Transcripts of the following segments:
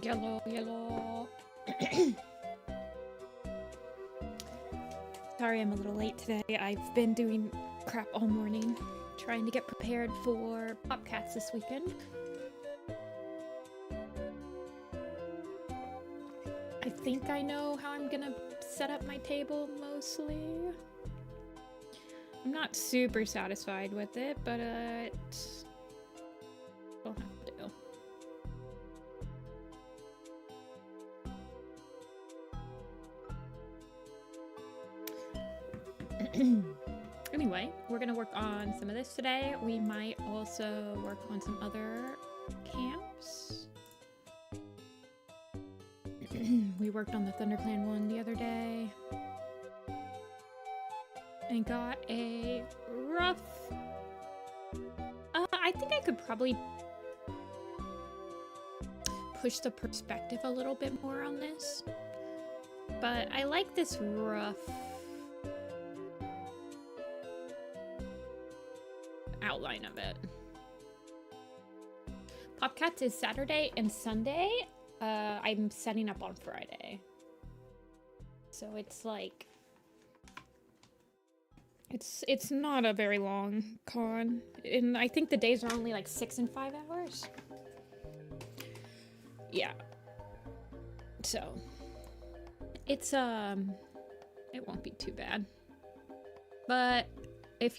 Yellow, yellow. Sorry I'm a little late today. I've been doing crap all morning, trying to get prepared for Popcats this weekend. I think I know how I'm gonna set up my table mostly. I'm not super satisfied with it, but we'll have to do. Anyway, we're gonna work on some of this today. We might also work on some other camps. We worked on the ShadowClan one the other day and got a rough... I think I could probably push the perspective a little bit more on this, but I like this rough outline of it. Popcats is Saturday and Sunday. I'm setting up on Friday. So it's like... It's not a very long con. And I think the days are only like 6 and 5 hours. Yeah. So... It's, it won't be too bad. But... if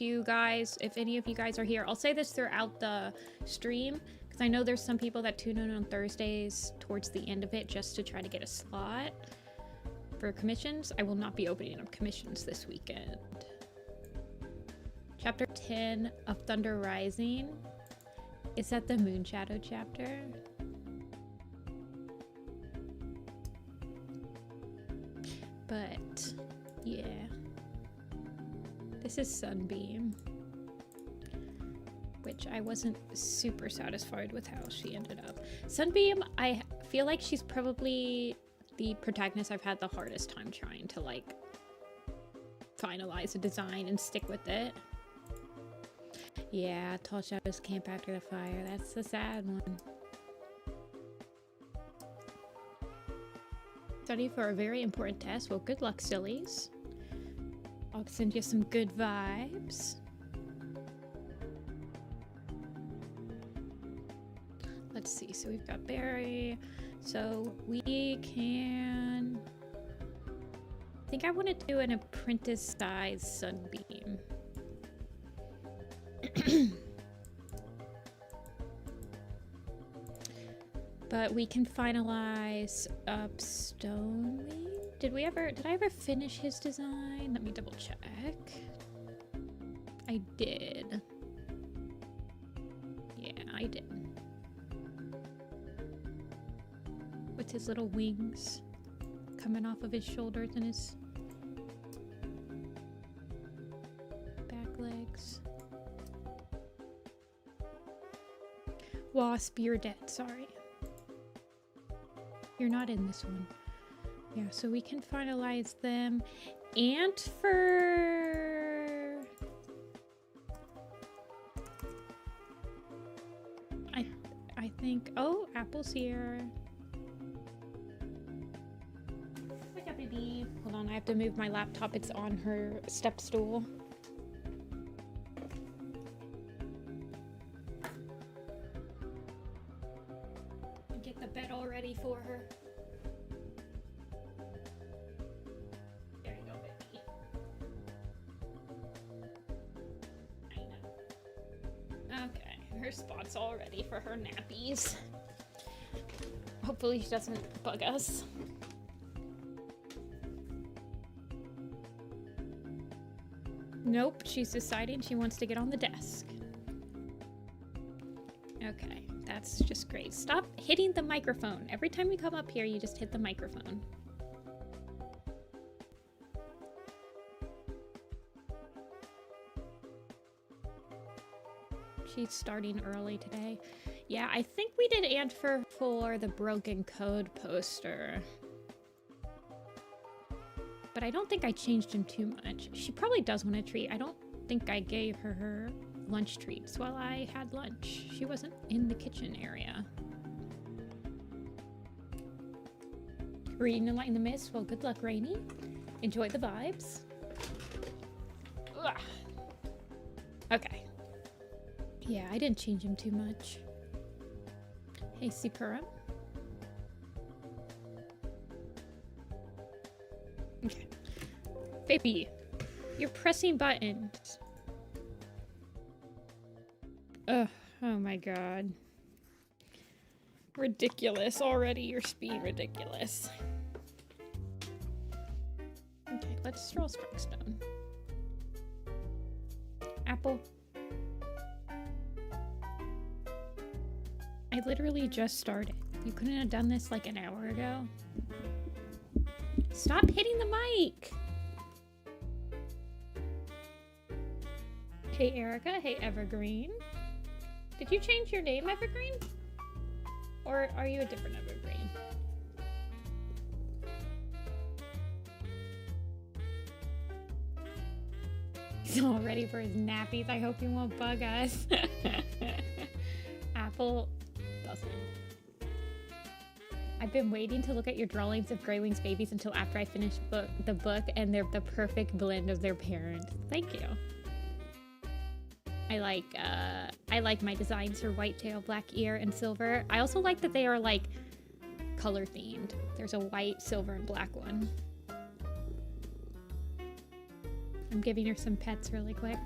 any of you guys are here, I'll say this throughout the stream, because I know there's some people that tune in on Thursdays towards the end of it just to try to get a slot for commissions. I will not be opening up commissions this weekend. Chapter 10 of Thunder Rising. Is that the Moon Shadow chapter? But, yeah. This is Sunbeam, which I wasn't super satisfied with how she ended up. Sunbeam, I feel like she's probably the protagonist I've had the hardest time trying to, like, finalize a design and stick with it. Yeah, Tall Shadows camp after the fire. That's the sad one. Study for a very important test. Well, good luck, sillies. I'll send you some good vibes. Let's see, so we've got Barry. So we can... I think I want to do an apprentice size Sunbeam. But we can finalize up Stonewing. Did I ever finish his design? Let me double check. I did. Yeah, I did. With his little wings coming off of his shoulders and his back legs. Wasp, you're dead, sorry. You're not in this one. Yeah, so we can finalize them. And for... I think... Oh, Apple's here. Wake up, baby. Hold on, I have to move my laptop. It's on her step stool. Get the bed all ready for her. Her spot's all ready for her nappies. Hopefully she doesn't bug us. Nope, she's deciding she wants to get on the desk. Okay, that's just great. Stop hitting the microphone. Every time you come up here, you just hit the microphone. She's starting early today. Yeah, I think we did answer for the broken code poster. But I don't think I changed him too much. She probably does want a treat. I don't think I gave her lunch treats while I had lunch. She wasn't in the kitchen area. Reading and Light in the Mist. Well, good luck, Rainy. Enjoy the vibes. Ugh. Okay. Yeah, I didn't change him too much. Hey, Supura. Okay. Baby, you're pressing buttons. Ugh, oh my god. Ridiculous already, your speed ridiculous. Okay, let's roll Strikestone. Apple. I literally just started. You couldn't have done this like an hour ago? Stop hitting the mic! Hey Erica, hey Evergreen. Did you change your name, Evergreen? Or are you a different Evergreen? He's all ready for his nappies. I hope he won't bug us. Apple doesn't. I've been waiting to look at your drawings of Grey Wings babies until after I finish the book, and they're the perfect blend of their parents. Thank you. I like my designs for whitetail, black ear, and silver. I also like that they are like color themed. There's a white, silver, and black one. I'm giving her some pets really quick.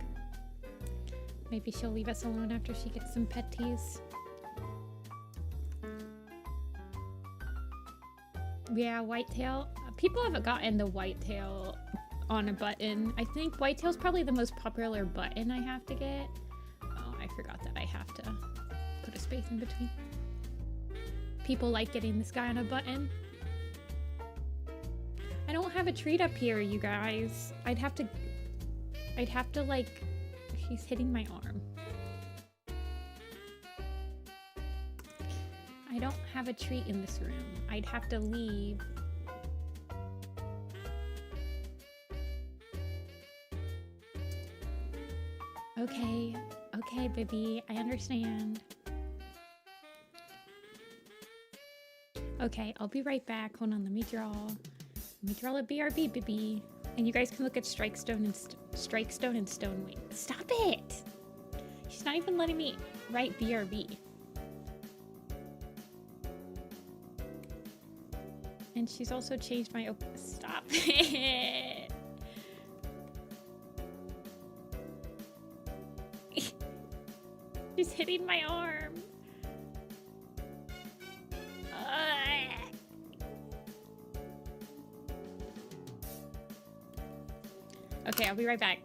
Maybe she'll leave us alone after she gets some petties. Yeah, whitetail. People haven't gotten the whitetail on a button. I think whitetail's probably the most popular button I have to get. Oh, I forgot that I have to put a space in between. People like getting this guy on a button. I don't have a treat up here, you guys. I'd have to like, she's hitting my arm. I don't have a treat in this room. I'd have to leave. Okay, okay, baby, I understand. Okay, I'll be right back. Hold on, let me draw a BRB, baby. And you guys can look at Strikestone and Stonewing. Stop it! She's not even letting me write BRB. And she's also changed my stop it! She's hitting my arm. Okay, I'll be right back.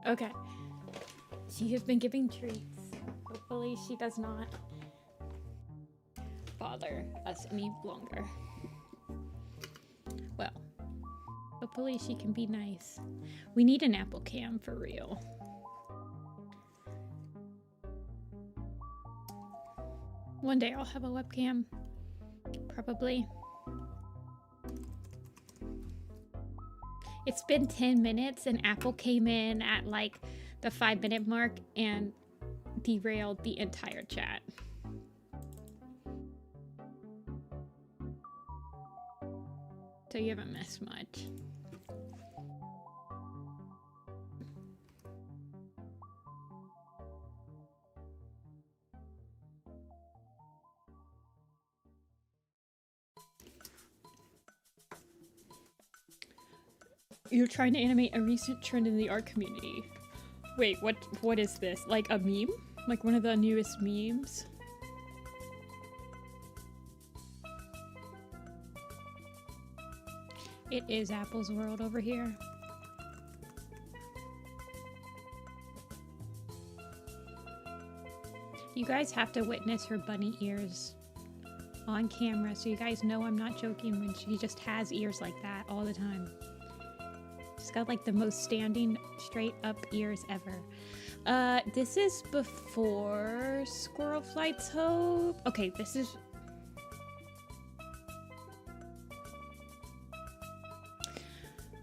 Okay. She has been giving treats. Hopefully she does not bother us any longer. Well, hopefully she can be nice. We need an Apple cam for real. One day I'll have a webcam. Probably. It's been 10 minutes and Apple came in at like the 5-minute mark and derailed the entire chat. So you haven't missed much. You're trying to animate a recent trend in the art community. Wait, what is this? Like a meme? Like one of the newest memes? It is Apple's world over here. You guys have to witness her bunny ears on camera so you guys know I'm not joking when she just has ears like that all the time. She's got like the most standing straight up ears ever. This is before Squirrel Flight's Hope. Okay, this is...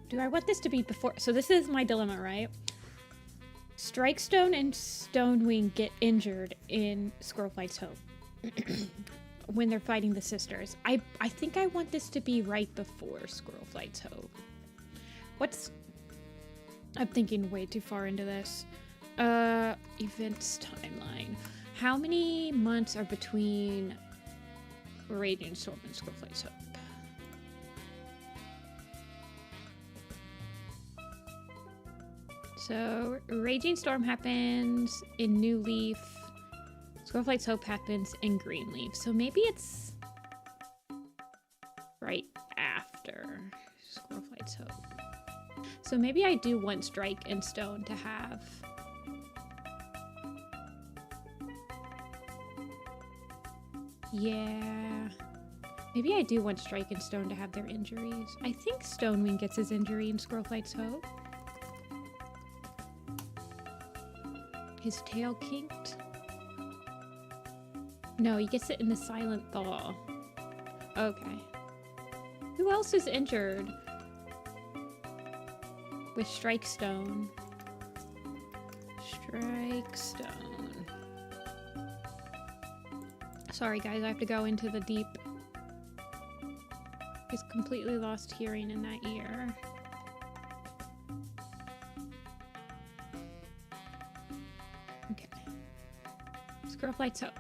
Do I want this to be before? So this is my dilemma, right? Strikestone and Stonewing get injured in Squirrel Flight's Hope when they're fighting the sisters. I think I want this to be right before Squirrel Flight's Hope. I'm thinking way too far into this. Events timeline. How many months are between Raging Storm and Squirrel Flight's Hope? So, Raging Storm happens in New Leaf. Squirrel Flight's Hope happens in Green Leaf. So maybe it's right after Squirrel Flight's Hope. So maybe I do want Strike and Stone to have... Yeah... Maybe I do want Strike and Stone to have their injuries. I think Stonewing gets his injury in Squirrel Flight's Hope. His tail kinked? No, he gets it in the Silent Thaw. Okay. Who else is injured with Strike Stone? Strike Stone. Sorry guys, I have to go into the deep. He's completely lost hearing in that ear. Okay. Squirrel Flight's Hope.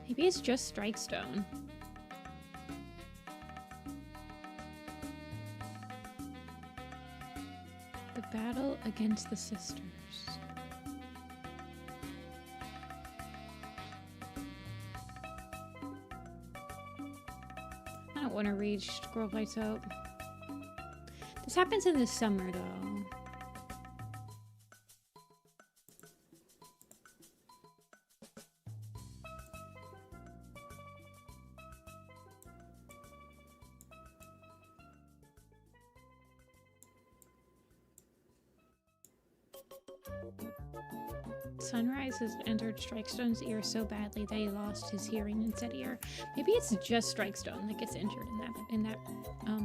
Maybe it's just Strike Stone. The battle against the sisters. I don't want to read Squirrel Flight's Hope. This happens in the summer, though. Sunrise has entered Strikestone's ear so badly that he lost his hearing in said ear. Maybe it's just Strikestone that gets injured in that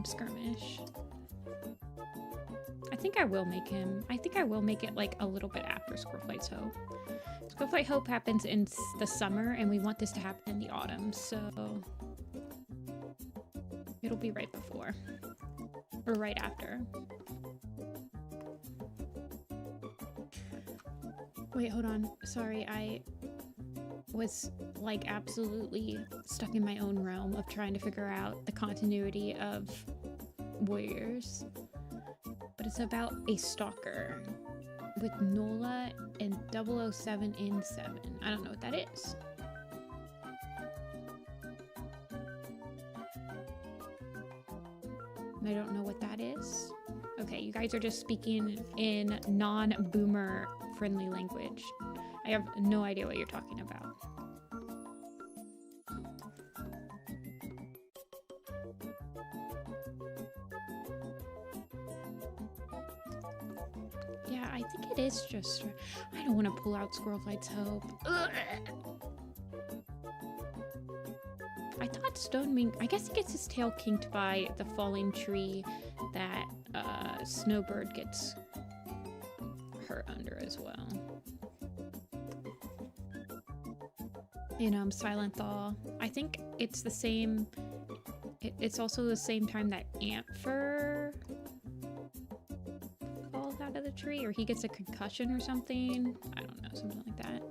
skirmish. I think I will make him. I think I will make it like a little bit after Squirrel Flight's Hope. Squirrel Flight Hope happens in the summer, and we want this to happen in the autumn, so it'll be right before or right after. Wait, hold on. Sorry, I was like absolutely stuck in my own realm of trying to figure out the continuity of Warriors. But it's about a stalker with Nola and 007 in 7. I don't know what that is. I don't know what that is. Okay, you guys are just speaking in non-boomer friendly language. I have no idea what you're talking about. Yeah, I think it is just... I don't want to pull out Squirrel Flight's Hope. Ugh. I thought Stone Mink, I guess he gets his tail kinked by the falling tree that Snowbird gets hurt under as well. Silent Thaw. I think it's the same, it's also the same time that Antfer falls out of the tree, or he gets a concussion or something. I don't know, something like that.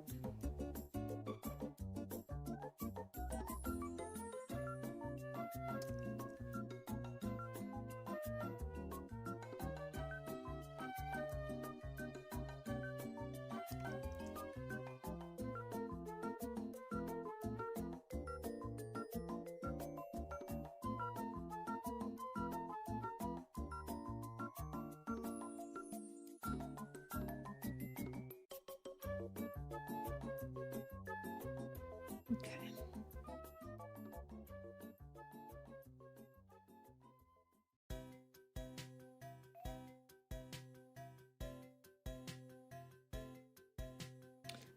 Okay.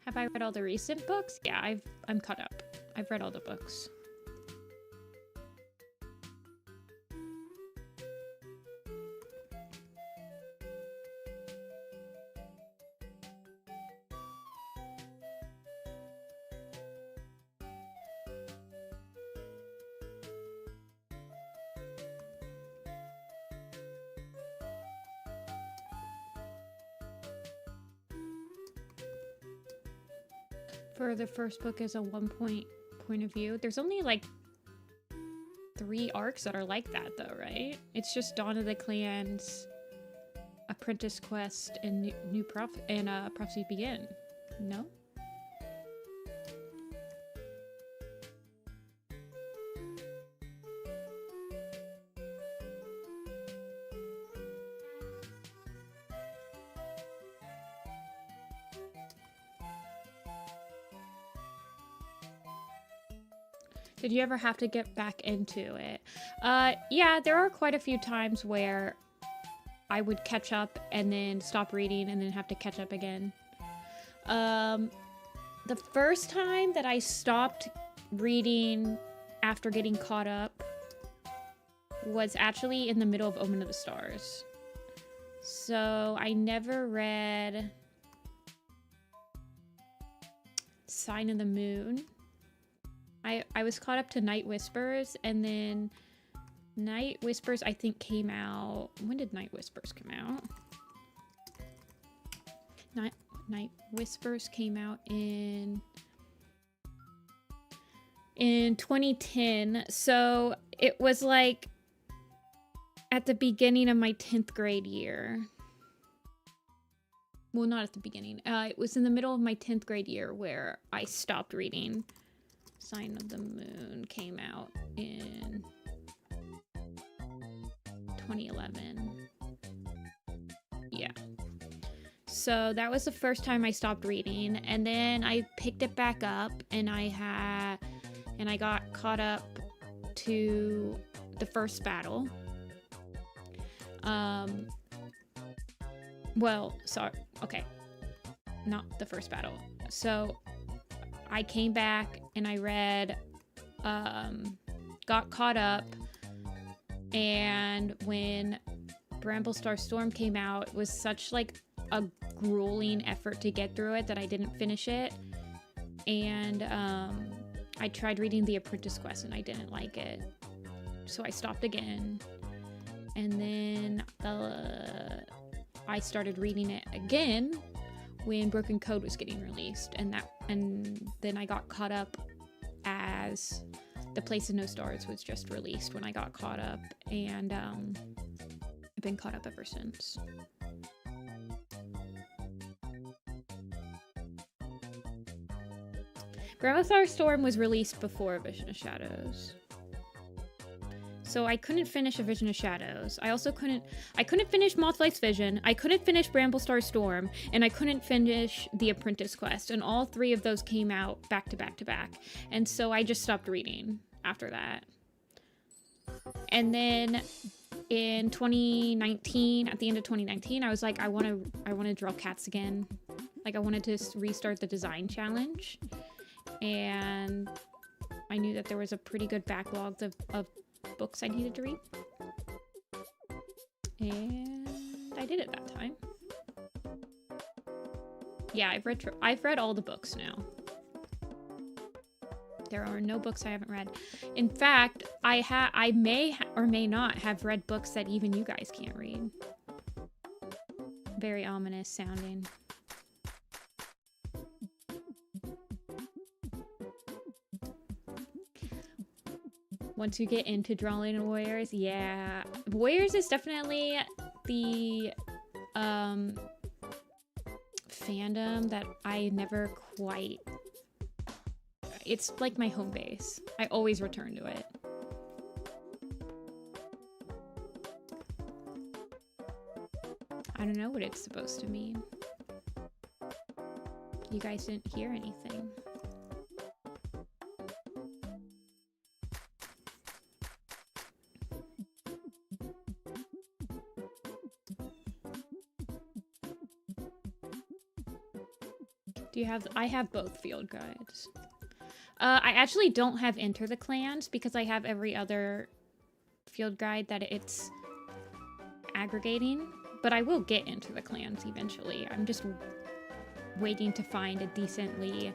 Have I read all the recent books? Yeah, I'm caught up. I've read all the books. For the first book is a point of view. There's only like 3 arcs that are like that though, right? It's just Dawn of the Clans, Apprentice Quest, and Prophecy Begin. No? Did you ever have to get back into it? Yeah, there are quite a few times where I would catch up and then stop reading and then have to catch up again. The first time that I stopped reading after getting caught up was actually in the middle of Omen of the Stars. So I never read Sign of the Moon. I was caught up to Night Whispers, and then Night Whispers I think came out... When did Night Whispers come out? Night Whispers came out in 2010, so it was like at the beginning of my 10th grade year. Well, not at the beginning. It was in the middle of my 10th grade year where I stopped reading. Sign of the Moon came out in 2011. Yeah. So that was the first time I stopped reading, and then I picked it back up, and I got caught up to the first battle. Well, sorry. Okay. Not the first battle. So I came back and I read, got caught up, and when Bramblestar Storm came out, it was such like a grueling effort to get through it that I didn't finish it. And I tried reading the Apprentice Quest and I didn't like it, so I stopped again. And then I started reading it again when Broken Code was getting released, and then I got caught up as The Place of No Stars was just released when I got caught up, and I've been caught up ever since. Bramblestar Storm was released before A Vision of Shadows. So I couldn't finish A Vision of Shadows. I couldn't finish Mothlight's Vision, I couldn't finish Bramblestar Storm, and I couldn't finish The Apprentice Quest, and all 3 of those came out back to back to back. And so I just stopped reading after that. And then in 2019, at the end of 2019, I was like, I want to draw cats again. Like, I wanted to restart the design challenge. And I knew that there was a pretty good backlog of books I needed to read. And I did it that time. Yeah, I've read all the books now. There are no books I haven't read. In fact, I may or may not have read books that even you guys can't read. Very ominous sounding. Once you get into drawing Warriors, yeah. Warriors is definitely the fandom that I never quite... It's like my home base. I always return to it. I don't know what it's supposed to mean. You guys didn't hear anything. Do you have... I have both field guides. I actually don't have Enter the Clans because I have every other field guide that it's aggregating, but I will get Enter the Clans eventually. I'm just waiting to find a decently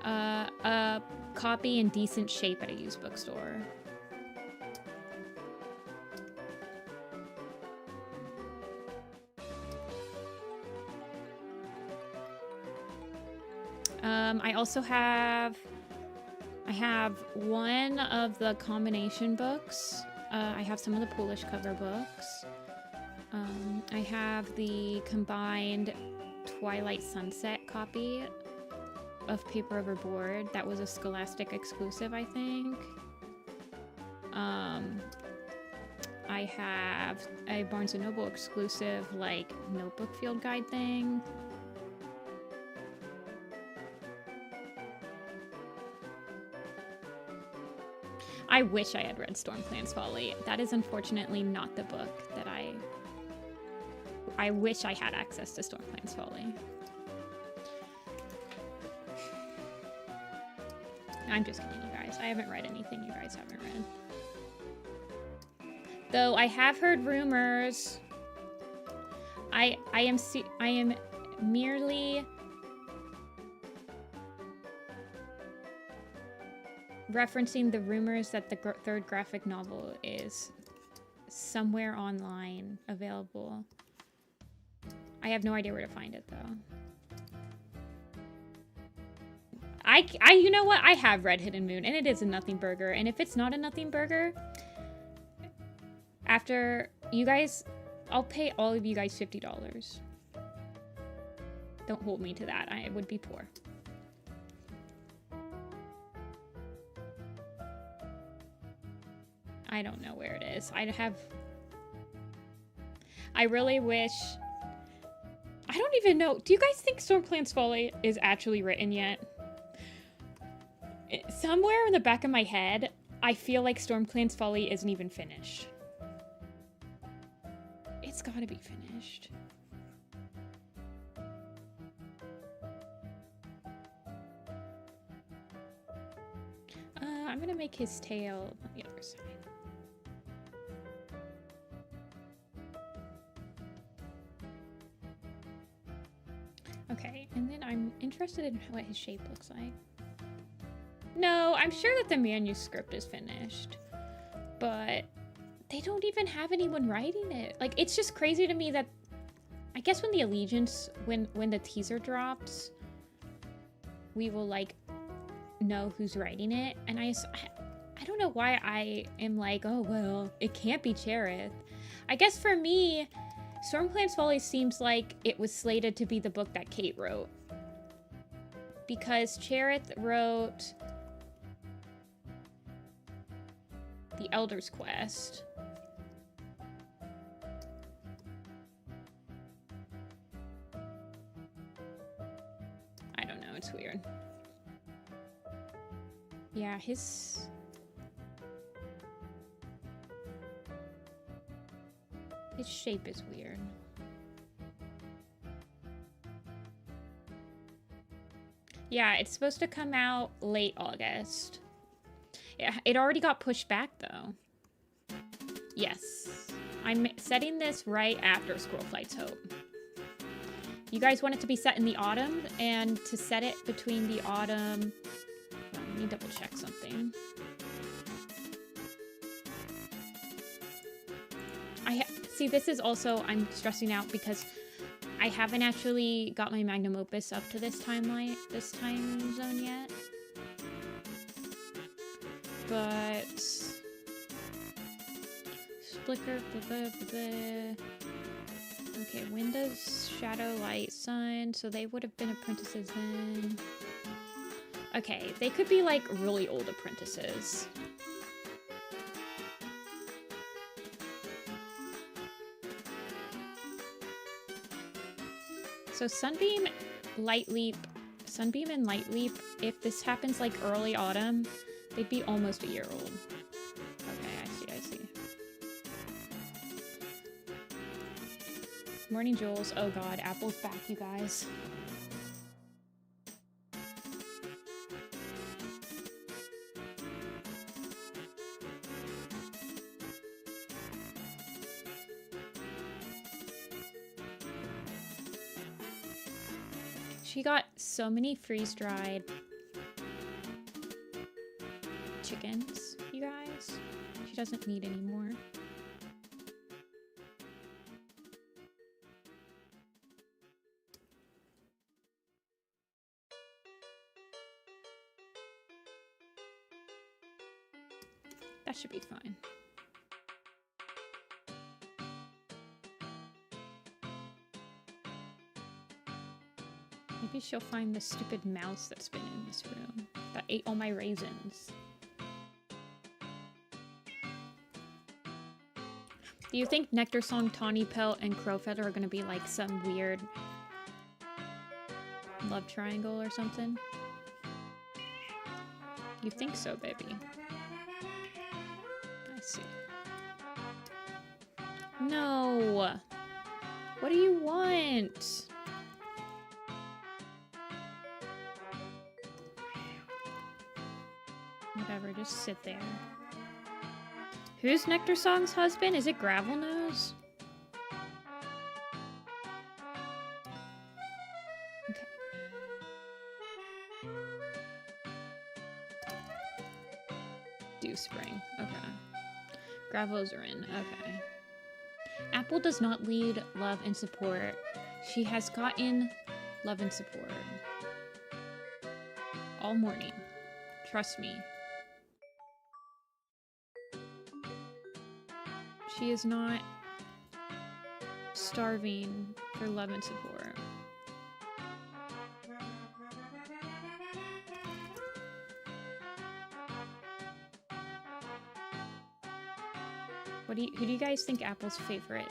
a copy in decent shape at a used bookstore. I also have... I have one of the combination books. I have some of the Polish cover books. I have the combined Twilight Sunset copy of Paper Overboard. That was a Scholastic exclusive, I think. I have a Barnes & Noble exclusive, like, notebook field guide thing. I wish I had read StormClan's Folly. That is unfortunately not the book that I wish I had access to StormClan's Folly. I'm just kidding, you guys. I haven't read anything you guys haven't read. Though I have heard rumors. I am merely referencing the rumors that the third graphic novel is somewhere online available. I have no idea where to find it though. You know what? I have read Hidden Moon and it is a nothing burger. And if it's not a nothing burger, after you guys, I'll pay all of you guys $50. Don't hold me to that. I would be poor. I don't know where it is. I really wish... I don't even know. Do you guys think StormClan's Folly is actually written yet? Somewhere in the back of my head, I feel like StormClan's Folly isn't even finished. It's gotta be finished. I'm gonna make his tail on the other side. Okay, and then I'm interested in what his shape looks like. No, I'm sure that the manuscript is finished, but they don't even have anyone writing it. Like, it's just crazy to me that, I guess when the Allegiance, when the teaser drops, we will, like, know who's writing it. And I don't know why I am like, oh, well, it can't be Cherith. I guess for me, StormClan's Folly seems like it was slated to be the book that Kate wrote. Because Cherith wrote The Elder's Quest. I don't know, it's weird. Yeah, his shape is weird. Yeah, it's supposed to come out late August. It already got pushed back, though. Yes. I'm setting this right after Squirrel Flight's Hope. You guys want it to be set in the autumn, and to set it between the autumn... Let me double check something. See, this is also... I'm stressing out because I haven't actually got my magnum opus up to this time zone yet. But... Splicker... Okay, Windows, Shadow, Light, Sun. So they would have been apprentices then. Okay, they could be like really old apprentices. So Sunbeam, Light Leap, Sunbeam and Light Leap, if this happens like early autumn, they'd be almost a year old. Okay, I see. Morning Jules. Oh god, Apple's back, you guys. She got so many freeze-dried chickens, you guys. She doesn't need any more. That should be fine. Maybe she'll find the stupid mouse that's been in this room that ate all my raisins. Do you think Nectar Song, Tawny Pelt, and Crowfeather are gonna be like some weird love triangle or something? You think so, baby? I see. No! What do you want? Whatever, just sit there. Who's Nectar Song's husband? Is it Gravel Nose? Okay. Dew Spring. Okay. Gravels are in. Okay. Apple does not lead love and support. She has gotten love and support all morning. Trust me. She is not starving for love and support. Who do you guys think Apple's favorite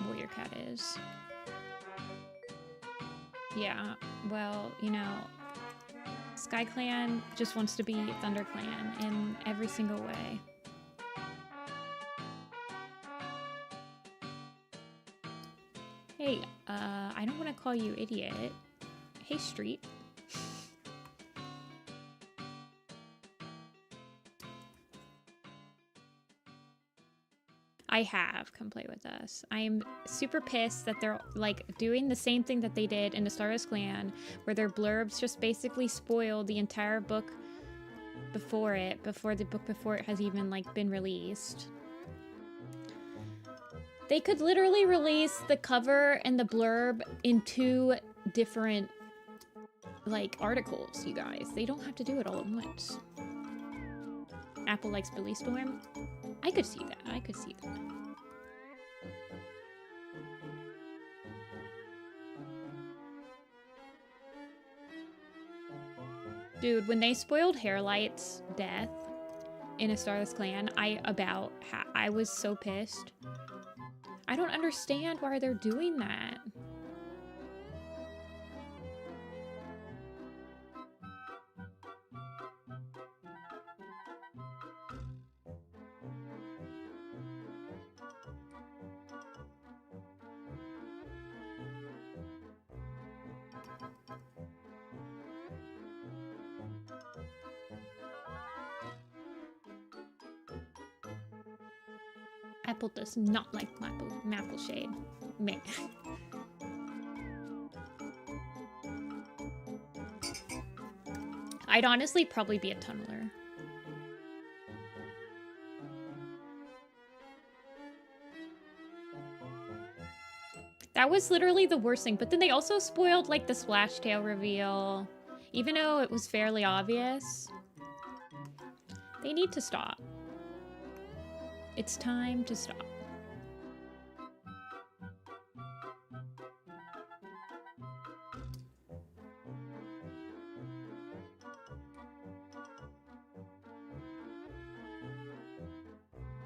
warrior cat is? Yeah, well, you know, SkyClan just wants to be ThunderClan in every single way. Hey, I don't want to call you idiot. Hey, Street. I have. Come play with us. I'm super pissed that they're like doing the same thing that they did in the ShadowClan, where their blurbs just basically spoiled the entire book before it has even like been released. They could literally release the cover and the blurb in 2 different like articles, you guys. They don't have to do it all at once. Apple likes Billy Storm. I could see that. I could see that. Dude, when they spoiled Hairlight's death in A StormClan, I was so pissed. I don't understand why they're doing that. Apple does not like maple shade. Man. I'd honestly probably be a tunneler. That was literally the worst thing. But then they also spoiled like the splash tail reveal. Even though it was fairly obvious. They need to stop. It's time to stop.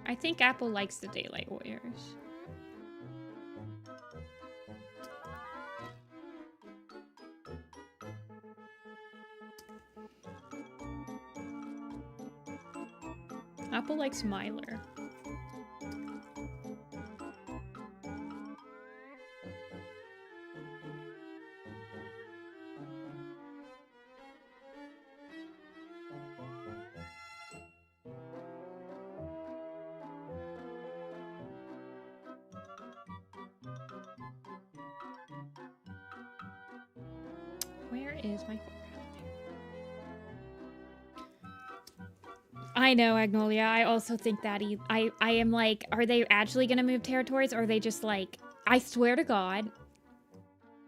I think Apple likes the Daylight Warriors. Apple likes Myler. Where is my... I know, Agnolia. I also think that I am like, are they actually going to move territories? Or are they just like, I swear to God,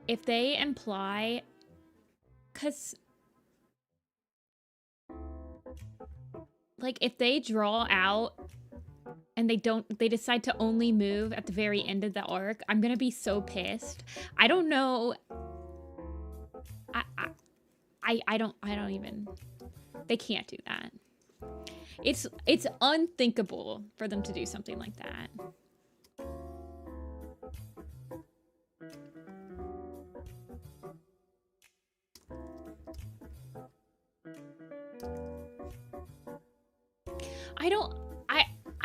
if they imply, because like if they draw out and they decide to only move at the very end of the arc, I'm going to be so pissed. I don't know. I don't even, they can't do that. It's unthinkable for them to do something like that.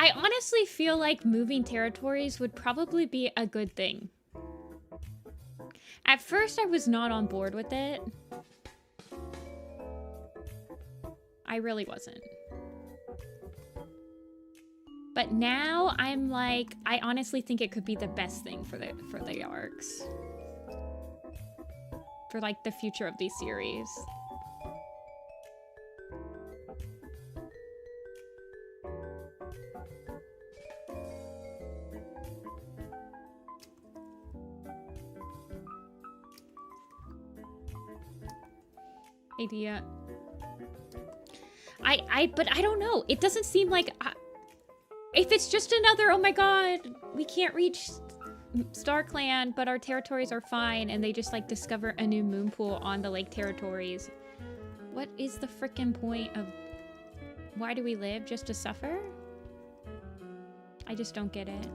I honestly feel like moving territories would probably be a good thing. At first I was not on board with it. I really wasn't. But now I'm like, I honestly think it could be the best thing for the arcs. For like the future of these series. Idea. But I don't know. It doesn't seem like... if it's just another, oh my god, we can't reach StormClan, but our territories are fine, and they just, like, discover a new moon pool on the lake territories. What is the frickin' point of... Why do we live? Just to suffer? I just don't get it.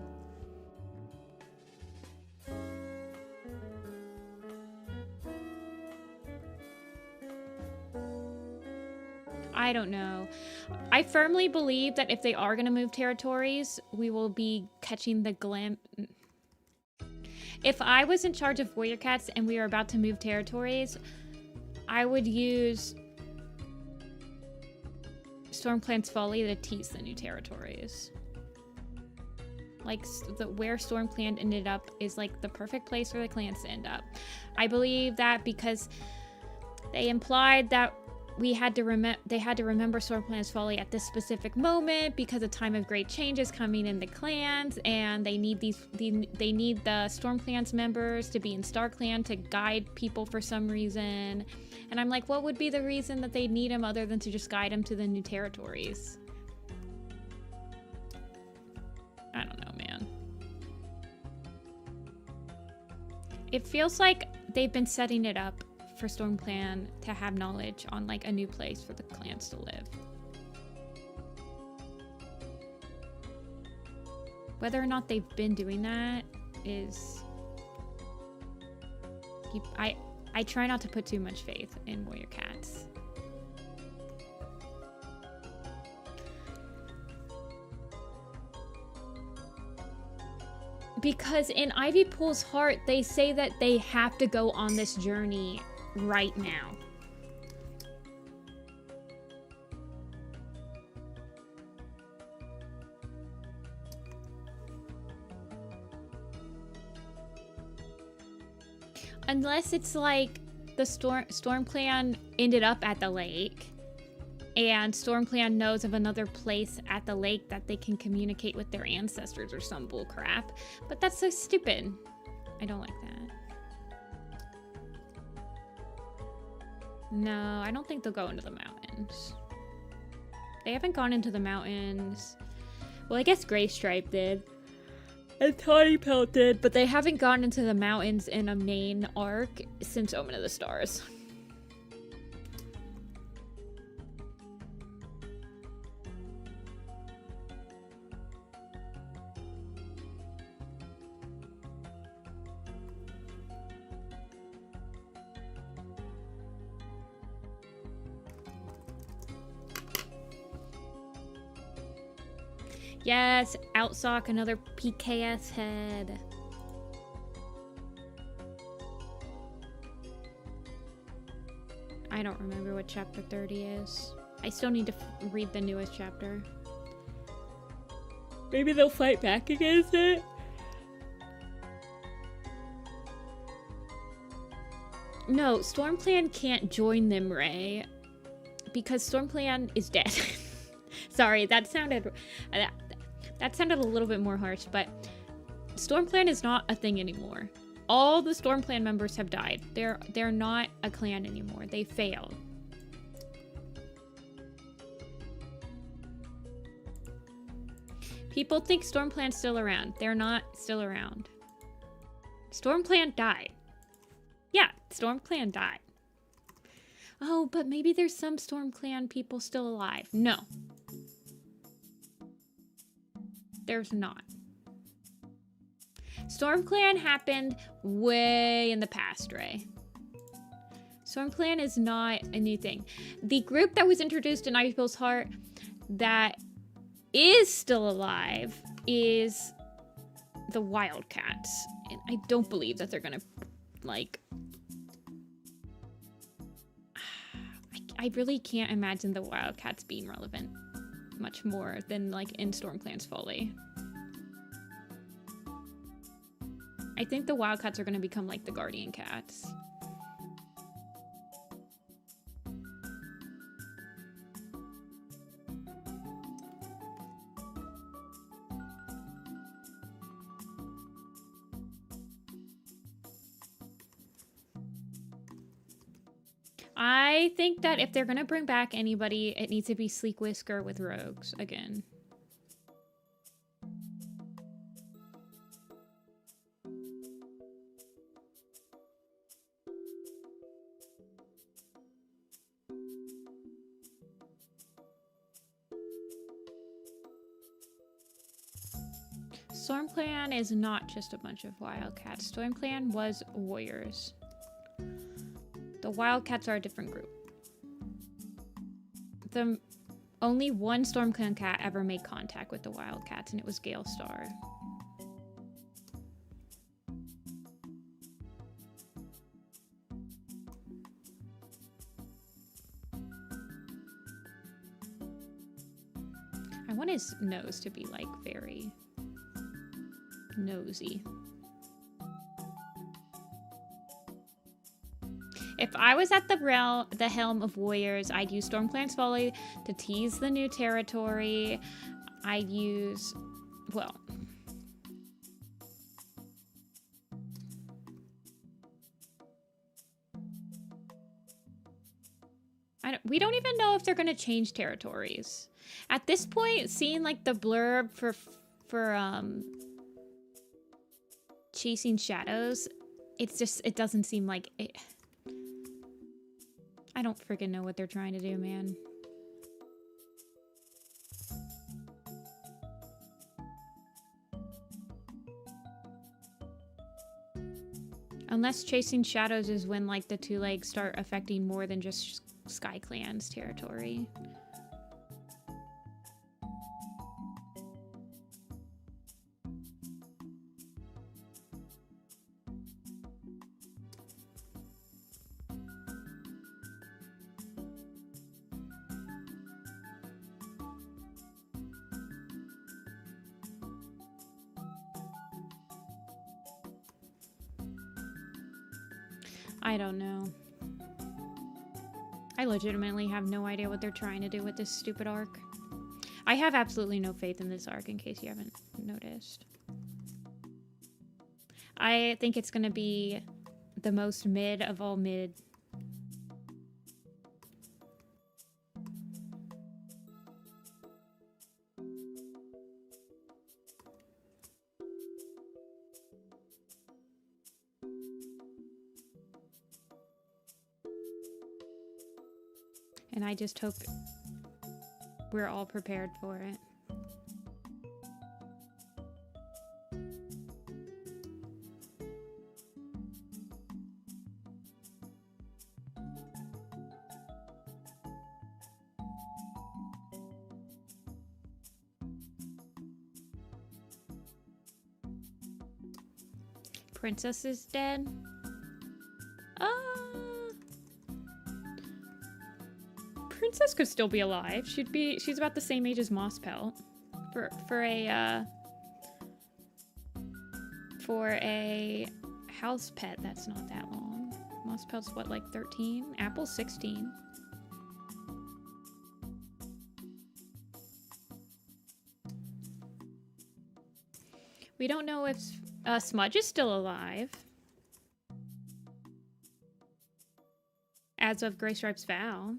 I don't know. I firmly believe that if they are going to move territories, we will be catching the glimpse. If I was in charge of Warrior Cats and we are about to move territories, I would use StormClan's Folly to tease the new territories. Like, where StormClan ended up is like the perfect place for the clans to end up. I believe that because they implied that they had to remember StormClan's Folly at this specific moment because a time of great change is coming in the clans, and they need the StormClan's members to be in StarClan to guide people for some reason. And I'm like, what would be the reason that they need them other than to just guide them to the new territories? I don't know, man. It feels like they've been setting it up for StormClan to have knowledge on like a new place for the clans to live. Whether or not they've been doing that is... I try not to put too much faith in Warrior Cats. Because in Ivy Pool's heart, they say that they have to go on this journey right now. Unless it's like the StormClan ended up at the lake, and StormClan knows of another place at the lake that they can communicate with their ancestors or some bull crap. But that's so stupid. I don't like that. No, I don't think they'll go into the mountains. They haven't gone into the mountains. Well, I guess Gray Stripe did. And Tawny Pelt did, but they haven't gone into the mountains in a main arc since Omen of the Stars. Yes, outsock another PKS head. I don't remember what chapter 30 is. I still need to read the newest chapter. Maybe they'll fight back against it? No, StormClan can't join them, Ray. Because StormClan is dead. Sorry, that sounded a little bit more harsh, but StormClan is not a thing anymore. All the StormClan members have died. They're not a clan anymore. They failed. People think StormClan's still around. They're not still around. StormClan died. Yeah, StormClan died. Oh, but maybe there's some StormClan people still alive. No. There's not. StormClan happened way in the past, Ray. StormClan is not a new thing. The group that was introduced in Icebill's Heart that is still alive is the Wildcats. And I don't believe that they're gonna, like... I really can't imagine the Wildcats being relevant much more than like in StormClan's Folly. I think the Wildcats are going to become like the Guardian Cats. I think that if they're gonna bring back anybody, it needs to be Sleek Whisker with rogues again. StormClan is not just a bunch of Wildcats. StormClan was warriors. The Wildcats are a different group. Only one StormClan cat ever made contact with the Wildcats, and it was Gale Star. I want his nose to be like very nosy. If I was at the helm of warriors, I'd use StormClan's Folly to tease the new territory. I'd use, well, we don't even know if they're going to change territories. At this point, seeing like the blurb for Chasing Shadows, it doesn't seem like it. I don't freaking know what they're trying to do, man. Unless Chasing Shadows is when, like, the two legs start affecting more than just SkyClan's territory. I don't know. I legitimately have no idea what they're trying to do with this stupid arc. I have absolutely no faith in this arc, in case you haven't noticed. I think it's gonna be the most mid of all mid. And I just hope we're all prepared for it. Princess is dead. Princess could still be alive. She's about the same age as Mosspelt. For a house pet, that's not that long. Mosspelt's what, like 13? Apple's 16. We don't know if Smudge is still alive. As of Gray Stripe's vow.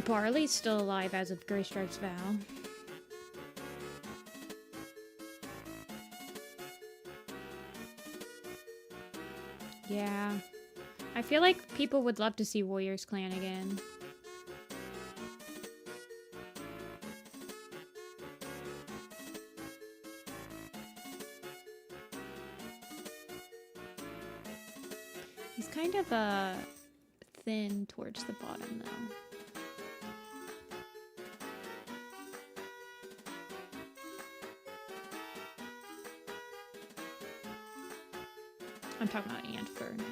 Barley's still alive as of Gray Stripe's vow. Yeah. I feel like people would love to see Warriors Clan again. He's kind of thin towards the bottom though. I'm talking about ant fur now.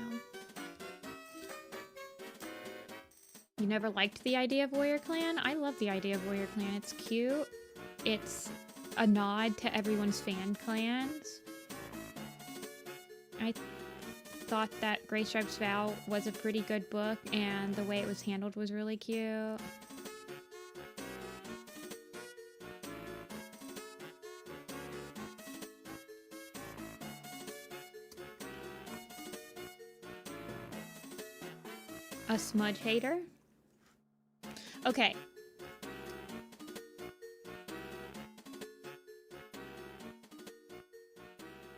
You never liked the idea of Warrior Clan? I love the idea of Warrior Clan. It's cute. It's a nod to everyone's fan clans. I thought that Gray Stripe's Vow was a pretty good book, and the way it was handled was really cute. A smudge hater? Okay.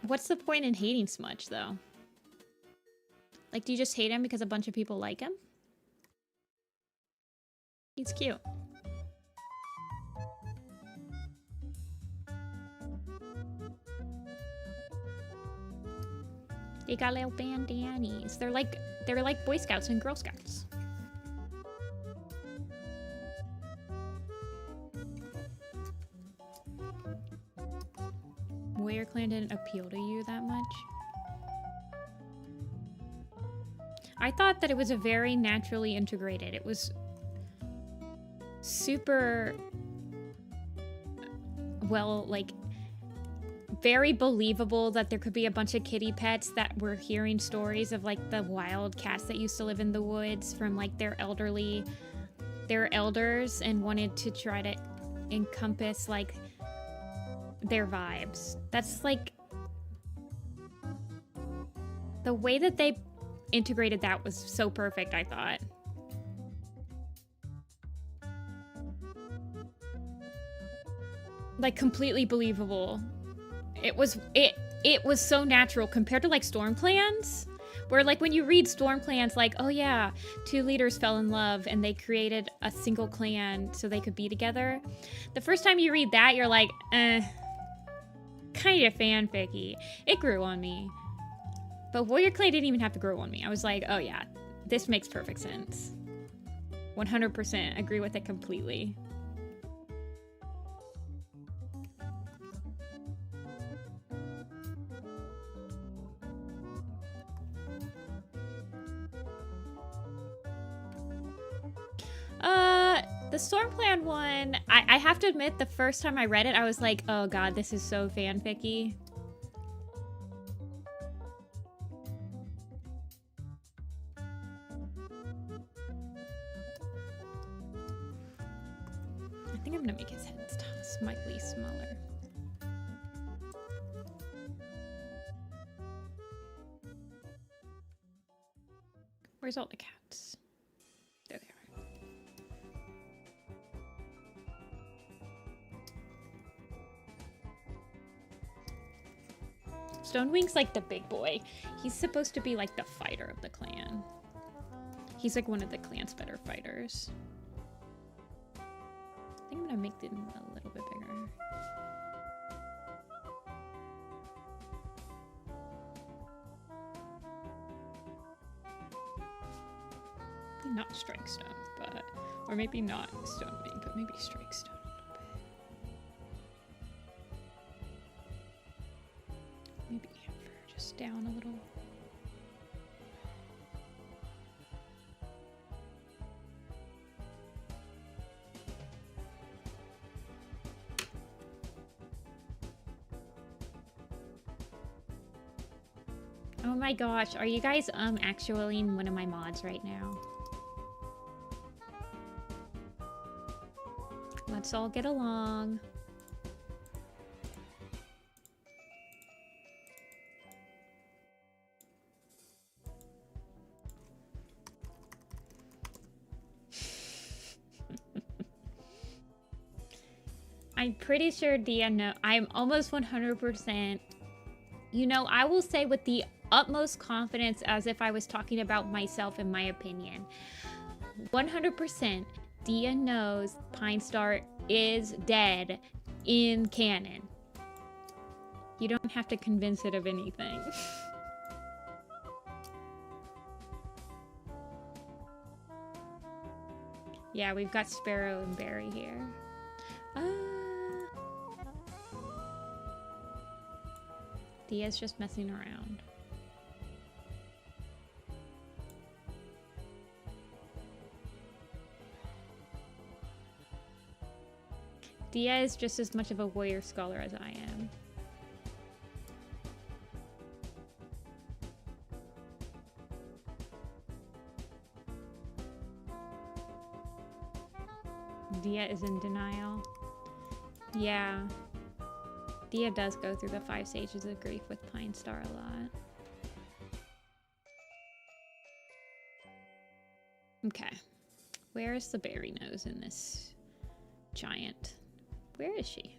What's the point in hating Smudge, though? Like, do you just hate him because a bunch of people like him? He's cute. They got little bandanas. They're like Boy Scouts and Girl Scouts. Warrior Clan didn't appeal to you that much? I thought that it was a very naturally integrated. It was super well, like, very believable that there could be a bunch of kitty pets that were hearing stories of like the wild cats that used to live in the woods from like their elders, and wanted to try to encompass like their vibes. That's like the way that they integrated that was so perfect, I thought. Like completely believable. It was so natural compared to like StormClans, where like when you read StormClans, like, oh yeah, two leaders fell in love and they created a single clan so they could be together. The first time you read that, you're like, kind of fanficky. It grew on me. But Warrior Clan didn't even have to grow on me. I was like, oh yeah, this makes perfect sense. 100% agree with it completely. The StormClan one, I have to admit, the first time I read it, I was like, oh god, this is so fanficky. I think I'm gonna make his head slightly smaller. Where's all the cats? There they are. Stonewing's like the big boy. He's supposed to be like the fighter of the clan. He's like one of the clan's better fighters. I think I'm gonna make them a little bit bigger. Not strike stone, but or maybe not Stonewing, but maybe strike stone a little bit. Maybe Amber just down a little. Oh my gosh, are you guys actually in one of my mods right now? Let's all get along. I'm pretty sure Dia knows. I'm almost 100%. You know, I will say with the utmost confidence as if I was talking about myself in my opinion. 100%. Dia knows Pine Star is dead in canon. You don't have to convince it of anything. Yeah, we've got Sparrow and Barry here. Dia's just messing around. Dia is just as much of a warrior scholar as I am. Dia is in denial. Yeah. Dia does go through the 5 stages of grief with Pine Star a lot. Okay. Where is the berry nose in this giant? Where is she?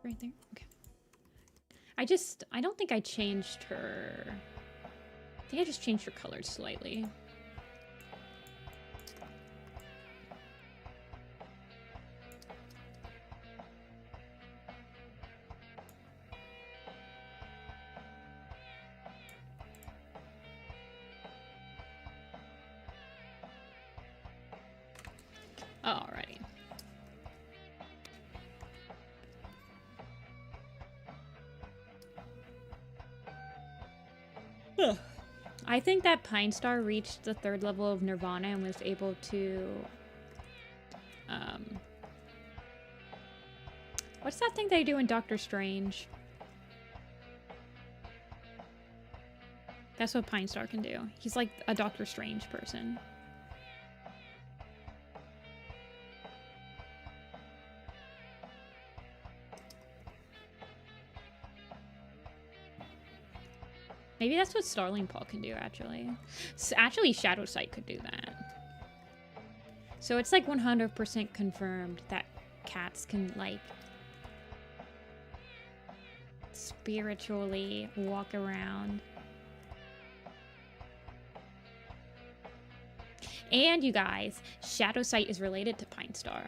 Right there? Okay. I don't think I changed her. I think I just changed her colors slightly. Alrighty. I think that Pine Star reached the 3rd level of Nirvana and was able to what's that thing they do in Doctor Strange? That's what Pine Star can do. He's like a Doctor Strange person. Maybe that's what Starling Paw can do, actually. Actually, Shadow Sight could do that. So it's like 100% confirmed that cats can, like, spiritually walk around. And, you guys, Shadow Sight is related to Pine Star.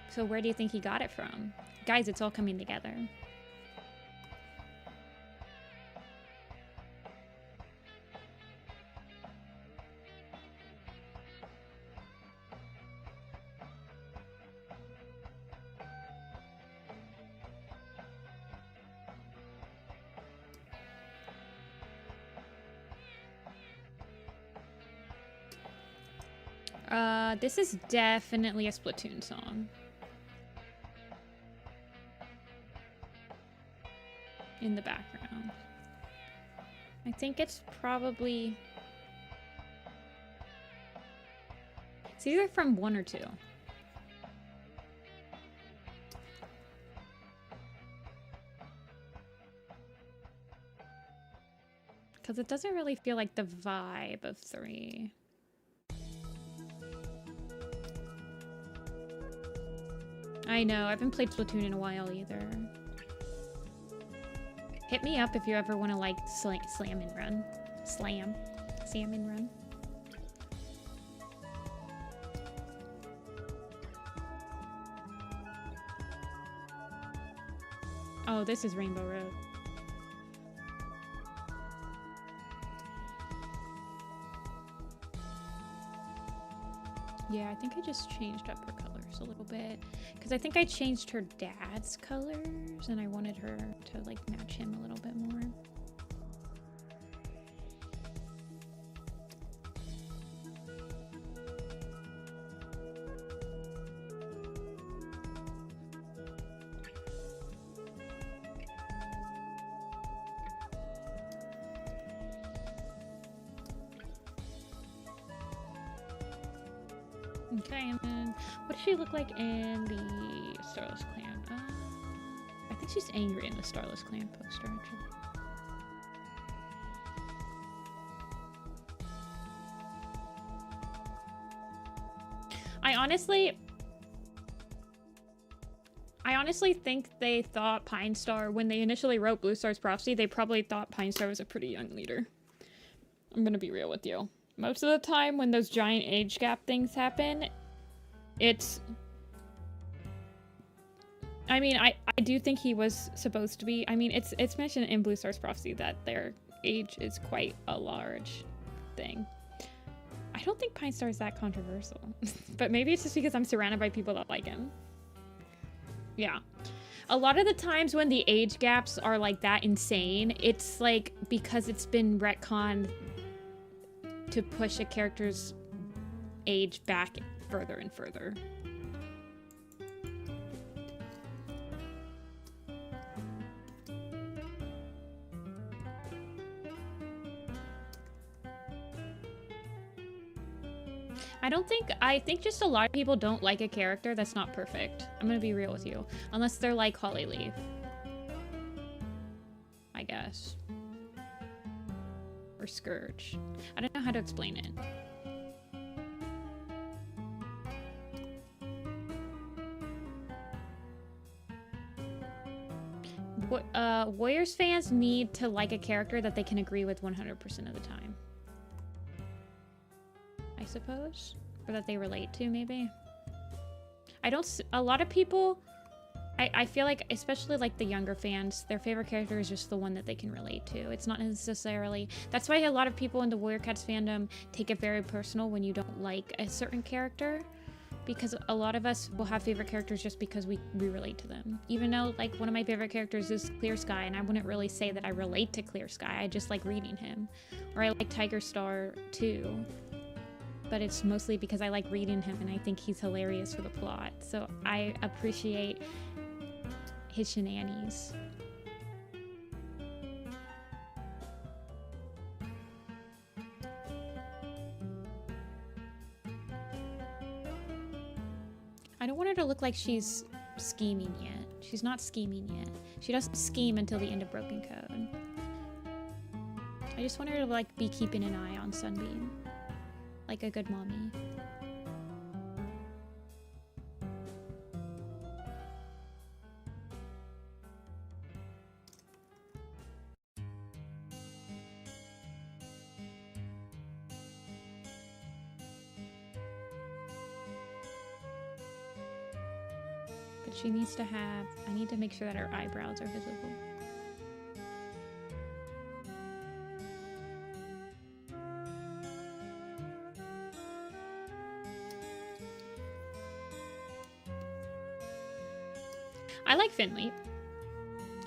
So where do you think he got it from? Guys, it's all coming together. This is definitely a Splatoon song. In the background. I think it's probably... It's either from 1 or 2. Because it doesn't really feel like the vibe of 3. I know, I haven't played Splatoon in a while either. Hit me up if you ever want to like slam and run. Slam and run. Oh, this is Rainbow Road. Yeah, I think I just changed up her colors a little bit. Because I think I changed her dad's colors and I wanted her to like match him a little bit more. Okay, and then what does she look like in the Starless Clan? I think she's angry in the Starless Clan poster, actually. I honestly think they thought Pine Star, when they initially wrote Blue Star's Prophecy, they probably thought Pine Star was a pretty young leader. I'm gonna be real with you. Most of the time when those giant age gap things happen, it's... I mean, I do think he was supposed to be... I mean, it's mentioned in Blue Star's Prophecy that their age is quite a large thing. I don't think Pine Star is that controversial. But maybe it's just because I'm surrounded by people that like him. Yeah. A lot of the times when the age gaps are like that insane, it's like because it's been retconned to push a character's age back further and further. I think just a lot of people don't like a character that's not perfect. I'm gonna be real with you. Unless they're like Hollyleaf. I guess. Or Scourge. I don't know how to explain it. Warriors fans need to like a character that they can agree with 100% of the time. I suppose. Or that they relate to, maybe. A lot of people, I feel like, especially like the younger fans, their favorite character is just the one that they can relate to. It's not necessarily... That's why a lot of people in the Warrior Cats fandom take it very personal when you don't like a certain character. Because a lot of us will have favorite characters just because we relate to them. Even though, like, one of my favorite characters is Clear Sky, and I wouldn't really say that I relate to Clear Sky. I just like reading him. Or I like Tiger Star, too. But it's mostly because I like reading him and I think he's hilarious for the plot. So I appreciate his shenanigans. I don't want her to look like she's scheming yet. She's not scheming yet. She doesn't scheme until the end of Broken Code. I just want her to like be keeping an eye on Sunbeam. Like a good mommy. But she needs to have... I need to make sure that her eyebrows are visible. I like Finleap.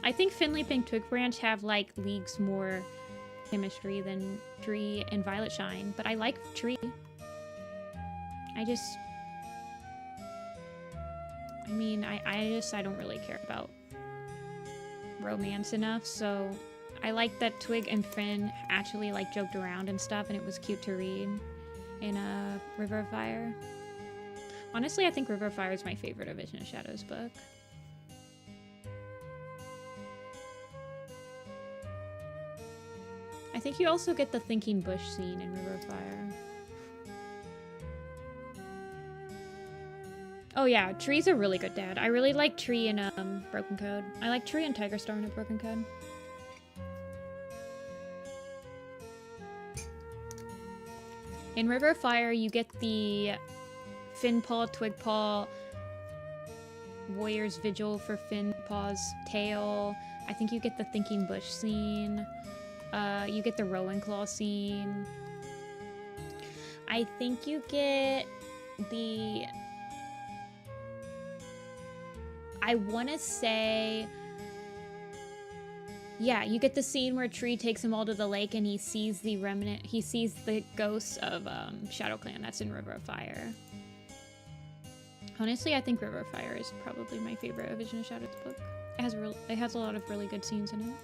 I think Finleap and Twig Branch have like leagues more chemistry than Tree and Violet Shine, but I like Tree. I mean, I don't really care about romance enough, so I like that Twig and Finn actually like joked around and stuff, and it was cute to read in River of Fire. Honestly, I think River of Fire is my favorite A Vision of Shadows book. I think you also get the Thinking Bush scene in River of Fire. Oh yeah, Tree's a really good dad. I really like Tree in Broken Code. I like Tree and Tiger Storm in Broken Code. In River of Fire, you get the Finpaw, Twigpaw, Warrior's Vigil for Finpaw's tail. I think you get the Thinking Bush scene. You get the Rowan Claw scene. I think you get the... I want to say... Yeah, you get the scene where Tree takes them all to the lake and he sees the remnant... He sees the ghosts of ShadowClan. That's in River of Fire. Honestly, I think River of Fire is probably my favorite A Vision of Shadows book. It has a lot of really good scenes in it.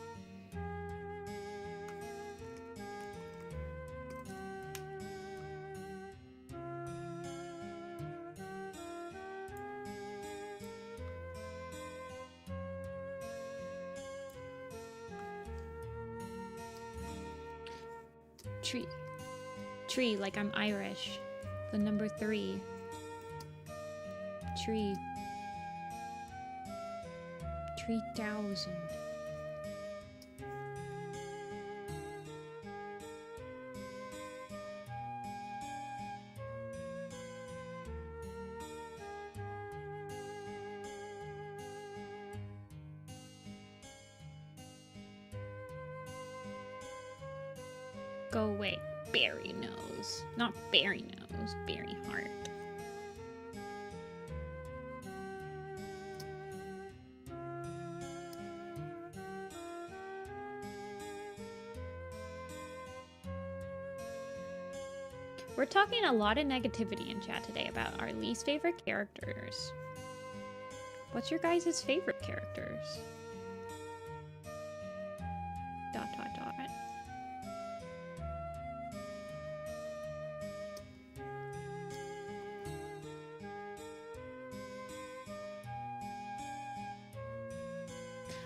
Tree, like I'm Irish. The number 3. Tree. 3,000. Go away. Berry nose. Not berry nose. Berry heart. We're talking a lot of negativity in chat today about our least favorite characters. What's your guys' favorite characters? ...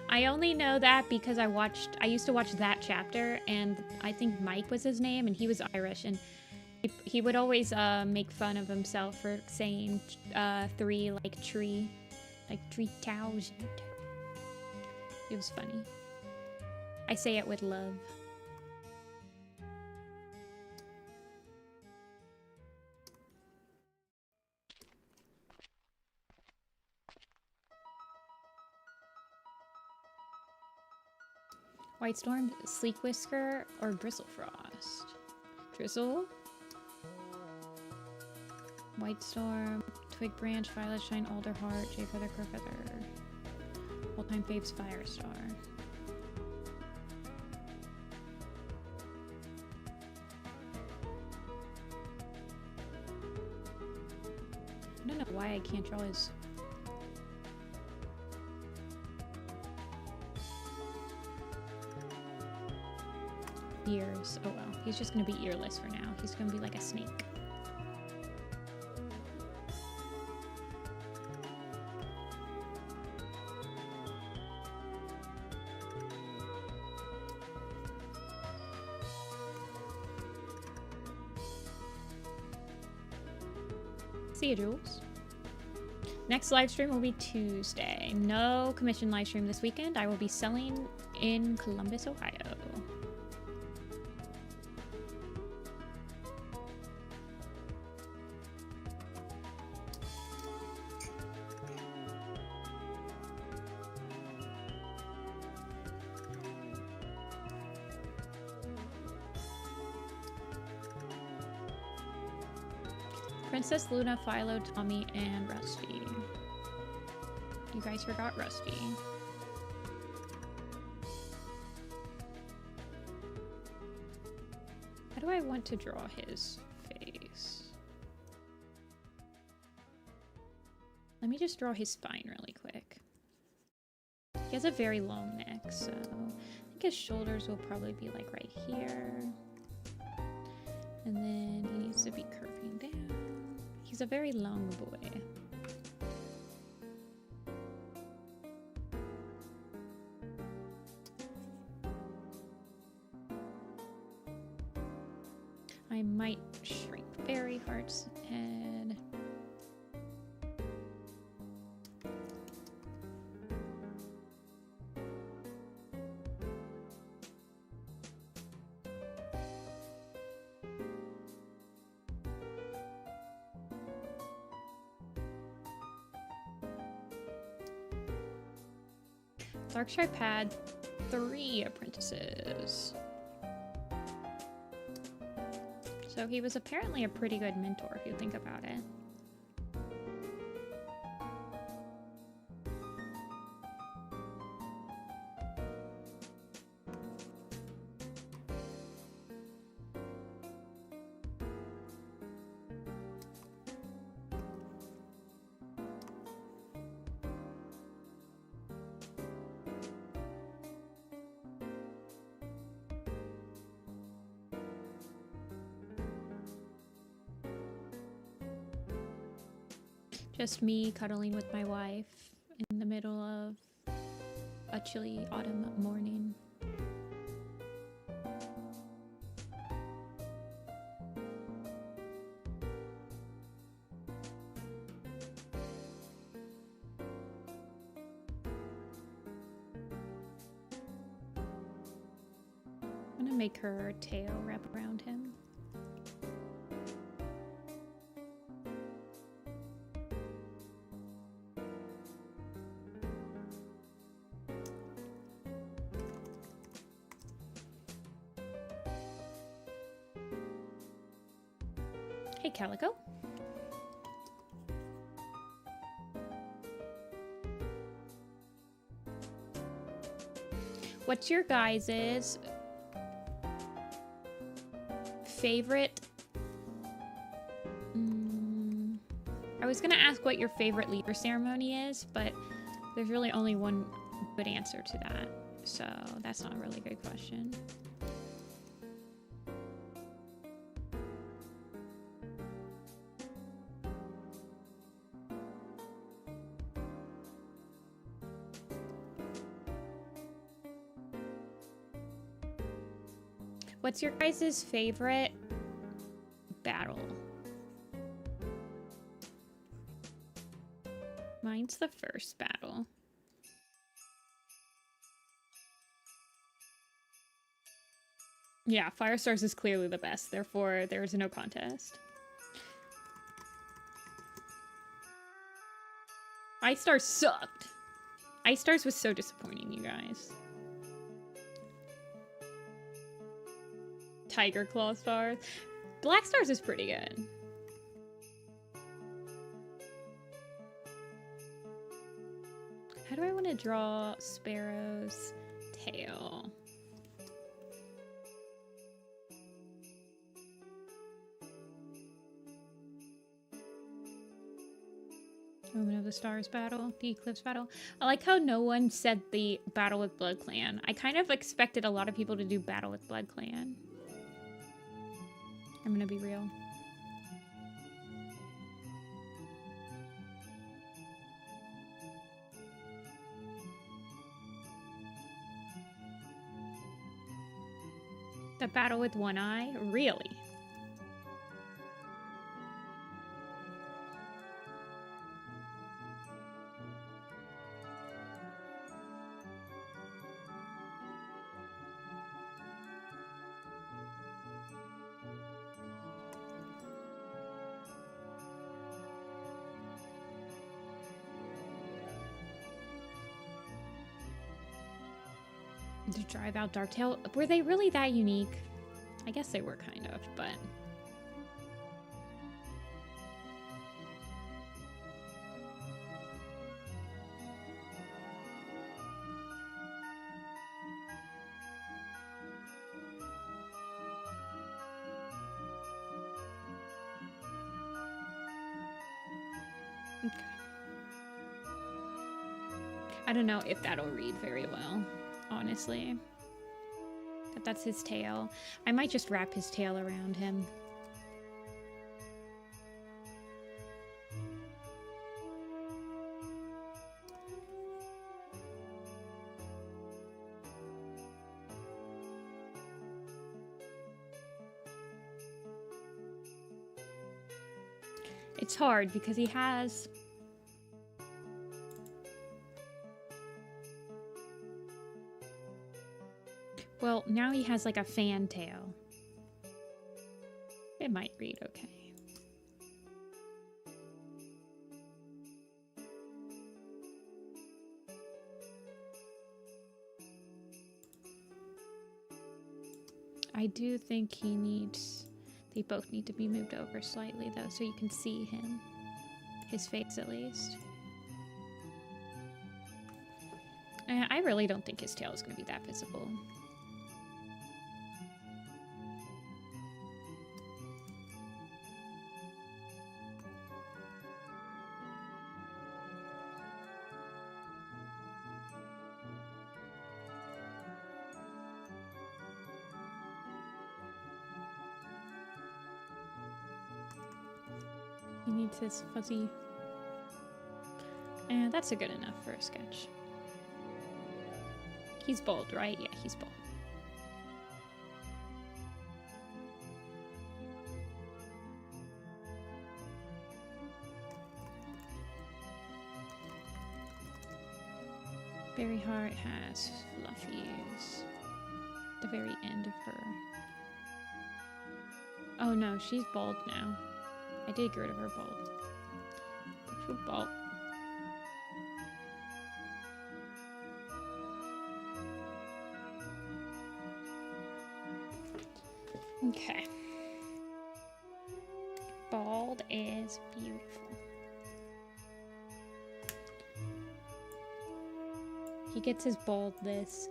I only know that because I used to watch that chapter, and I think Mike was his name, and he was Irish, and he would always make fun of himself for saying 3 like tree, like 3,000. It was funny. I say it with love. White Storm, Sleek Whisker, or Drizzlefrost? Drizzle? White Storm, Twig Branch, Violet Shine, Alderheart, Jay Feather, Crowfeather. All-time faves, Firestar. I don't know why I can't draw his... ears. Oh well, he's just gonna be earless for now. He's gonna be like a snake. See you, Jules. Next live stream will be Tuesday. No commission live stream this weekend. I will be selling in Columbus, Ohio. Princess, Luna, Philo, Tommy, and Rusty. You guys forgot Rusty. How do I want to draw his face? Let me just draw his spine really quick. He has a very long neck, so I think his shoulders will probably be like right here. And then he needs to be curving down. He's a very long boy. I might shrink Fairy Heart's head. Darkstripe had 3 apprentices. So he was apparently a pretty good mentor if you think about it. Just me cuddling with my wife in the middle of a chilly autumn morning. I'm gonna make her tail wrap around him. Hey, Calico. What's your guys's favorite? I was gonna ask what your favorite leader ceremony is, but there's really only one good answer to that, so that's not a really good question. What's your guys' favorite battle? Mine's the first battle. Yeah, Firestars is clearly the best, therefore there is no contest. Ice Stars sucked. Ice Stars was so disappointing, you guys. Tiger Claw Stars. Black Stars is pretty good. How do I want to draw Sparrow's tail? Omen of the Stars battle, the Eclipse battle. I like how no one said the Battle with Blood Clan. I kind of expected a lot of people to do Battle with Blood Clan. I'm gonna be real. The battle with one eye? Really? To drive out Darktail. Were they really that unique? I guess they were kind of, but... Okay. I don't know if that'll read very well, honestly. But that's his tail. I might just wrap his tail around him. It's hard because he has... Well, now he has like a fan tail. It might read okay. I do think he needs... They both need to be moved over slightly, though, so you can see him. His face, at least. I really don't think his tail is going to be that visible. He needs his fuzzy... And that's a good enough for a sketch. He's bald, right? Yeah, he's bald. Berry Heart has fluffies. The very end of her. Oh no, she's bald now. I did get rid of her bald. She's bald. Okay. Bald is beautiful. He gets his baldness.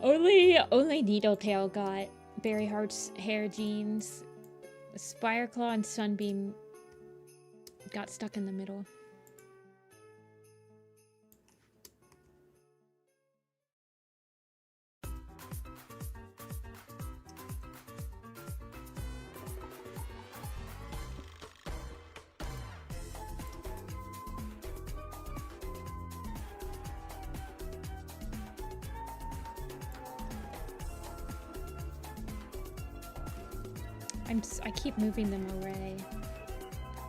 Only Needletail got Berry Heart's hair genes. Spireclaw and Sunbeam got stuck in the middle. I keep moving them away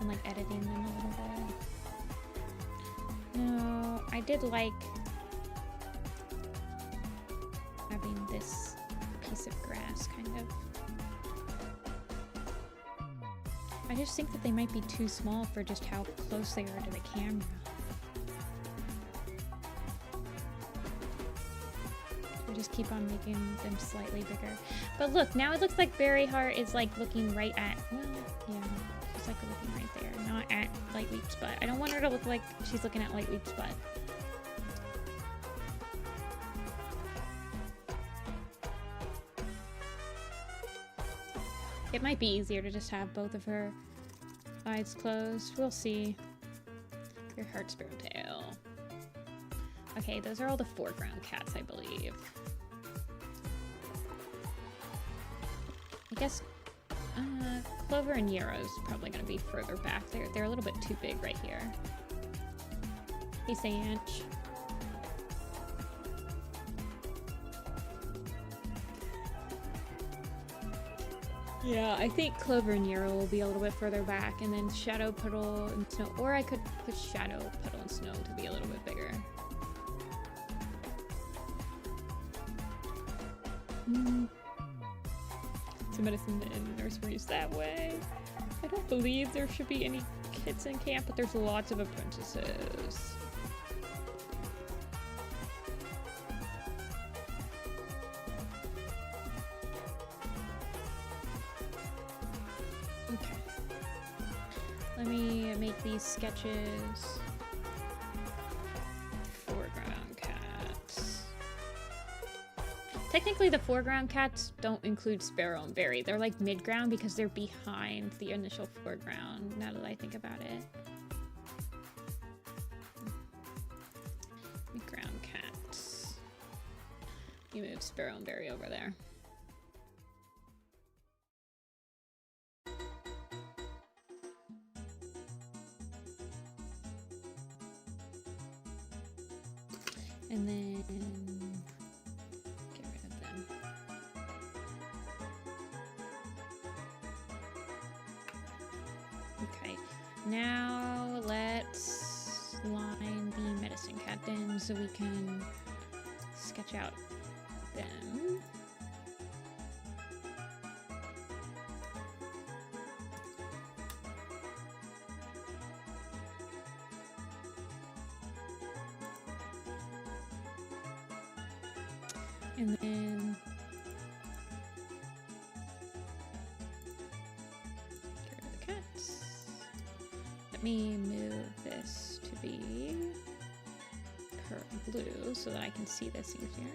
and like editing them a little bit. No, I did like having this piece of grass kind of. I just think that they might be too small for just how close they are to the camera. Just keep on making them slightly bigger. But look, now it looks like Berry Heart is like looking right at, well, yeah, she's like looking right there, not at Lightweep's butt. I don't want her to look like she's looking at Lightweep's butt. It might be easier to just have both of her eyes closed. We'll see. Your Heart Sparrow Tail. Okay, those are all the foreground cats, I believe. I guess Clover and Yarrow's probably going to be further back. They're a little bit too big right here. Hey, Sanch. Yeah, I think Clover and Yarrow will be a little bit further back, and then Shadow Puddle and Snow, or I could push Shadow Puddle and Snow to be a little bit bigger. Some medicine in nurseries that way. I don't believe there should be any kids in camp, but there's lots of apprentices. Okay. Let me make these sketches. Foreground cats. Technically, the foreground cats don't include Sparrow and Berry. They're like mid-ground because they're behind the initial foreground, now that I think about it. You move Sparrow and Berry over there. And then get rid of them. Okay, now let's line the medicine captain so we can sketch out them. And then get rid of the cats. Let me move this to be blue so that I can see this easier.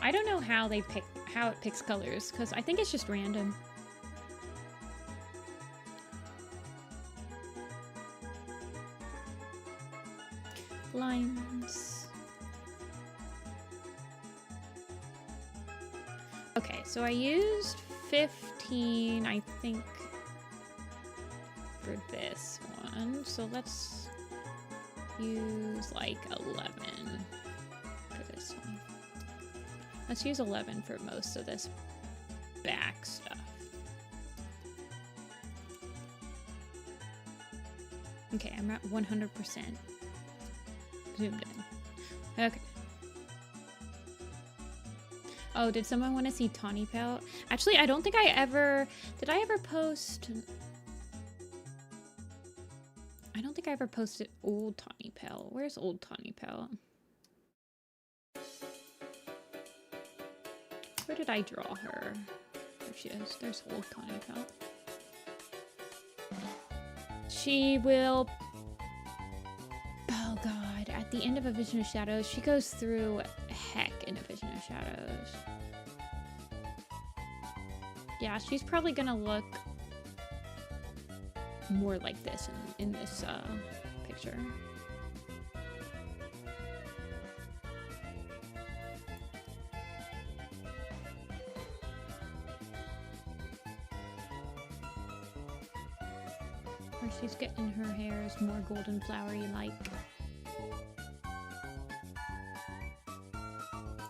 I don't know how it picks colors, because I think it's just random. Lines. Okay, so I used 15, I think, for this one. So let's use like 11 for this one. Let's use 11 for most of this back stuff. Okay, I'm at 100% zoomed in. Okay. Oh, did someone want to see Tawny Pelt? Actually, I don't think I ever... Did I ever post... I don't think I ever posted old Tawny Pelt. Where's old Tawny Pelt? Where did I draw her? There she is. There's old Tawny Pelt. She will... Oh god, at the end of A Vision of Shadows, she goes through heck in A Vision of Shadows. Yeah, she's probably gonna look more like this in this picture. Where she's getting her hair is more golden flowery like.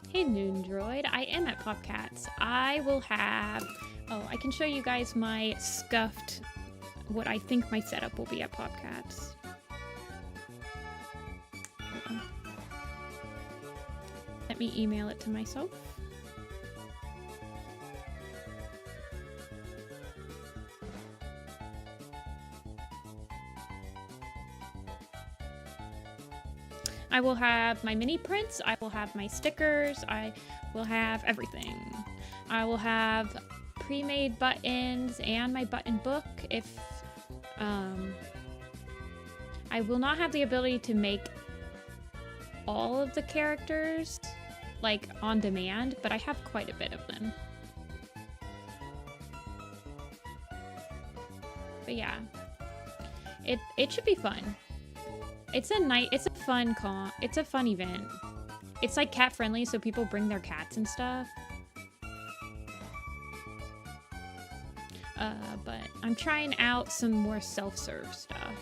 Hey Noon Droid, I am at Popcats. I will have... Oh, I can show you guys my scuffed... What I think my setup will be at Popcats. Let me email it to myself. I will have my mini prints, I will have my stickers, I will have everything. I will have pre-made buttons and my button book if I will not have the ability to make all of the characters like on demand, but I have quite a bit of them. But yeah, it should be fun. It's a fun event. It's like cat friendly, so people bring their cats and stuff. But I'm trying out some more self-serve stuff.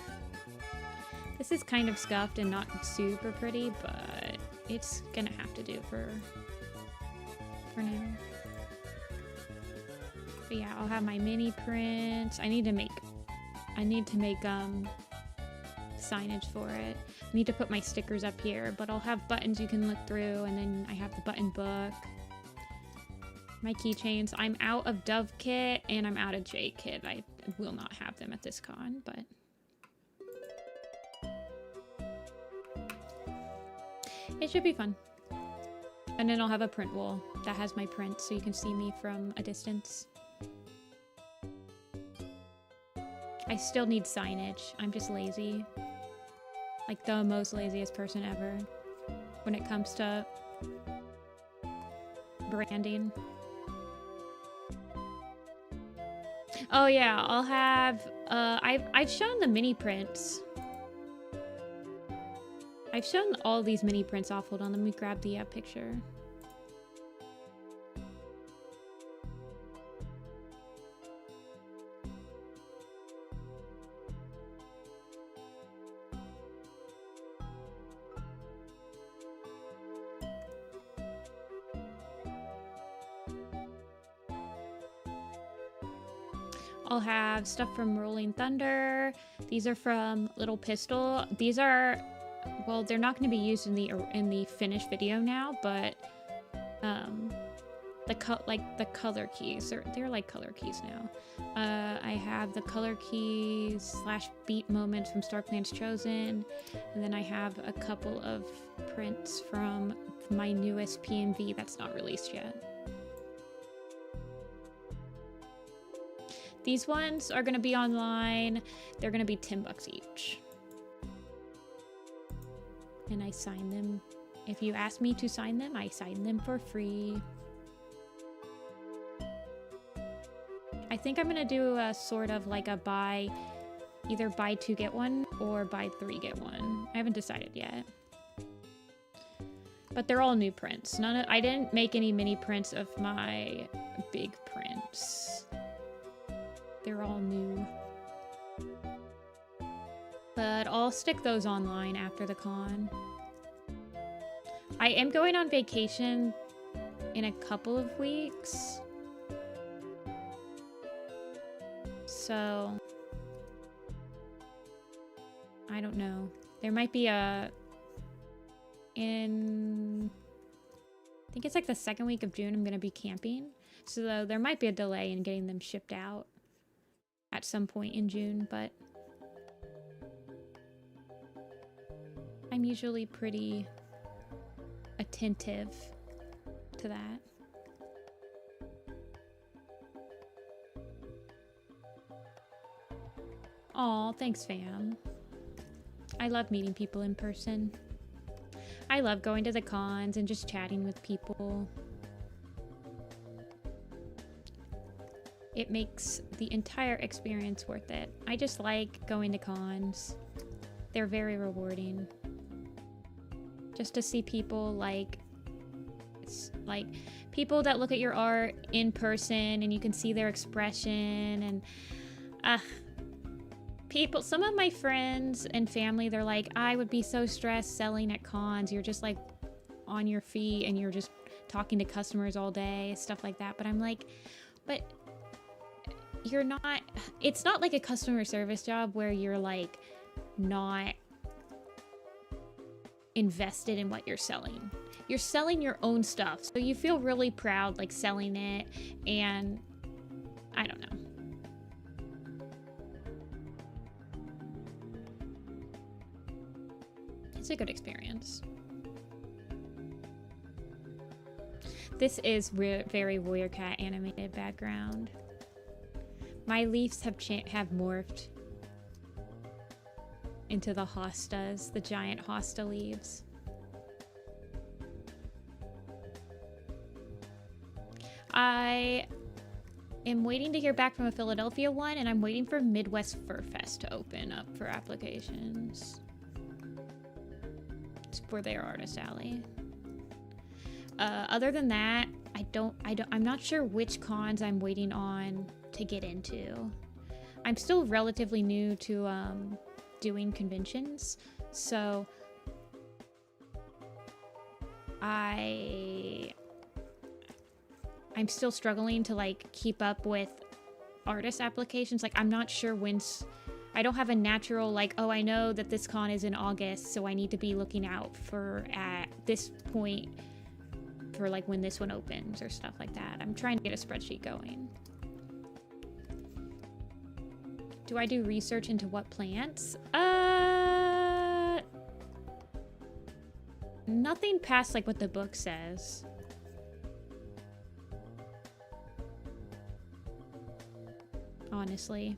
This is kind of scuffed and not super pretty, but it's gonna have to do for now. But yeah, I'll have my mini prints. I need to make signage for it. I need to put my stickers up here, but I'll have buttons you can look through, and then I have the button book. My keychains. I'm out of Dove Kit and I'm out of J Kit. I will not have them at this con, but it should be fun. And then I'll have a print wall that has my print so you can see me from a distance. I still need signage. I'm just lazy. Like the most laziest person ever when it comes to branding. Oh yeah, I'll have, I've shown the mini prints. I've shown all these mini prints off. Hold on, let me grab the picture. I'll have stuff from Rolling Thunder. These are from Little Pistol. These are, well, they're not going to be used in the finished video now, but the color keys, they're like color keys now. I have the color keys / beat moments from StormClan's Chosen, and then I have a couple of prints from my newest PMV that's not released yet. These ones are going to be online. They're going to be $10 each. And I sign them. If you ask me to sign them, I sign them for free. I think I'm going to do a sort of like a either buy 2 get 1 or buy 3 get 1. I haven't decided yet. But they're all new prints. I didn't make any mini prints of my big prints. They're all new. But I'll stick those online after the con. I am going on vacation in a couple of weeks. So I don't know. There might be I think it's like the 2nd week of June I'm going to be camping. So there might be a delay in getting them shipped out at some point in June, but I'm usually pretty attentive to that. Aw, thanks, fam. I love meeting people in person. I love going to the cons and just chatting with people. It makes the entire experience worth it. I just like going to cons. They're very rewarding. Just to see people like people that look at your art in person and you can see their expression and some of my friends and family, they're like, I would be so stressed selling at cons. You're just like on your feet and you're just talking to customers all day, stuff like that. But I'm like, but you're not, it's not like a customer service job where you're like not invested in what you're selling. You're selling your own stuff, so you feel really proud like selling it, and I don't know. It's a good experience. This is very Warrior Cat animated background. My leaves have morphed into the hostas, the giant hosta leaves. I am waiting to hear back from a Philadelphia one, and I'm waiting for Midwest Fur Fest to open up for applications. It's for their artist alley. Other than that, I'm not sure which cons I'm waiting on to get into. I'm still relatively new to doing conventions, so I'm still struggling to like keep up with artist applications. Like I'm not sure I don't have a natural like, oh, I know that this con is in August, so I need to be looking out for at this point for like when this one opens or stuff like that. I'm trying to get a spreadsheet going. Do I do research into what plants? Nothing past like what the book says. Honestly.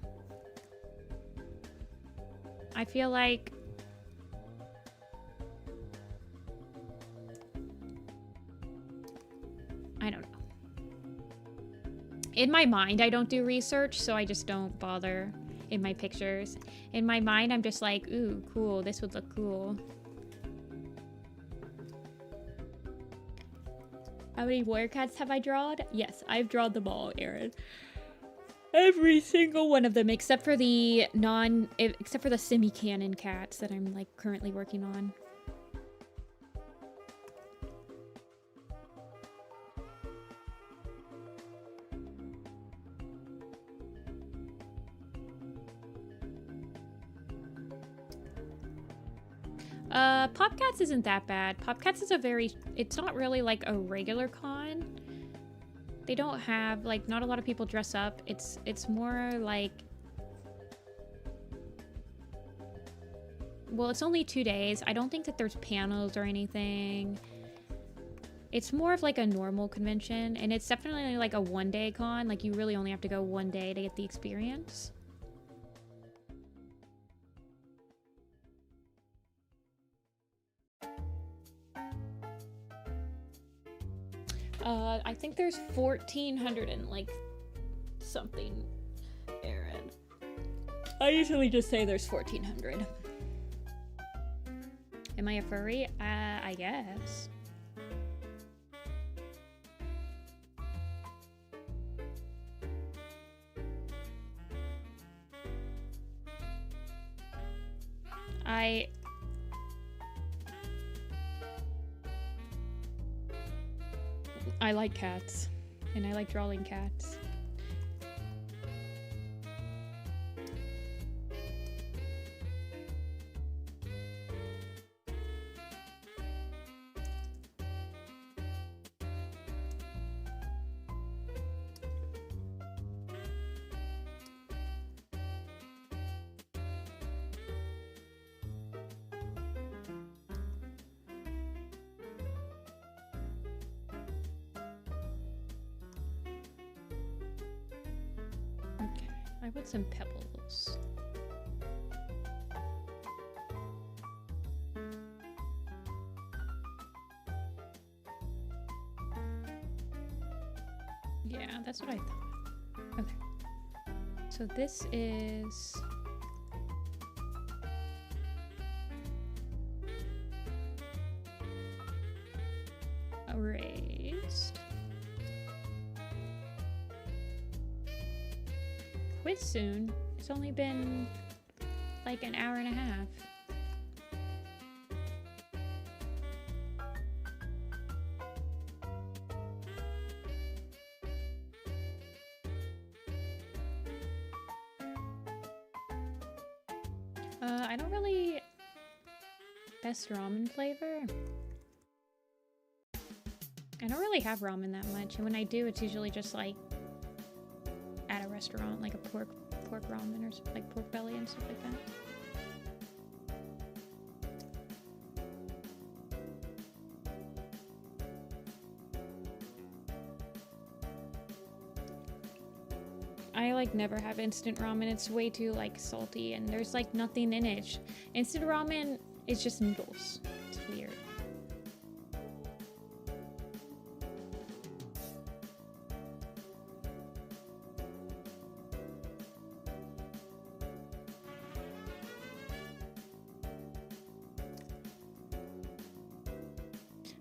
I feel like I don't know. In my mind, I don't do research, so I just don't bother in my pictures. In my mind, I'm just like, ooh, cool, this would look cool. How many warrior cats have I drawn? Yes, I've drawn them all, Aaron. Every single one of them, except for the semi-canon cats that I'm like currently working on. Popcats isn't that bad. Popcats is it's not really like a regular con. They don't have, like, not a lot of people dress up. It's more like, well, it's only 2 days. I don't think that there's panels or anything. It's more of like a normal convention, and it's definitely like a one-day con. Like, you really only have to go 1 day to get the experience. I think there's 1,400 and like something, Aaron. I usually just say there's 1,400. Am I a furry? I guess. I like cats, and I like drawing cats. I want some pebbles. Yeah, that's what I thought. Okay. So this is... erased. Quit soon. It's only been like an hour and a half. I don't really... Best ramen flavor? I don't really have ramen that much, and when I do, it's usually just like at a restaurant, like a pork ramen or something, like pork belly and stuff like that. I like never have instant ramen. It's way too like salty, and there's like nothing in it. Instant ramen is just noodles. It's weird.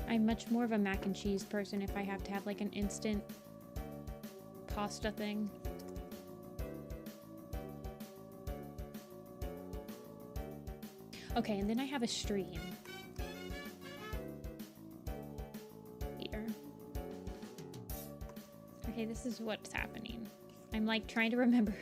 I'm much more of a mac and cheese person if I have to have like an instant pasta thing. Okay, and then I have a stream. Here. Okay, this is what's happening. I'm like trying to remember.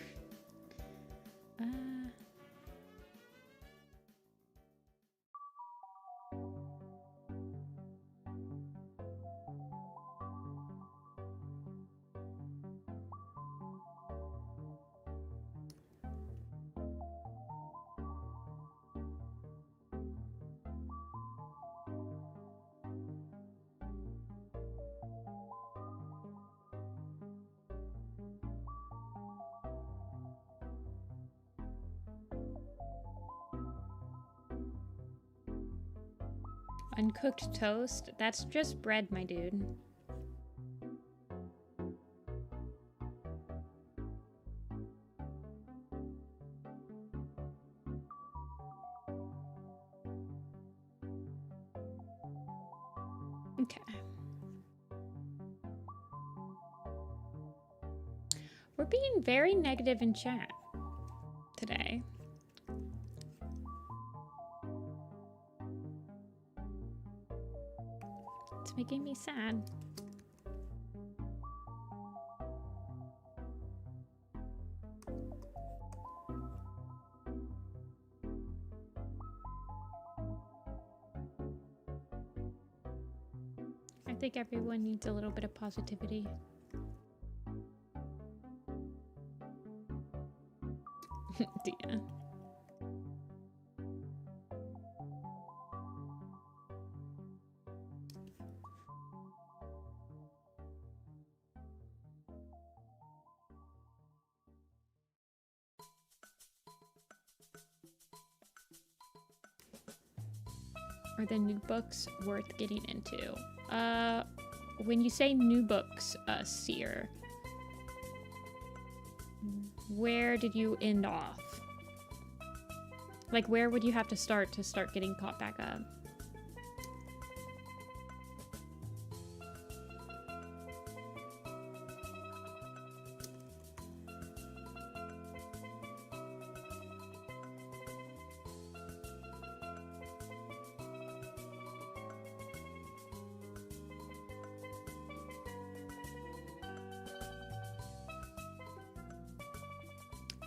Uncooked toast? That's just bread, my dude. Okay. We're being very negative in chat today. It's making me sad. I think everyone needs a little bit of positivity. Yeah. Are the new books worth getting into? When you say new books, Seer, where did you end off? Like, where would you have to start getting caught back up?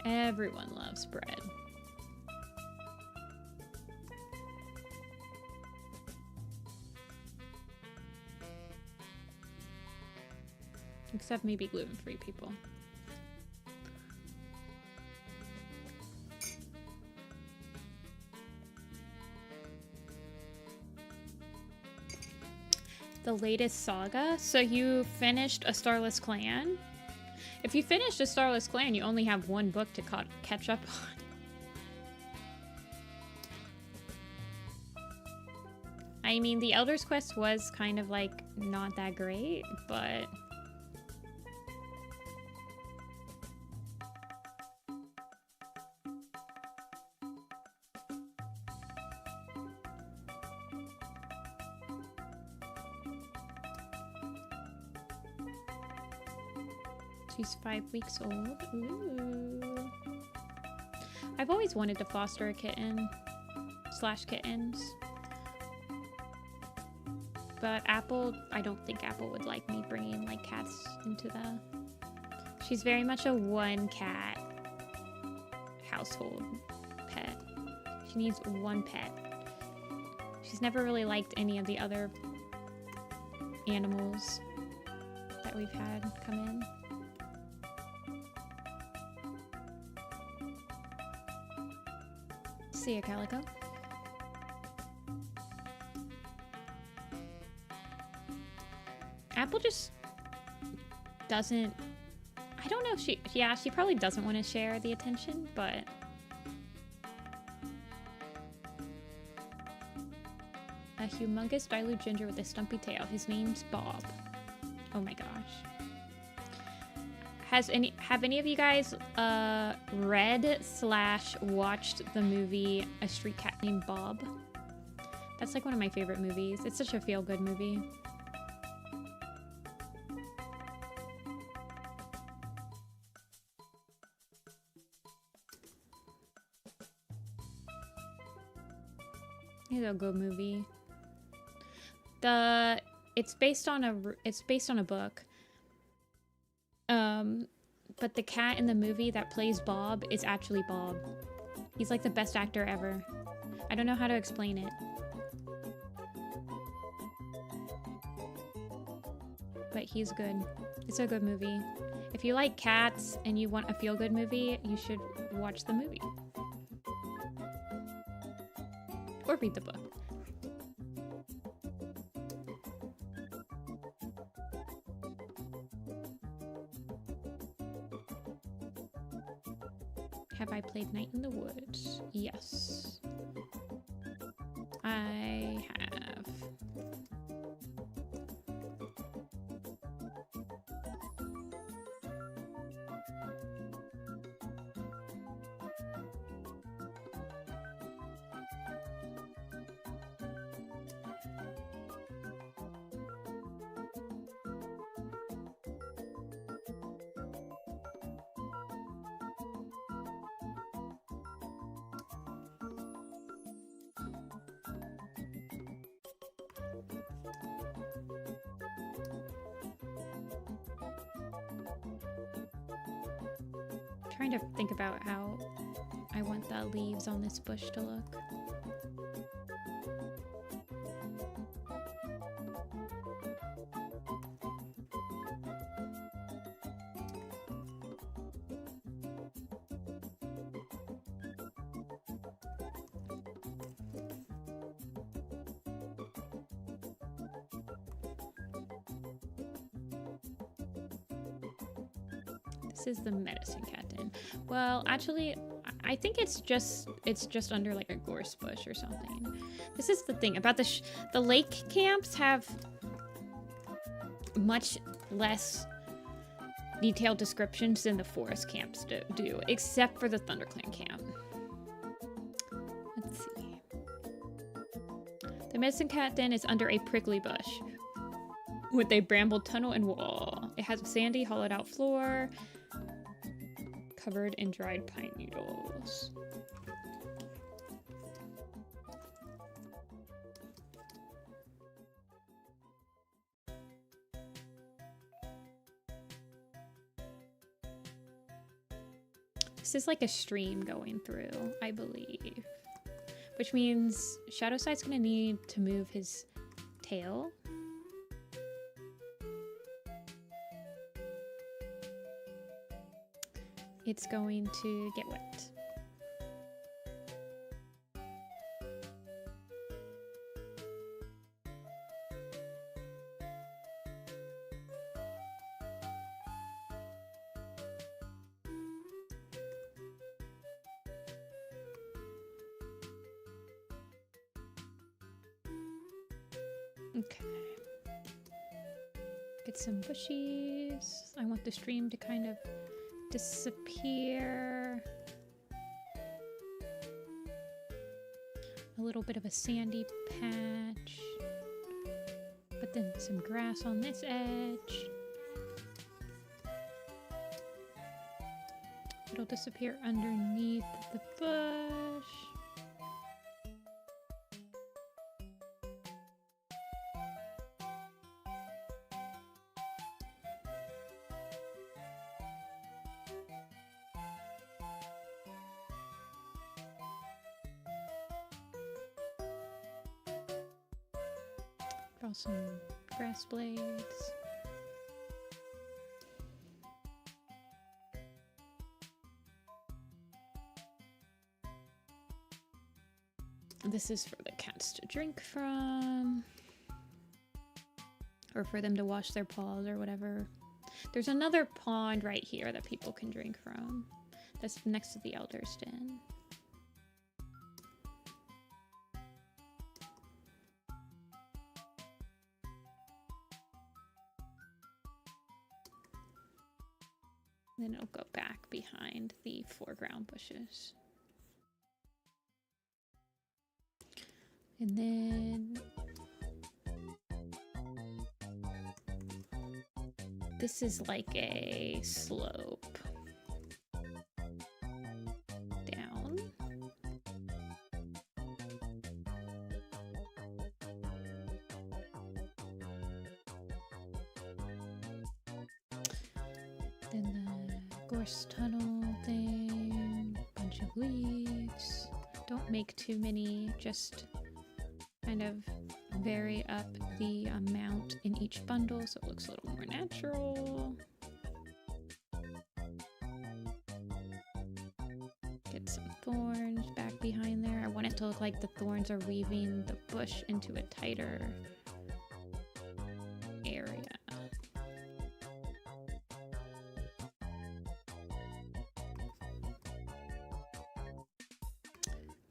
Everyone loves bread. Except maybe gluten-free people. The latest saga? So you finished A Starless Clan? If you finished A Starless Clan, you only have one book to catch up on. I mean, the Elder's Quest was kind of like not that great, but... She's 5 weeks old. Ooh. I've always wanted to foster a kitten / kittens. But Apple, I don't think Apple would like me bringing like cats into the... She's very much a one cat household pet. She needs one pet. She's never really liked any of the other animals that we've had come in. See ya, Calico. Apple just doesn't... I don't know if she... Yeah, she probably doesn't want to share the attention, but... A humongous dilute ginger with a stumpy tail. His name's Bob. Oh my gosh. Have any of you guys read / watched the movie A Street Cat Named Bob? That's like one of my favorite movies. It's such a feel-good movie. It's a good movie. It's based on a book. But the cat in the movie that plays Bob is actually Bob. He's like the best actor ever. I don't know how to explain it. But he's good. It's a good movie. If you like cats and you want a feel-good movie, you should watch the movie. Or read the book. Have I played Night in the Woods? Yes. I have. trying to think about how I want the leaves on this bush to look. This is the medicine captain. Well, actually, I think it's just under like a gorse bush or something. This is the thing about the lake camps have much less detailed descriptions than the forest camps do, except for the ThunderClan camp. Let's see. The medicine captain is under a prickly bush with a bramble tunnel and wall. It has a sandy, hollowed out floor covered in dried pine needles. This is like a stream going through, I believe. Which means Shadowside's gonna need to move his tail. It's going to get wet. Okay. Get some bushies. I want the stream to kind of disappear. A little bit of a sandy patch. But then some grass on this edge. It'll disappear underneath the bush. Draw some grass blades. This is for the cats to drink from. Or for them to wash their paws or whatever. There's another pond right here that people can drink from. That's next to the Elder's Den. Then it'll go back behind the foreground bushes. And then this is like a slope down. Then the gorse tunnel thing, bunch of leaves. Don't make too many, just kind of vary up the amount in each bundle so it looks a little more natural. Get some thorns back behind there. I want it to look like the thorns are weaving the bush into a tighter area.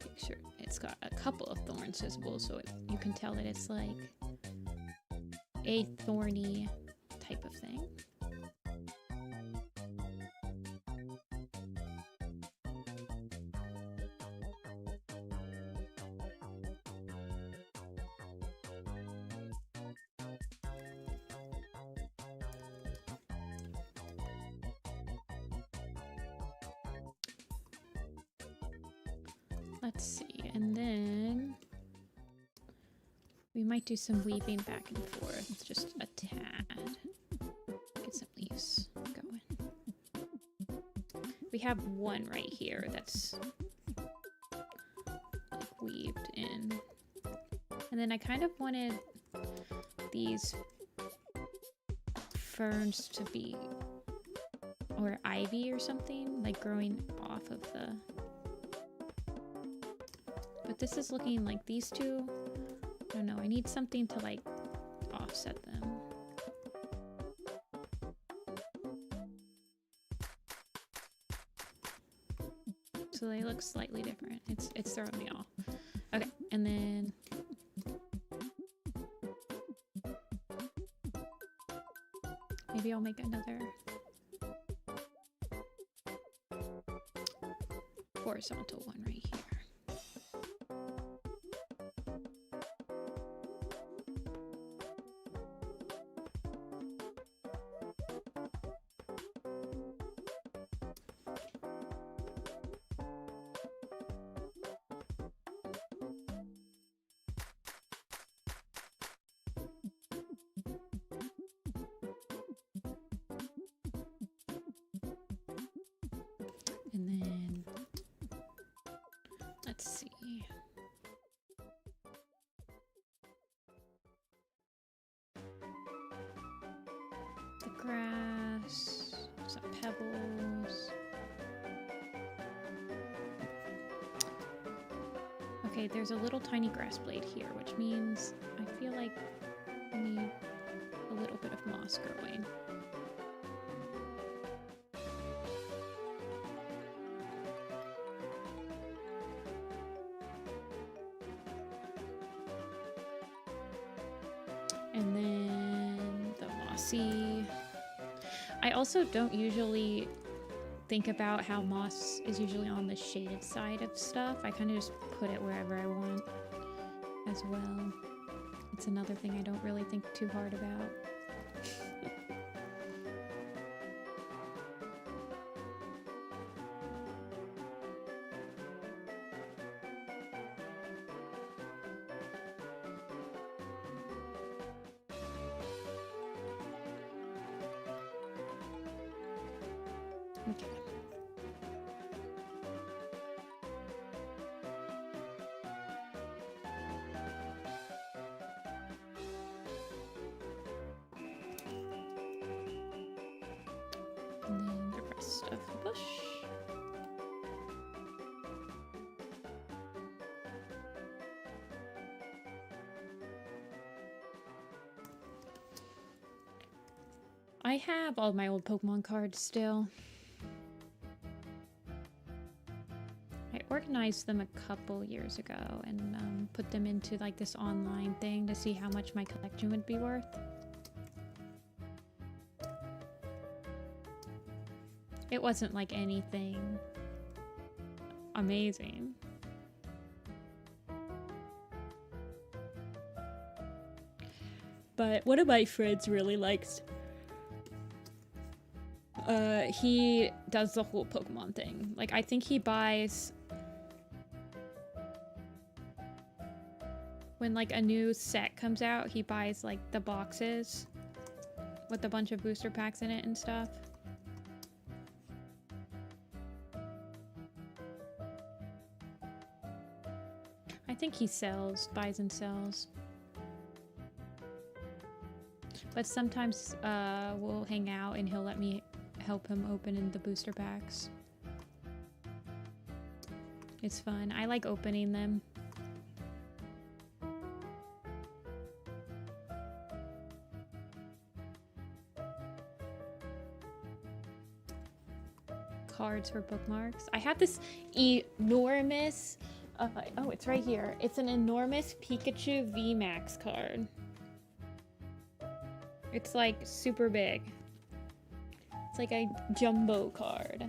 Make sure it's got a couple of thorns visible so you can tell that it's like a thorny type of thing. Let's see, and then we might do some weaving back and forth, just a tad. Get some leaves going. We have one right here that's like weaved in. And then I kind of wanted these ferns to be, or ivy or something, like growing off of the... But this is looking like these two. I don't know, I need something to like offset them. So they look slightly different. It's throwing me off. Okay, and then maybe I'll make another horizontal one right here. And then, let's see. The grass, some pebbles. Okay, there's a little tiny grass blade here, which means I feel like I need a little bit of moss growing. And then the mossy. I also don't usually think about how moss is usually on the shaded side of stuff. I kind of just put it wherever I want as well. It's another thing I don't really think too hard about. Okay. And then the rest of the bush. I have all my old Pokemon cards still. I organized them a couple years ago and put them into like this online thing to see how much my collection would be worth. It wasn't like anything amazing. But one of my friends really likes... he does the whole Pokemon thing. Like, I think he buys... When, like, a new set comes out, he buys, like, the boxes with a bunch of booster packs in it and stuff. I think he buys and sells. But sometimes we'll hang out and he'll let me help him open in the booster packs. It's fun. I like opening them. Cards for bookmarks. I have this enormous... oh, it's right here. It's an enormous Pikachu VMAX card. It's like super big. It's like a jumbo card.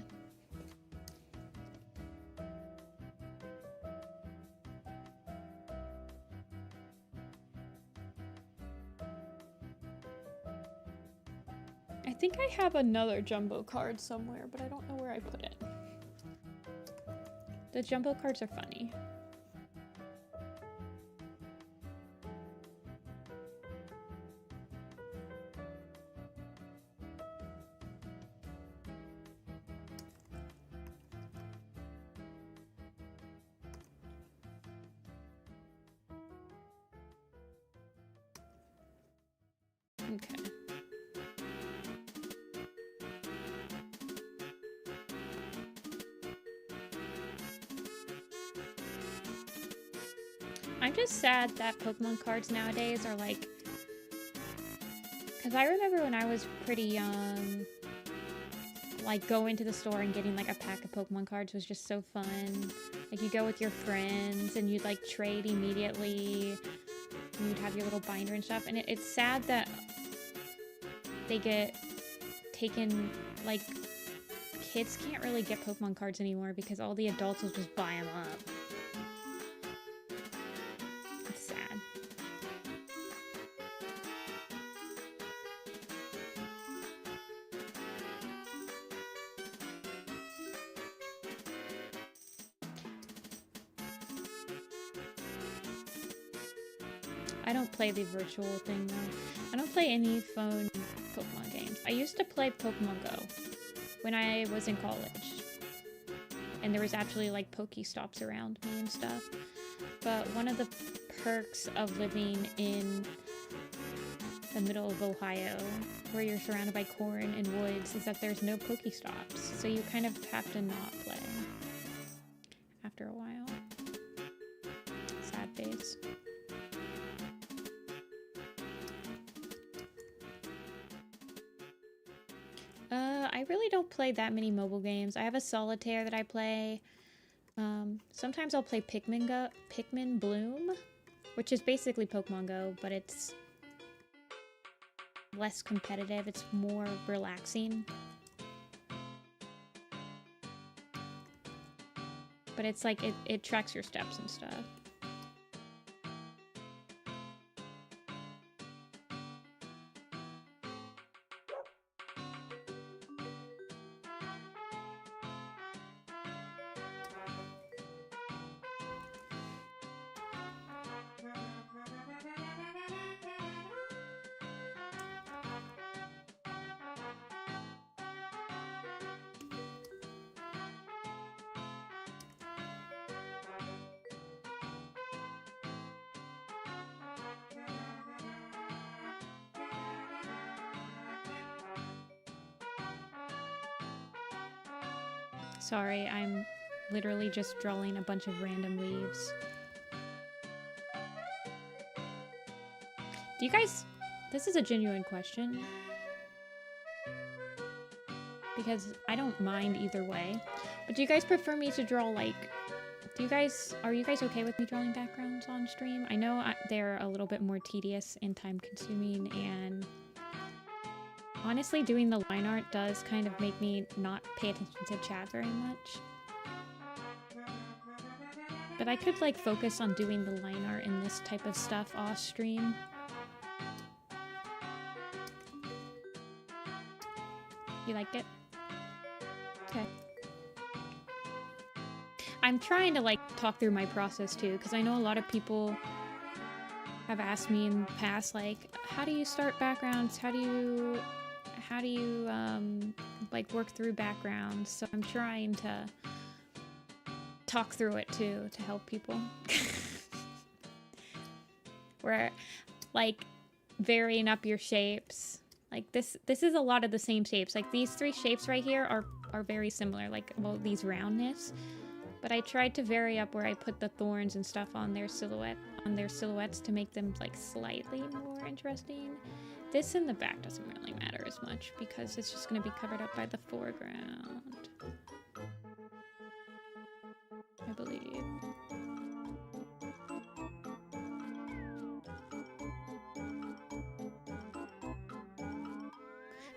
I think I have another jumbo card somewhere, but I don't know where I put it. The jumbo cards are funny. Okay. I'm just sad that Pokemon cards nowadays are like... Because I remember when I was pretty young, like going to the store and getting like a pack of Pokemon cards was just so fun. Like you go with your friends and you'd like trade immediately. And you'd have your little binder and stuff. And it's sad that they get taken, like kids can't really get Pokemon cards anymore because all the adults will just buy them up. It's sad. I don't play the virtual thing though. I don't play any phone Pokemon games. I used to play Pokemon Go when I was in college. And there was actually like Pokestops around me and stuff. But one of the perks of living in the middle of Ohio, where you're surrounded by corn and woods, is that there's no Pokestops. So you kind of have to not play after a while. Sad face. I really don't play that many mobile games. I have a solitaire that I play. Sometimes I'll play Pikmin Bloom, which is basically Pokemon Go, but it's less competitive. It's more relaxing. But it's like, it tracks your steps and stuff. Sorry, I'm literally just drawing a bunch of random leaves. Do you guys... This is a genuine question. Because I don't mind either way. But do you guys prefer me to draw, like... Are you guys okay with me drawing backgrounds on stream? I know they're a little bit more tedious and time-consuming, and... Honestly, doing the line art does kind of make me not pay attention to chat very much. But I could, like, focus on doing the line art and this type of stuff off stream. You liked it? Okay. I'm trying to, like, talk through my process, too, because I know a lot of people have asked me in the past, like, how do you start backgrounds? How do you like work through backgrounds? So I'm trying to talk through it too to help people. Where like varying up your shapes. Like this is a lot of the same shapes. Like these three shapes right here are very similar, like, well, these roundness. But I tried to vary up where I put the thorns and stuff on their silhouettes to make them like slightly more interesting. This in the back doesn't really matter as much because it's just going to be covered up by the foreground, I believe.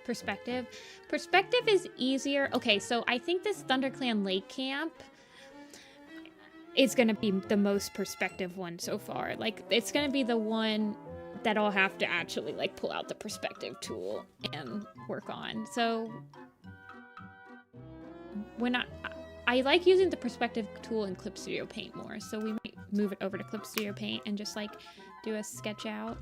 Perspective. Perspective is easier. Okay, so I think this ThunderClan Lake Camp is going to be the most perspective one so far. Like, it's going to be the one that I'll have to actually like pull out the perspective tool and work on. So when I like using the perspective tool in Clip Studio Paint more, so we might move it over to Clip Studio Paint and just like do a sketch out.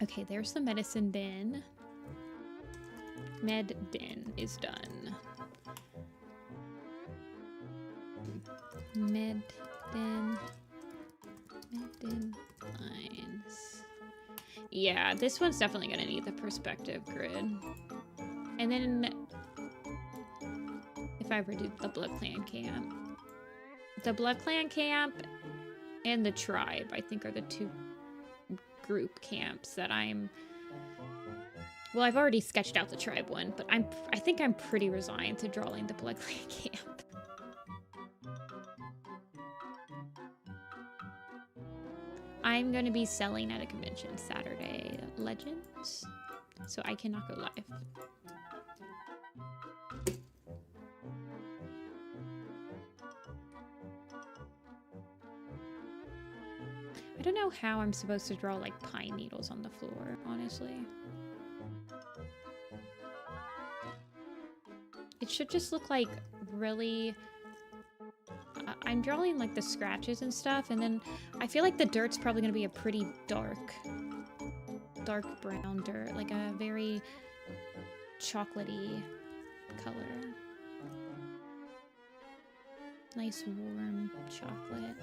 Okay, there's the medicine bin. Med bin is done. Med bin lines. Yeah, this one's definitely gonna need the perspective grid. And then if I ever do the Blood Clan camp. The Blood Clan camp and the tribe, I think, are the two group camps that I'm... Well, I've already sketched out the tribe one, but I think I'm pretty resigned to drawing the Blood Clan camp. I'm going to be selling at a convention Saturday, Legends, so I cannot go live. I don't know how I'm supposed to draw like pine needles on the floor, honestly. It should just look like really... I'm drawing like the scratches and stuff, and then I feel like the dirt's probably gonna be a pretty dark brown dirt, like a very chocolatey color. Nice warm chocolate.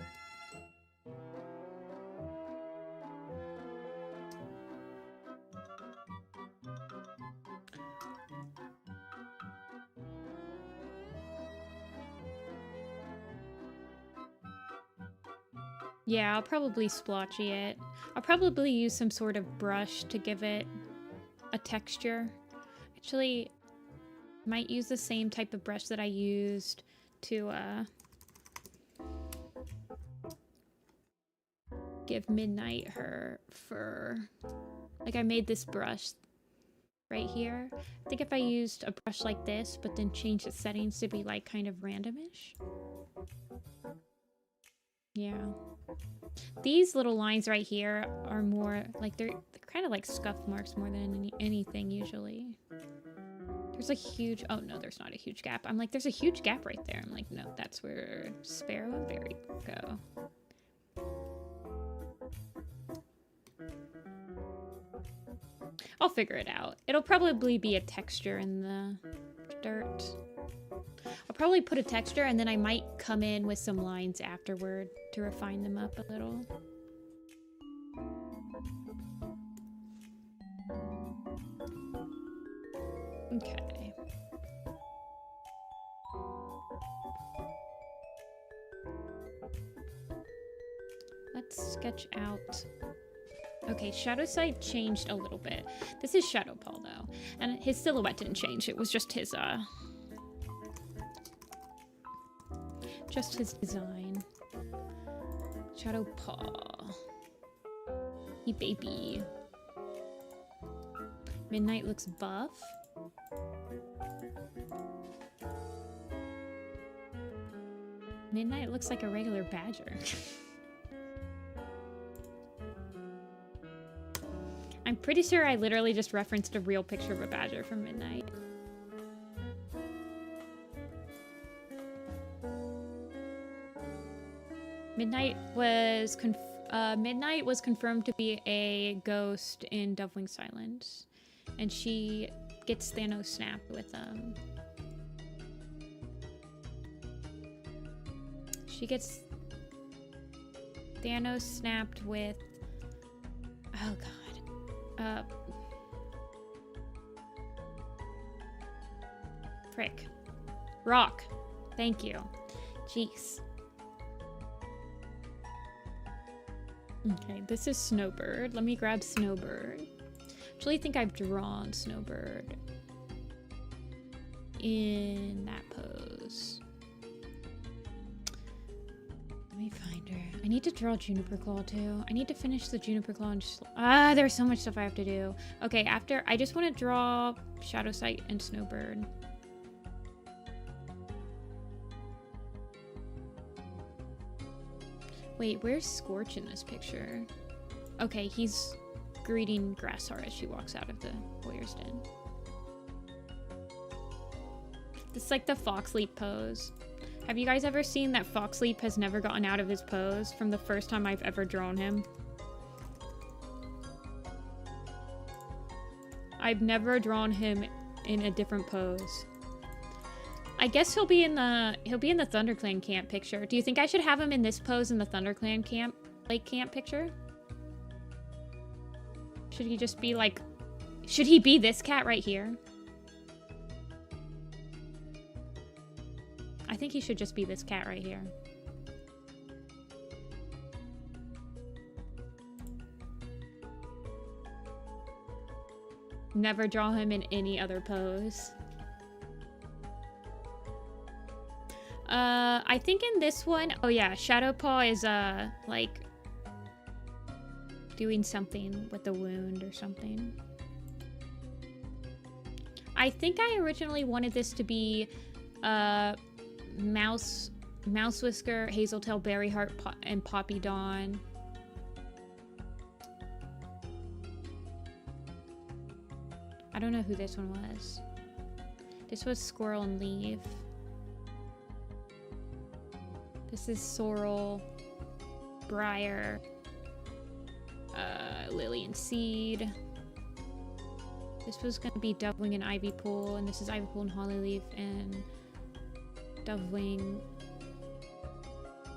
Yeah, I'll probably splotchy it. I'll probably use some sort of brush to give it a texture. Actually, might use the same type of brush that I used to give Midnight her fur. Like, I made this brush right here. I think if I used a brush like this, but then change the settings to be like kind of randomish. Yeah. These little lines right here are more like they're kind of like scuff marks more than anything usually. There's a huge... Oh, no, there's not a huge gap. I'm like, there's a huge gap right there. I'm like, no, that's where Sparrow and Berry go. I'll figure it out. It'll probably be a texture in the dirt. I'll probably put a texture and then I might come in with some lines afterward to refine them up a little. Okay. Let's sketch out... Okay, Shadow Sight changed a little bit. This is Shadow Paul though, and his silhouette didn't change. It was just his design. Shadow Paw. Hey baby. Midnight looks buff. Midnight looks like a regular badger. I'm pretty sure I literally just referenced a real picture of a badger from Midnight. Midnight was confirmed to be a ghost in Doveling Silence, and she gets Thanos snapped with She gets Thanos snapped with... Oh god. Frick. Rock. Thank you. Jeez. Okay, this is Snowbird. Let me grab Snowbird. Actually, I think I've drawn Snowbird in that pose. Let me find her. I need to draw Juniper Claw too. I need to finish the Juniper Claw and just... there's so much stuff I have to do. Okay, after... I just want to draw Shadow Sight and Snowbird. Wait, where's Scorch in this picture? Okay, he's greeting Grassheart as she walks out of the Warrior's Den. This is like the Fox Leap pose. Have you guys ever seen that Fox Leap has never gotten out of his pose from the first time I've ever drawn him? I've never drawn him in a different pose. I guess he'll be in the ThunderClan camp picture. Do you think I should have him in this pose in the ThunderClan camp, Lake camp picture? Should he just be like... Should he be this cat right here? I think he should just be this cat right here. Never draw him in any other pose. I think in this one... Oh yeah, Shadowpaw is, like... doing something with the wound or something. I think I originally wanted this to be Mouse Whisker, Hazeltail, Berryheart, and Poppy Dawn. I don't know who this one was. This was Squirrel and Leaf. This is Sorrel, Briar, Lily and Seed. This was gonna be Dovewing and Ivypool, and this is Ivypool and Hollyleaf and Dovewing,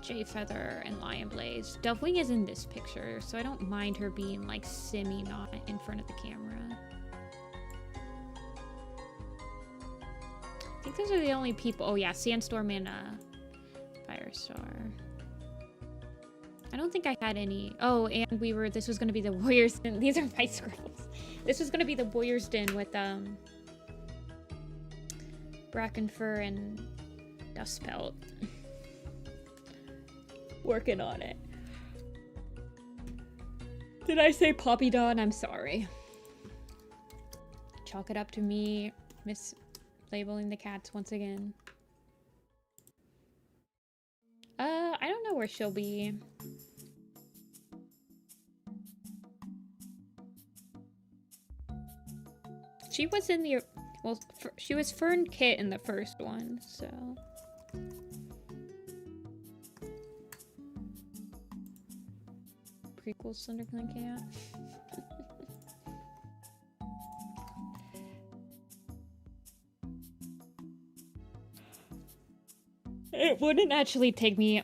Jayfeather, and Lionblaze. Dovewing is in this picture, so I don't mind her being like not in front of the camera. I think those are the only people. Oh yeah, Sandstorm and Firestar. I don't think I had any. Oh, and this was gonna be the Warriors Den. These are my scribbles. This was gonna be the Warriors Den with Brackenfur and Dustpelt. Working on it. Did I say Poppy Dawn? I'm sorry. Chalk it up to me mislabeling the cats once again. I don't know where she'll be. She was in the... Well, she was Fern Kit in the first one, so... Prequel SlenderClan cat. It wouldn't actually take me...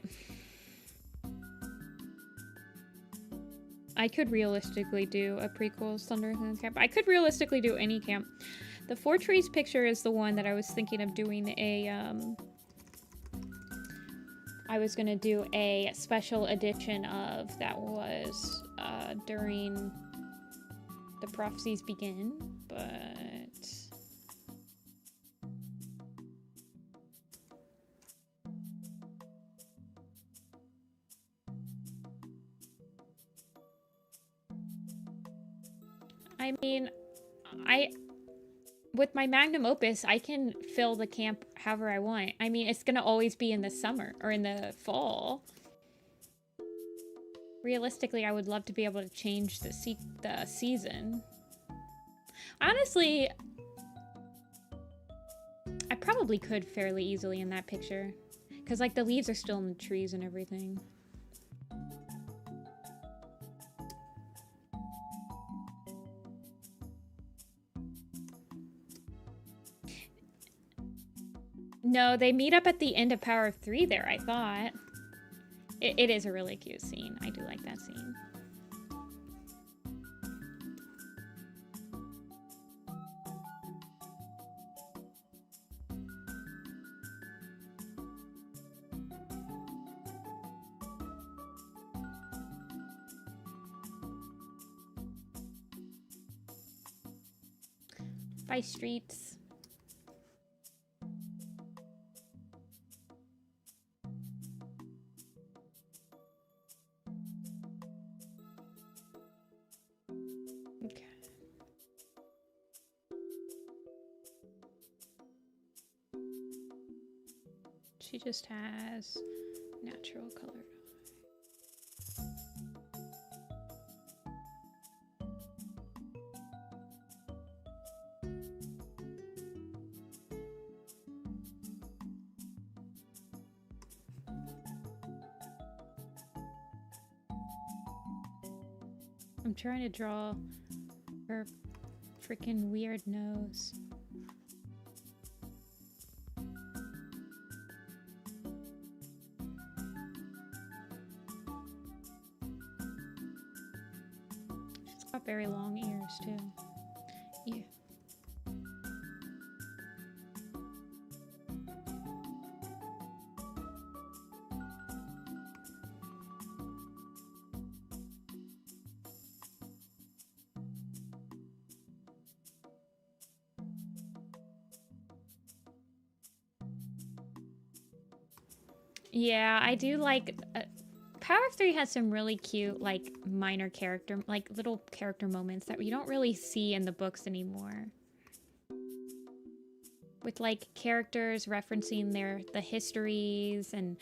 I could realistically do a prequel SlenderClan camp. I could realistically do any camp. The Four Trees picture is the one that I was thinking of doing a, I was gonna do a special edition of that was, during the Prophecies Begin, but... I mean, with my magnum opus, I can fill the camp however I want. I mean, it's gonna always be in the summer or in the fall. Realistically, I would love to be able to change the season. Honestly, I probably could fairly easily in that picture. Because, like, the leaves are still in the trees and everything. No, they meet up at the end of Power of 3 there, I thought. It is a really cute scene. I do like that scene. Bye, streets. She just has natural color. I'm trying to draw her freaking weird nose. got very long ears too. Yeah. Yeah, I do like... Power of Three has some really cute, like, minor character... Like, little character moments that you don't really see in the books anymore. With, like, characters referencing the histories and...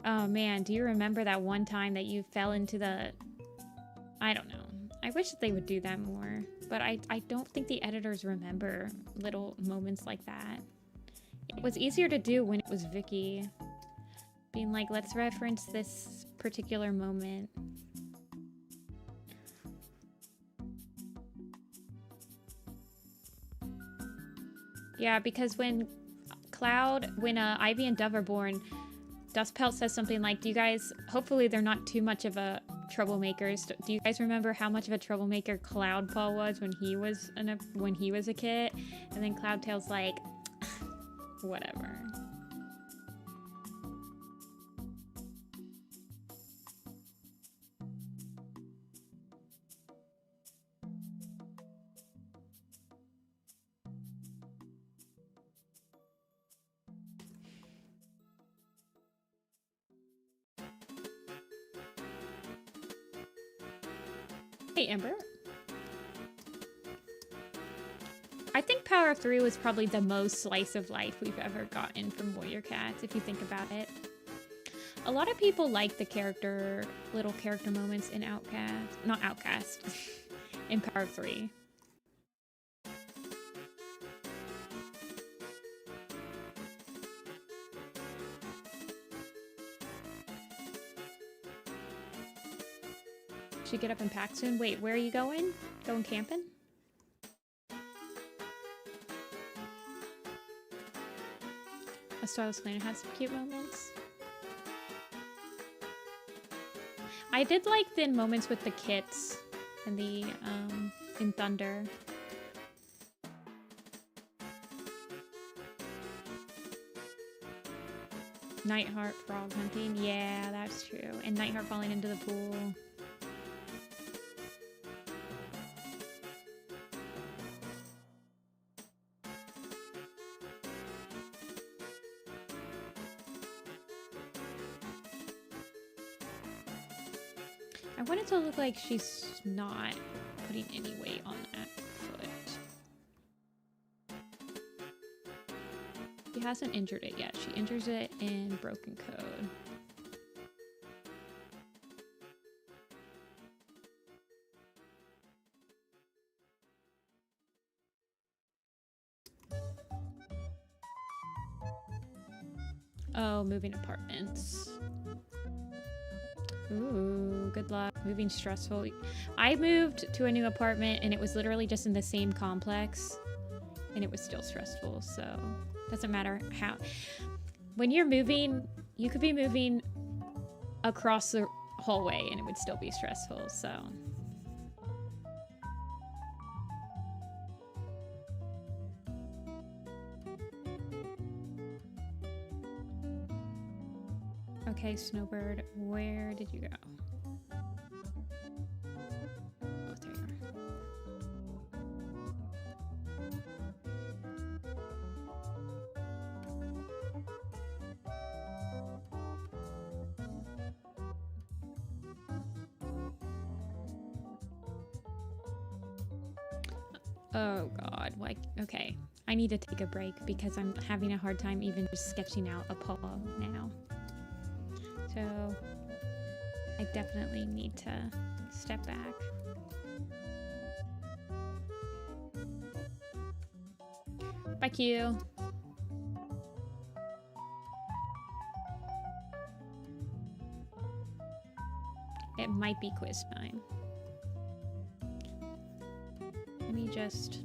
Oh, man, do you remember that one time that you fell into the... I don't know. I wish that they would do that more. But I don't think the editors remember little moments like that. It was easier to do when it was Vicky. Being like, let's reference this particular moment. Yeah, because when Ivy and Dove are born, Dustpelt says something like, do you guys, hopefully they're not too much of a troublemakers. Do you guys remember how much of a troublemaker Cloudpaw was when he was a kid? And then Cloudtail's like, whatever. Hey, Amber. I think Power of Three was probably the most slice of life we've ever gotten from Warrior Cats, if you think about it. A lot of people like the little character moments in not Outcast, in Power of Three. Should get up and pack soon. Wait, where are you going? Going camping? A ShadowClan has some cute moments. I did like the moments with the kits and the in Thunder. Nightheart frog hunting. Yeah, that's true. And Nightheart falling into the pool. I want it to look like she's not putting any weight on that foot. She hasn't injured it yet. She injures it in Broken Code. Oh, moving apartments. Ooh, good luck. Moving stressful. I moved to a new apartment and it was literally just in the same complex and it was still stressful, so doesn't matter how. When you're moving, you could be moving across the hallway and it would still be stressful, so. Okay, Snowbird, where did you go? Oh, there you are. Oh God, like, okay. I need to take a break because I'm having a hard time even just sketching out a paw now. So I definitely need to step back. Bye, Q. It might be quiz time. Let me just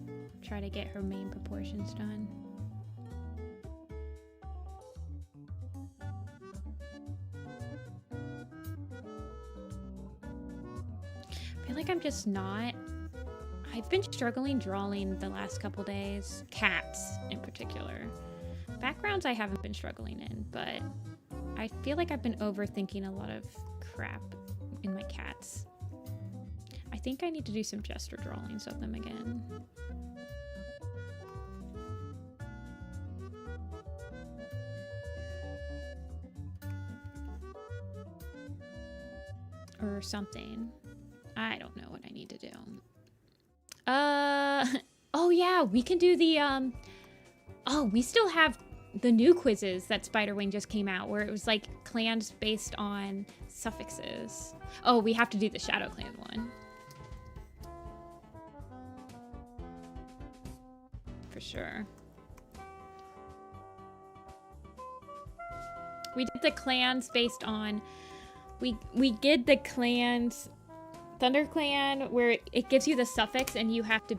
try to get her main proportions done. like I'm just not. I've been struggling drawing the last couple days. Cats in particular. Backgrounds I haven't been struggling in, but I feel like I've been overthinking a lot of crap in my cats. I think I need to do some gesture drawings of them again. Or something. I don't know what I need to do. Oh yeah, we can do the, oh, we still have the new quizzes that Spiderwing just came out, where it was like clans based on suffixes. Oh, we have to do the ShadowClan one. For sure. We did the clans based on, we did the clans, ThunderClan, where it gives you the suffix and you have to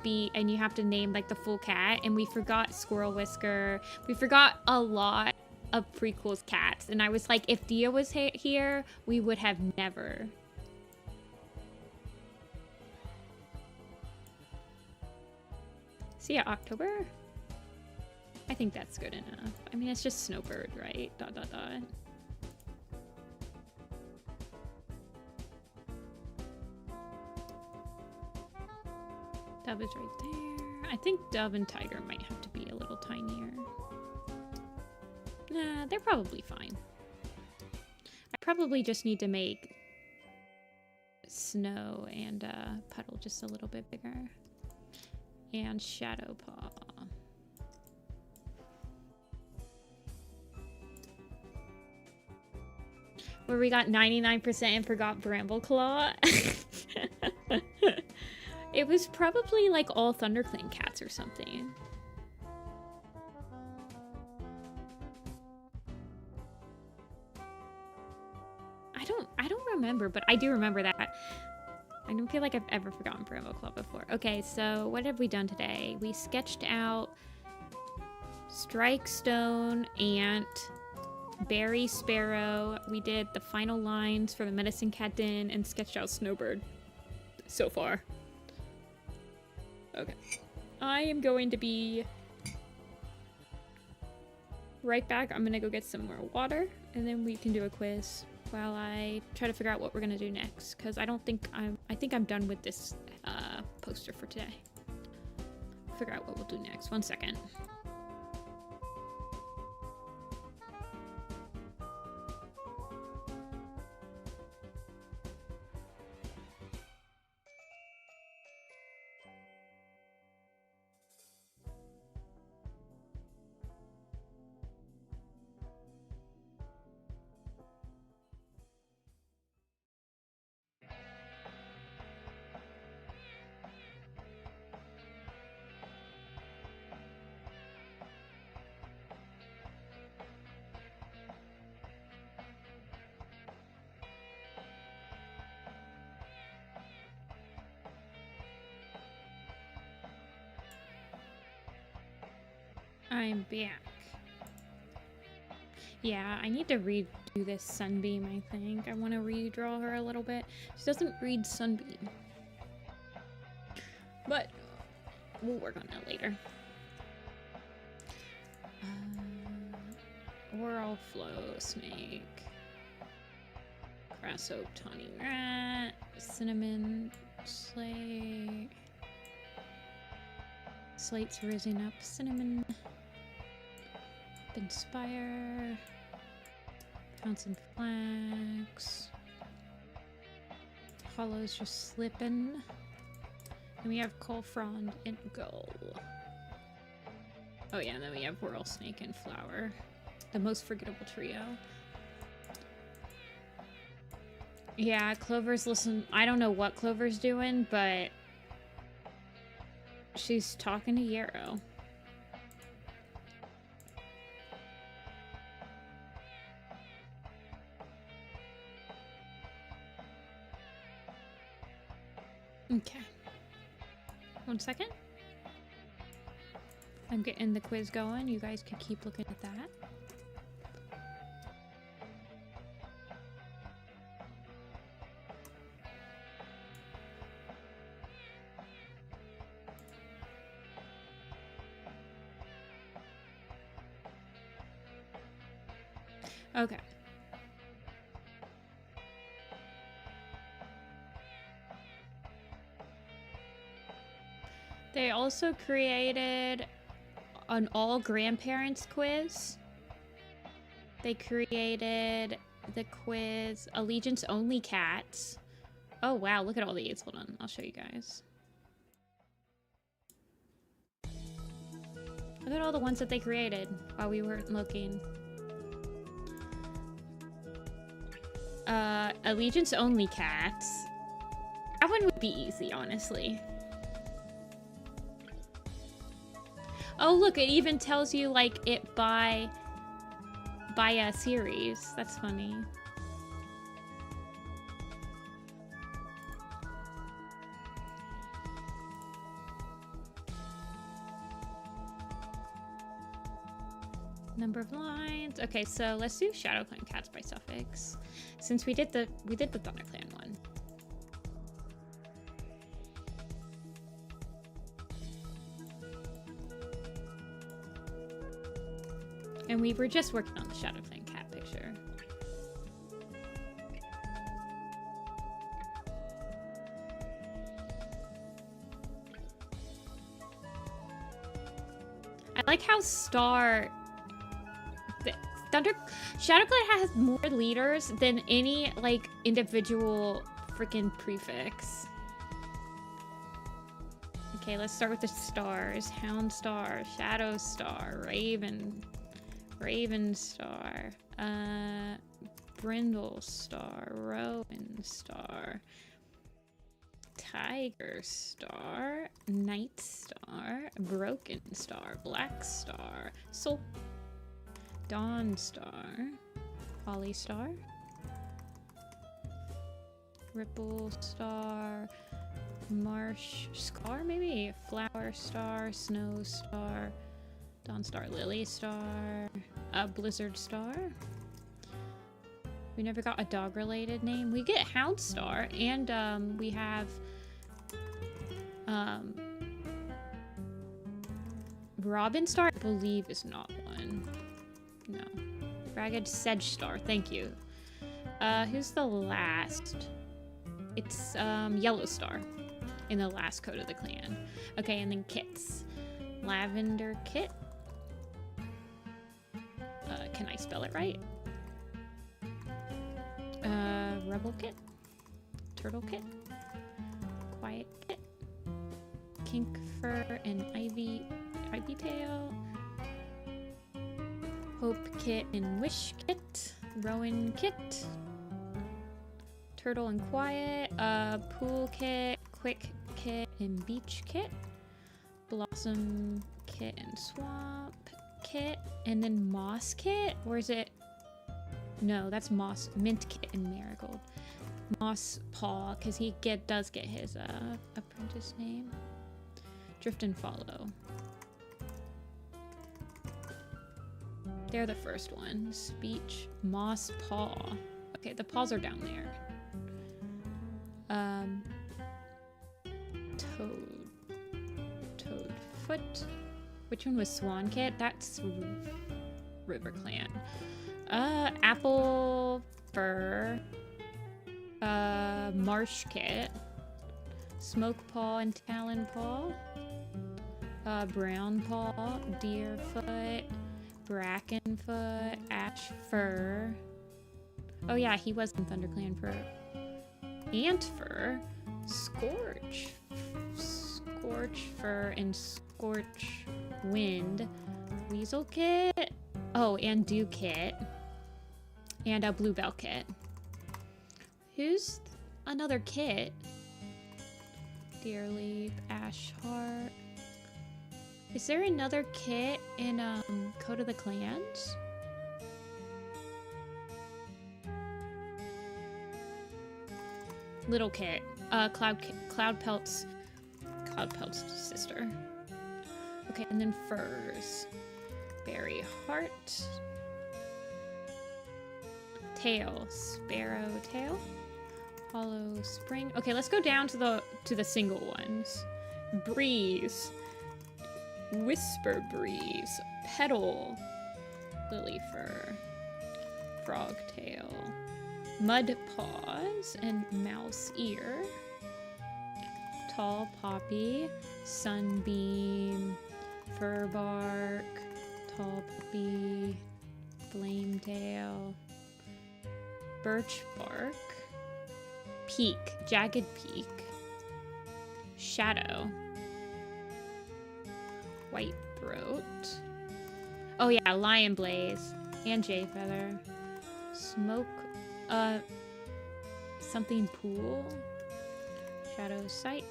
name like the full cat, and we forgot Squirrel Whisker. We forgot a lot of prequels cats, and I was like, if Dia was here, we would have never. So yeah, October? I think that's good enough. I mean, it's just Snowbird, right? ... Dove is right there. I think Dove and Tiger might have to be a little tinier. Nah, they're probably fine. I probably just need to make Snow and Puddle just a little bit bigger. And Shadowpaw. Where we got 99% and forgot Brambleclaw. It was probably like all ThunderClan cats or something. I don't remember, but I do remember that. I don't feel like I've ever forgotten Brambleclaw before. Okay, so what have we done today? We sketched out Strike Stone, Ant, Berry, Sparrow. We did the final lines for the Medicine Cat Den and sketched out Snowbird so far. Okay. I am going to be right back. I'm gonna go get some more water, and then we can do a quiz while I try to figure out what we're gonna do next, because I think I'm done with this poster for today. Figure out what we'll do next. 1 second. I'm back. Yeah, I need to redo this Sunbeam, I think. I want to redraw her a little bit. She doesn't read Sunbeam. But we'll work on that later. Oral Flow Snake. Grassope Tawny Rat. Cinnamon Slate. Slate's rising up. Cinnamon. Inspire. Pouncing Flax. Hollow's just slipping. And we have Coal Frond and Gull. Oh yeah, and then we have Whirl Snake and Flower. The most forgettable trio. Yeah, Clover's listen. I don't know what Clover's doing, but she's talking to Yarrow. Okay. 1 second. I'm getting the quiz going. You guys can keep looking at that. Okay. They also created an all grandparents quiz. They created the quiz Allegiance Only Cats. Oh wow, look at all these. Hold on, I'll show you guys. Look at all the ones that they created while we weren't looking. Allegiance Only Cats. That one would be easy, honestly. Oh look, it even tells you like it by a series. That's funny. Number of lines. Okay, so let's do ShadowClan cats by suffix. Since we did the ThunderClan one. And we were just working on the ShadowClan cat picture. I like how ShadowClan has more leaders than any like individual freaking prefix. Okay, let's start with the stars. Hound Star, Shadow Star, Raven Star, Brindle Star, Rowan Star, Tiger Star, Night Star, Broken Star, Black Star, Soul, Dawn Star, Holly Star, Ripple Star, Marsh Scar, maybe? Flower Star, Snow Star, Dawn Star, Lily Star, Blizzard Star. We never got a dog-related name. We get Hound Star, and we have Robin Star, I believe, is not one. No. Ragged Sedge Star, thank you. Who's the last? It's Yellow Star in the last code of the clan. Okay, and then kits. Lavender Kit. Can I spell it right? Rebel Kit. Turtle Kit. Quiet Kit. Kink Fur and Ivy Tail. Hope Kit and Wish Kit. Rowan Kit. Turtle and Quiet. Pool Kit. Quick Kit and Beach Kit. Blossom Kit and Swamp Kit. And then Moss Kit? Or is it? No, that's Moss. Mint Kit and Marigold. Moss Paw, because he does get his apprentice name. Drift and Follow. They're the first ones. Speech. Moss Paw. Okay, the paws are down there. Toadfoot. Which one was Swan Kit? That's River Clan. Apple Fur. Marsh Kit. Smoke Paw and Talon Paw. Brown Paw. Deerfoot. Brackenfoot. Ash Fur. Oh yeah, he was in ThunderClan for Ant Fur. Scorch Fur and Scorch Wind. Weasel Kit. Oh, and Dew Kit. And a Bluebell Kit. Who's another kit? Deerleaf, Ash Heart. Is there another kit in Code of the Clans? Little Kit. Cloud Pelt's sister. Okay, and then furs. Berry Heart. Tail. Sparrow Tail. Hollow Spring. Okay, let's go down to the single ones. Breeze. Whisper Breeze. Petal. Lily Fur. frog tail, mud paws, and mouse ear. Tall poppy, sunbeam, fur bark, tall poppy, flame tail, birch bark, peak, jagged peak, shadow, white throat. Oh yeah, lion blaze and jay feather, smoke, something pool, shadow sight,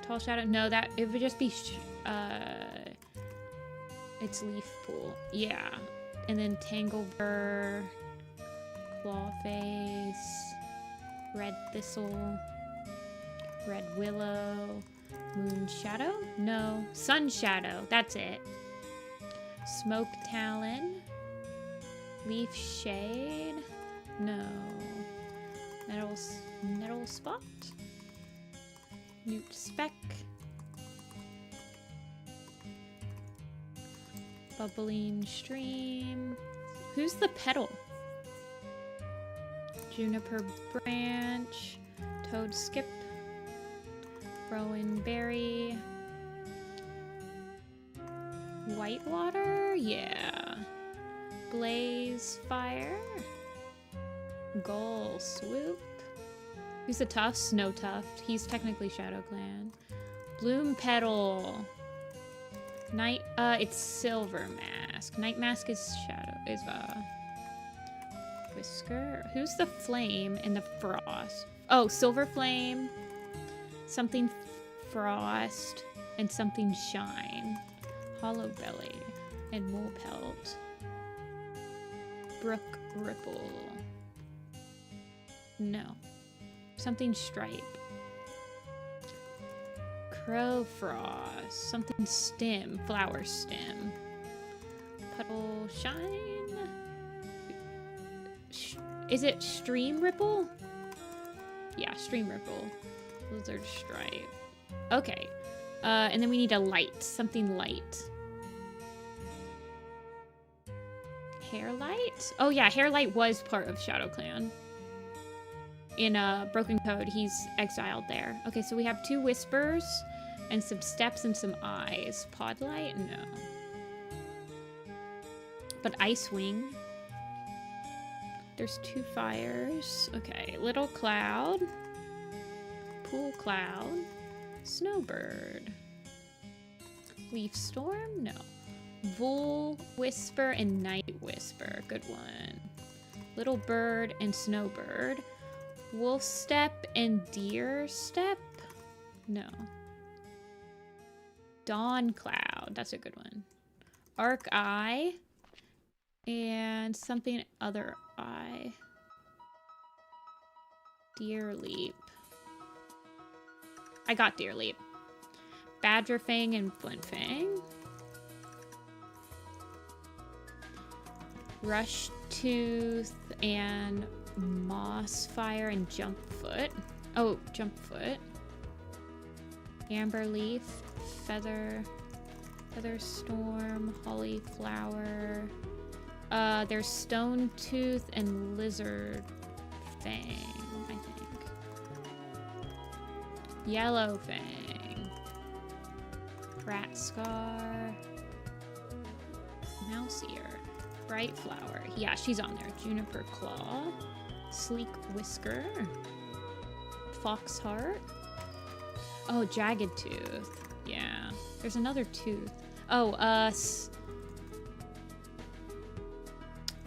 tall shadow. No, that it would just be it's leaf pool. Yeah, and then tangle burr, claw face, red thistle, red willow, moon shadow? No, sun shadow. That's it. Smoke talon, leaf shade. No, nettle spot, newt speck, bubbling stream. Who's the petal? Juniper branch, toad skip, rowan berry, whitewater, yeah, blaze fire, gull swoop. Who's the tuft? Snow tuft. He's technically ShadowClan. Bloom petal. Night. It's silver mask. Night mask is whisker. Who's the flame in the frost? Oh, silver flame, something frost, and something shine. Hollow belly and mole pelt. Brook ripple. No. Something stripe. Crow frost. Something stem. Flower stem. Puddle shine. Is it stream ripple? Yeah, stream ripple. Lizard stripe. Okay. And then we need a light. Something light. Hair light? Oh yeah, hair light was part of ShadowClan. In Broken Code, he's exiled there. Okay, so we have 2 whispers and some steps and some eyes. Pod light? No. But ice wing. There's 2 fires. Okay, little cloud. Pool cloud. Snowbird. Leaf storm? No. Vul whisper and night whisper. Good one. Little bird and snowbird. Wolf step and deer step? No. Dawn cloud. That's a good one. Arc eye. And something other eye. Deer leap. I got deer leap. Badger fang and flint fang. Rush tooth and moss fire and jump foot. Oh, jump foot. Amber leaf, feather storm, holly flower. There's stone tooth and lizard fang, I think. Yellow fang. Rat scar. Mouse ear. Bright flower. Yeah, she's on there. Juniper claw. Sleek whisker. Fox heart. Oh, jagged tooth. Yeah. There's another tooth. Oh,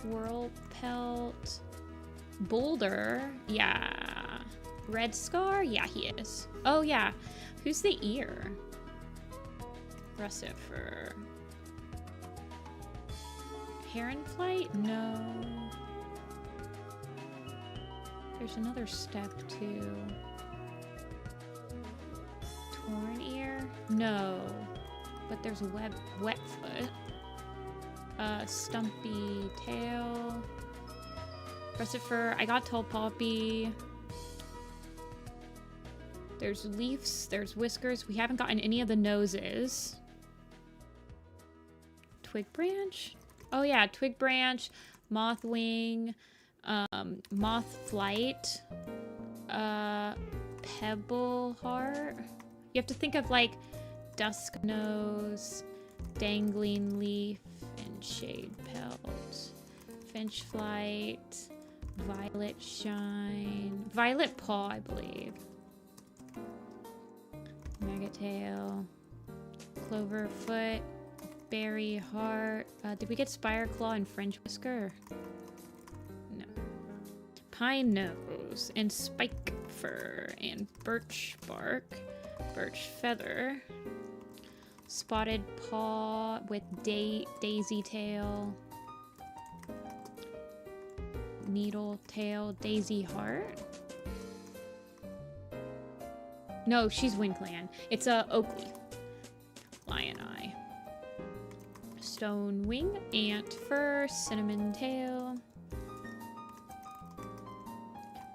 swirl pelt. Boulder. Yeah. Red scar? Yeah, he is. Oh, yeah. Who's the ear? Russet fur. Heron flight? No. There's another step too. Torn ear? No. But there's wet foot. Stumpy tail. Russet fur. I got tall poppy. There's leaves. There's whiskers. We haven't gotten any of the noses. Twig branch? Oh yeah, twig branch, moth wing, Moth Flight, Pebble Heart. You have to think of like Dusk Nose, Dangling Leaf, and Shade Pelt. Finch Flight, Violet Shine, Violet Paw, I believe. Megatail, Cloverfoot, Berry Heart. Did we get Spire Claw and Fringe Whisker? No. Pine Nose and Spike Fur and Birch Bark, Birch Feather, Spotted Paw with Daisy Tail, Needle Tail, Daisy Heart. No, she's WindClan. It's a Oakley. Lion Eye. Stone Wing, Ant Fur, Cinnamon Tail.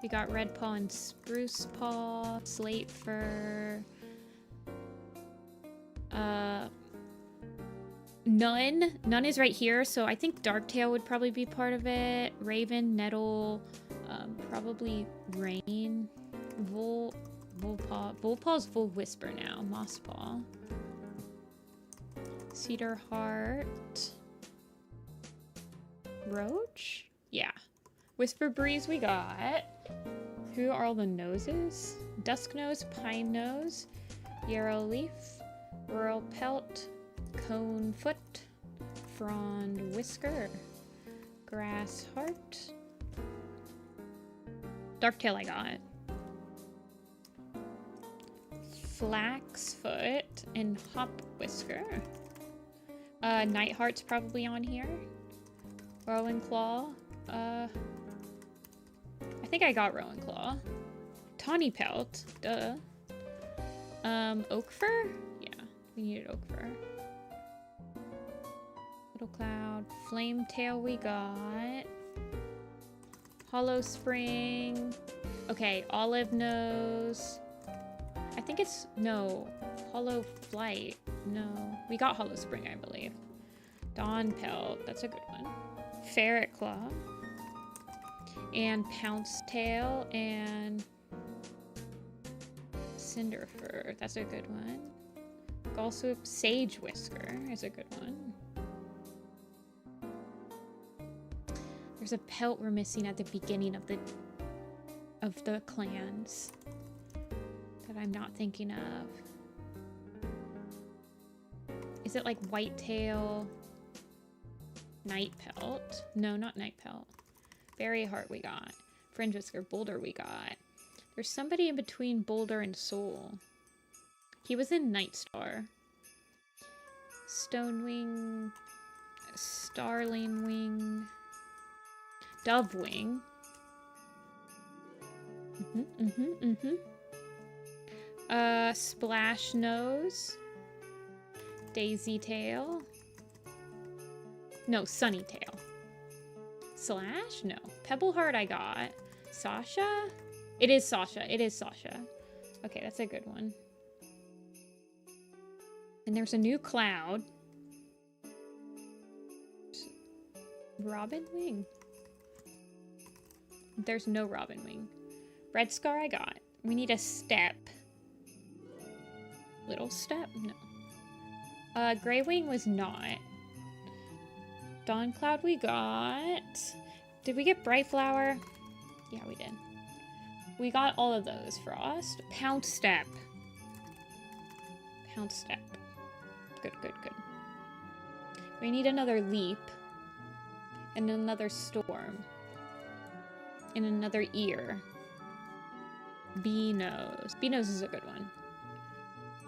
We got Red Paw and Spruce Paw, Slate Fur. None is right here, so I think Darktail would probably be part of it. Raven, Nettle, probably Rain, Volpaw's Vol Whisper now. Mosspaw. Cedar Heart. Roach? Yeah. Whisper Breeze we got. Who are all the noses? Dusk Nose, Pine Nose, Yarrow Leaf, Rural Pelt, Cone Foot, Frond Whisker, Grass Heart. Darktail I got. Flaxfoot and Hop Whisker. Nightheart's probably on here. Rowan Claw. I think I got Rowan Claw. Tawny Pelt. Duh. Oak Fur? Yeah, we needed Oak Fur. Little Cloud. Flame Tail we got. Hollow Spring. Okay, Olive Nose. I think it's, no, Hollow Flight. No, we got Hollow Spring, I believe. Dawn Pelt, that's a good one. Ferret Claw. And Pounce Tail and Cinder Fur, that's a good one. Gallswip Sage Whisker is a good one. There's a pelt we're missing at the beginning of the clans that I'm not thinking of. Is it like Whitetail? Night Pelt? No, not Night Pelt. Berry Heart we got. Fringe Whisker, Boulder we got. There's somebody in between Boulder and Soul. He was in Night Star. Stonewing, Starling Wing, Dove Wing. Splash Nose, Daisy Tail. No, Sunny Tail. Slash? No. Pebble Heart I got. Sasha? It is Sasha. It is Sasha. Okay, that's a good one. And there's a new cloud. Robin Wing. There's no Robin Wing. Red Scar I got. We need a step. Little step? No. Grey Wing was not. Dawn Cloud we got. Did we get Bright Flower? Yeah, we did. We got all of those. Frost. Pounce Step. Pounce Step. Good, good, good. We need another Leap. And another Storm. And another Ear. Bee Nose. Bee Nose is a good one.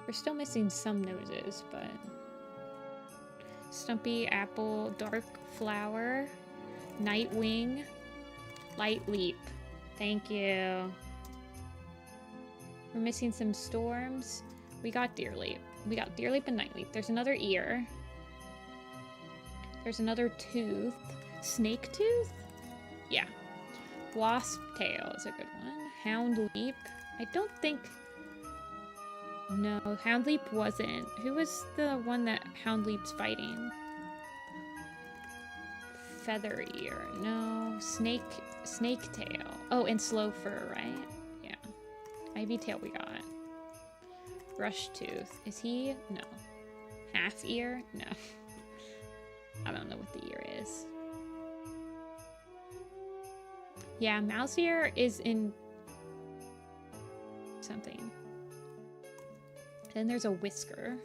We're still missing some noses, but... Stumpy, Apple, Dark Flower, Nightwing, Light Leap. Thank you. We're missing some Storms. We got Deer Leap. We got Deer Leap and Night Leap. There's another Ear. There's another Tooth. Snake Tooth? Yeah. Wasp Tail is a good one. Hound Leap. I don't think... No, Hound Leap wasn't. Who was the one that Hound Leap's fighting? Feather Ear. No. Snake Tail. Oh, and Slow Fur, right? Yeah. Ivy Tail we got. Brush Tooth. Is he? No. Half Ear? No. I don't know what the ear is. Yeah, Mouse Ear is in something. Then there's a Whisker.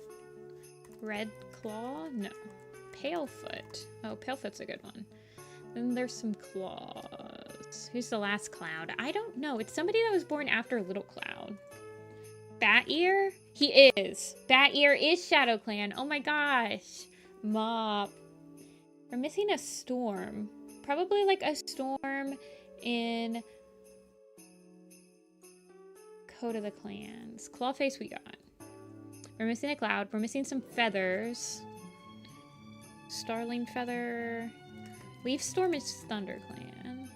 Red Claw? No. Palefoot. Oh, Palefoot's a good one. Then there's some claws. Who's the last cloud? I don't know. It's somebody that was born after Little Cloud. Bat Ear? He is. Bat Ear is ShadowClan. Oh my gosh. Mop. We're missing a storm. Probably like a storm in Code of the Clans. Clawface we got. We're missing a cloud. We're missing some feathers. Starling Feather. Leaf Storm is ThunderClan.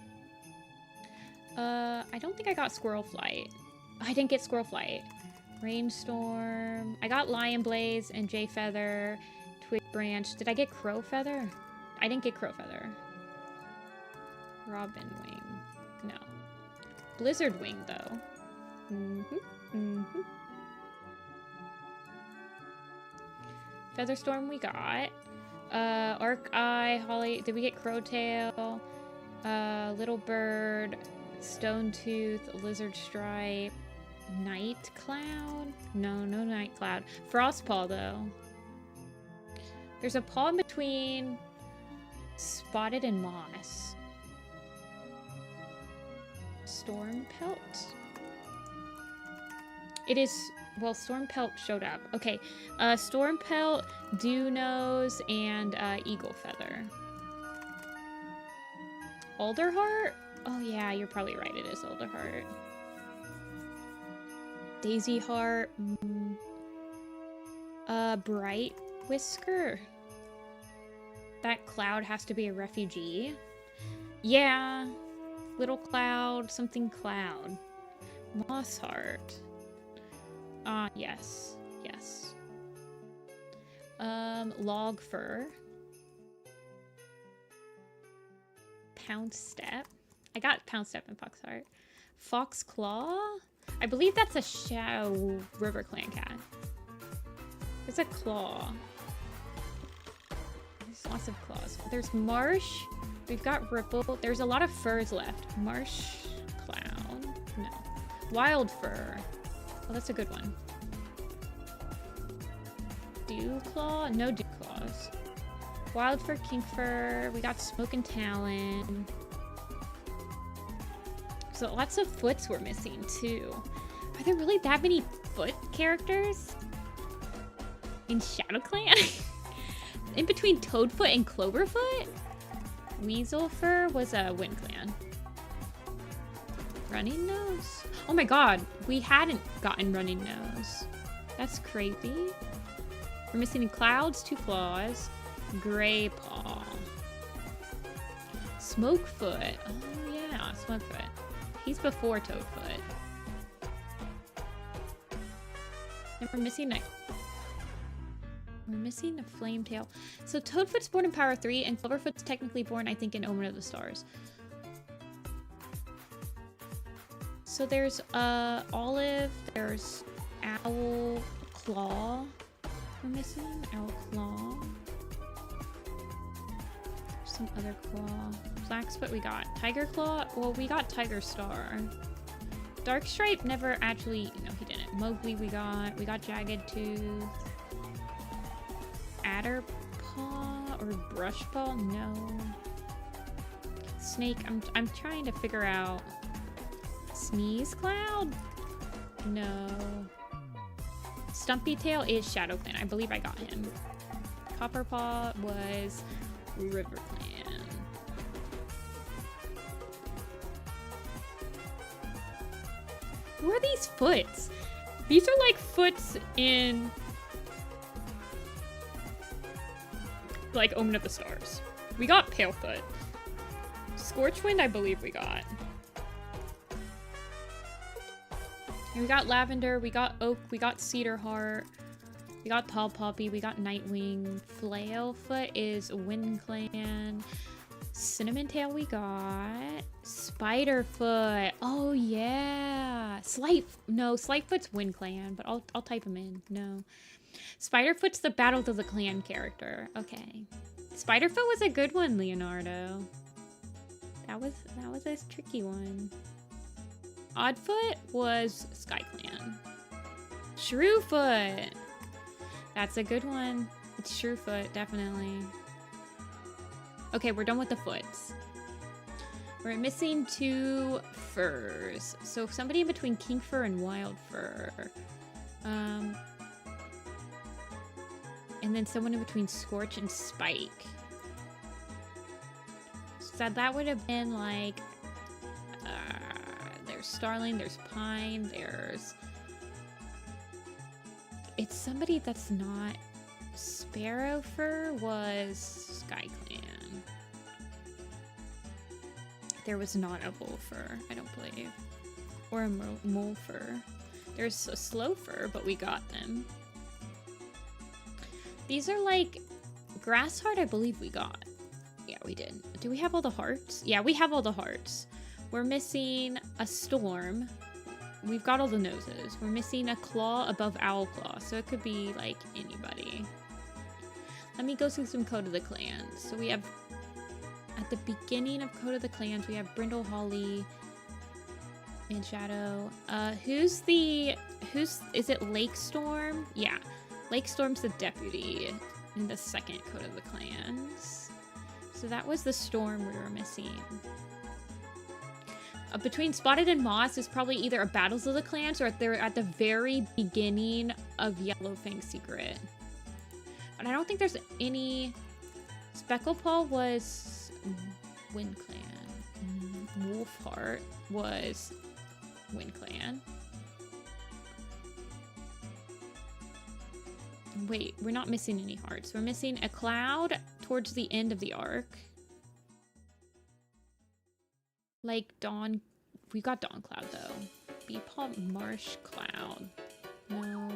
I don't think I got Squirrel Flight. I didn't get Squirrel Flight. Rainstorm. I got Lion Blaze and Jay Feather. Twig Branch. Did I get Crow Feather? I didn't get Crow Feather. Robin Wing. No. Blizzard Wing, though. Featherstorm we got. Arc Eye, Holly. Did we get Crowtail? Little Bird. Stone Tooth. Lizard Stripe. Night Cloud? No, no Night Cloud. Frostpaw, though. There's a paw in between Spotted and Moss. Storm Pelt. It is, well, Storm Pelt showed up. Okay, Storm Pelt, Dew Nose, and Eagle Feather. Alderheart? Oh yeah, you're probably right, it is Alderheart. Daisy Heart. Bright Whisker. That cloud has to be a refugee. Yeah. Little Cloud, something Cloud. Moss Heart. Yes. Yes. Log Fur. Pound Step. I got Pound Step and Fox Heart. Fox Claw? I believe that's a Shadow River Clan cat. There's a claw. There's lots of claws. There's Marsh. We've got Ripple. There's a lot of furs left. Marsh Clown. No. Wild Fur. Oh, that's a good one. Dew Claw? No Dew Claws. Wild Fur, King Fur. We got Smoke and Talon. So lots of foots we're missing too. Are there really that many foot characters in ShadowClan? In between Toadfoot and Cloverfoot? Weasel Fur was a Wind Clan. Running Nose? Oh my god, we hadn't gotten Running Nose. That's crazy. We're missing Clouds, 2 Claws. Gray Paw. Smokefoot. Oh yeah, Smokefoot. He's before Toadfoot. And we're missing a Flametail. So Toadfoot's born in Power 3, and Cloverfoot's technically born, I think, in Omen of the Stars. So there's Olive, there's Owl Claw. We're missing Owl Claw. There's some other claw. Blackspot we got. Tiger Claw? Well, we got Tiger Star. Dark Stripe never actually... No, he didn't. Mowgli we got. We got Jagged Tooth. Adder Paw or Brush Paw? No. Snake. I'm trying to figure out... Sneeze Cloud? No. Stumpy Tail is ShadowClan. I believe I got him. Copperpaw was River Clan. Who are these foots? These are like foots in like Omen of the Stars. We got Palefoot. Scorchwind, I believe we got. And we got Lavender, we got Oak, we got Cedar Heart, we got Tall Poppy, we got Nightwing. Flailfoot is Wind Clan. Cinnamon Tail we got. Spiderfoot. Oh yeah. Slightfoot's Wind Clan, but I'll type him in. No. Spiderfoot's the Battle of the Clan character. Okay. Spiderfoot was a good one, Leonardo. That was a tricky one. Oddfoot was SkyClan. Shrewfoot. That's a good one. It's Shrewfoot, definitely. Okay, we're done with the foots. We're missing 2 furs. So somebody in between King Fur and Wild Fur. And then someone in between Scorch and Spike. So that would have been like... there's Starling, there's Pine, there's... It's somebody that's not... Sparrow Fur was SkyClan. There was not a Bull Fur, I don't believe. Or a Mole Fur. There's a Slow Fur, but we got them. These are like... Grass Heart, I believe we got. Yeah, we did. Do we have all the hearts? Yeah, we have all the hearts. We're missing a Storm. We've got all the noses. We're missing a Claw above Owl Claw, so it could be like anybody. Let me go through some Code of the Clans. So we have... At the beginning of Code of the Clans, we have Brindle, Holly, and Shadow. Is it Lake Storm? Yeah. Lake Storm's the deputy in the second Code of the Clans. So that was the Storm we were missing. Between Spotted and Moss is probably either a Battles of the Clans or they're at the very beginning of Yellowfang's Secret. But I don't think there's any... Specklepaw was Wind Clan. Wolfheart was Wind Clan. Wait, we're not missing any hearts. We're missing a Cloud towards the end of the arc. Like Dawn... We got Dawn Cloud, though. Beepaw Marsh Cloud. No.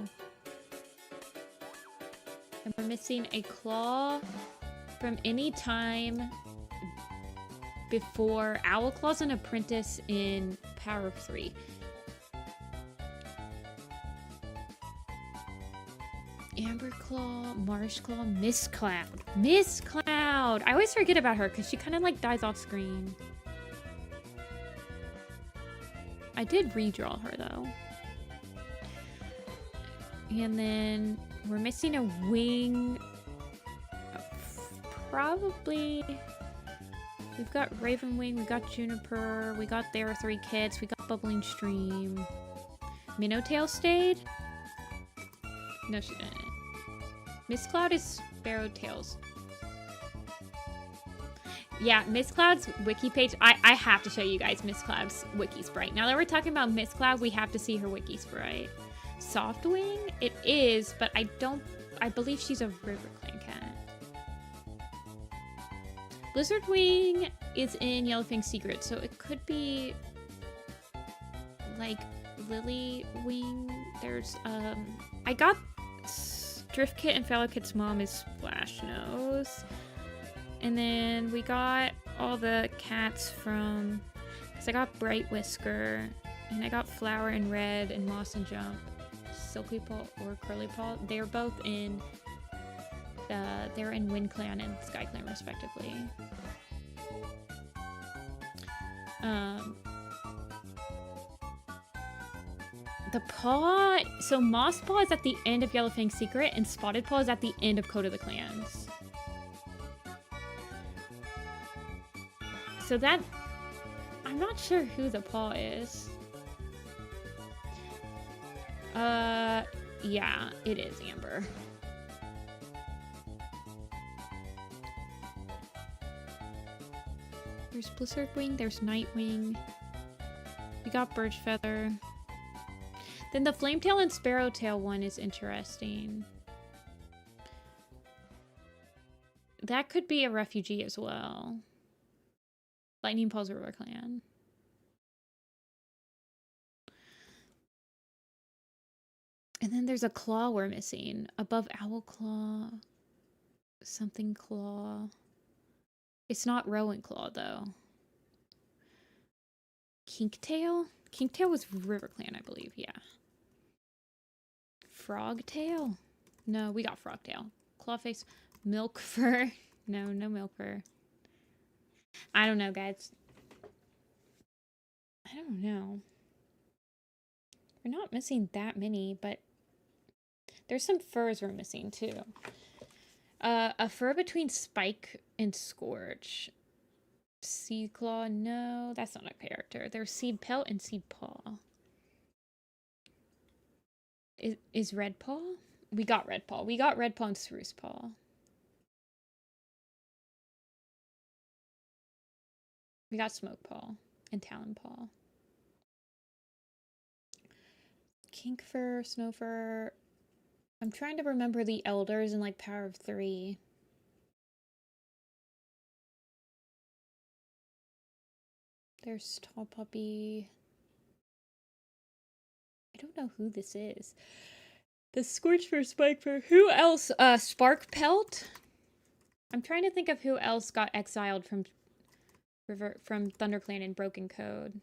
And we're missing a Claw from any time before Owlclaw's an apprentice in Power of 3. Amberclaw, Marshclaw, Mistcloud. Mistcloud! I always forget about her because she kind of like dies off screen. I did redraw her though. And then we're missing a wing. Probably. We've got Ravenwing, we got Juniper, we got There Are 3 Kids, we got Bubbling Stream. Minnowtail stayed? No, she didn't. Mistcloud is Sparrowtail's. Yeah, Mistcloud's wiki page. I have to show you guys Mistcloud's wiki sprite. Now that we're talking about Mistcloud, we have to see her wiki sprite. Softwing? It is, but I believe she's a RiverClan cat. Blizzardwing is in Yellowfang's Secret, so it could be like Lilywing. There's I got Driftkit and Fallowkit's mom is Splashno's. And then we got all the cats from, because I got Bright Whisker, and I got Flower and Red and Moss and Jump, Silky Paw or Curly Paw. They're both in, they're in Wind Clan and Sky Clan respectively. The Paw, so Moss Paw is at the end of Yellowfang's Secret, and Spotted Paw is at the end of Code of the Clans. So that, I'm not sure who the Paw is. Yeah, it is Amber. There's Blizzardwing, there's Nightwing. We got Birchfeather. Then the Flametail and Sparrowtail one is interesting. That could be a refugee as well. Lightning Paws River Clan. And then there's a Claw we're missing. Above Owl Claw. Something Claw. It's not Rowan Claw, though. Kinktail? Kinktail was RiverClan, I believe, yeah. Frogtail? No, we got Frogtail. Clawface. Milkfur? No, no Milkfur. I don't know, guys. I don't know. We're not missing that many, but there's some furs we're missing, too. A fur between Spike and Scourge. Seed Claw? No, that's not a character. There's Seed Pelt and Seed Paw. Is Red Paw? We got Red Paw. We got Red Paw and Spruce Paw. We got Smoke Paw and Talon Paw. Kinkfur, Snowfur. I'm trying to remember the elders in like Power of 3. There's Tall Puppy. I don't know who this is. The Scorchfur, Spikefur. Who else? Spark Pelt? I'm trying to think of who else got exiled from ThunderClan and Broken Code.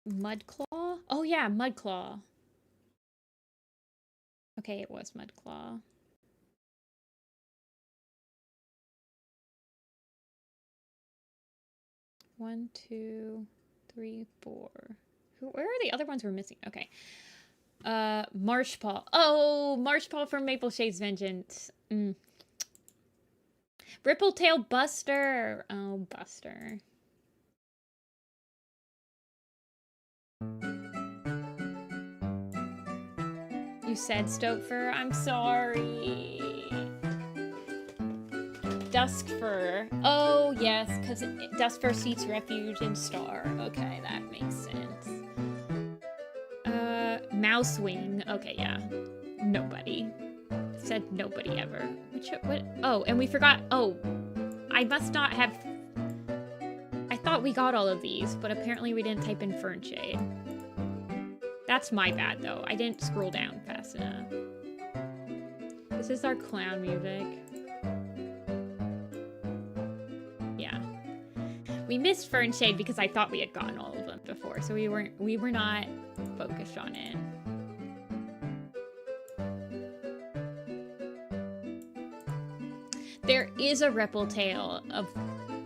Mudclaw? Oh yeah, Mudclaw. Okay, it was Mudclaw. One, two, three, four. Where are the other ones we're missing? Okay. Marshpaw. Oh, Marshpaw from Maple Shade's Vengeance. Rippletail Buster. Oh, Buster. You said Stokefur? I'm sorry. Duskfur. Oh, yes, because Duskfur seeks refuge in Star. Okay, that makes sense. Mousewing. Okay, yeah. Nobody. Said nobody ever. What? Oh, and we forgot. Oh, I must not have... I thought we got all of these, but apparently we didn't type in Fernshade. That's my bad, though. I didn't scroll down fast enough. This is our clown music. Yeah. We missed Fernshade because I thought we had gotten all of them before, so we were not focused on it. There is a Rippletail of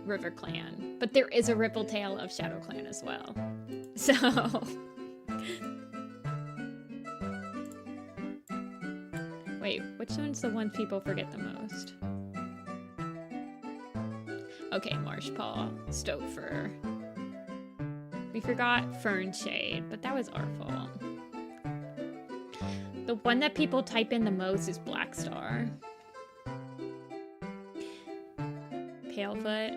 RiverClan, but there is a Rippletail of ShadowClan as well. So... Wait, which one's the one people forget the most? Okay, Marshpaw, Stokefur. We forgot Fernshade, but that was our fault. The one that people type in the most is Blackstar. Palefoot.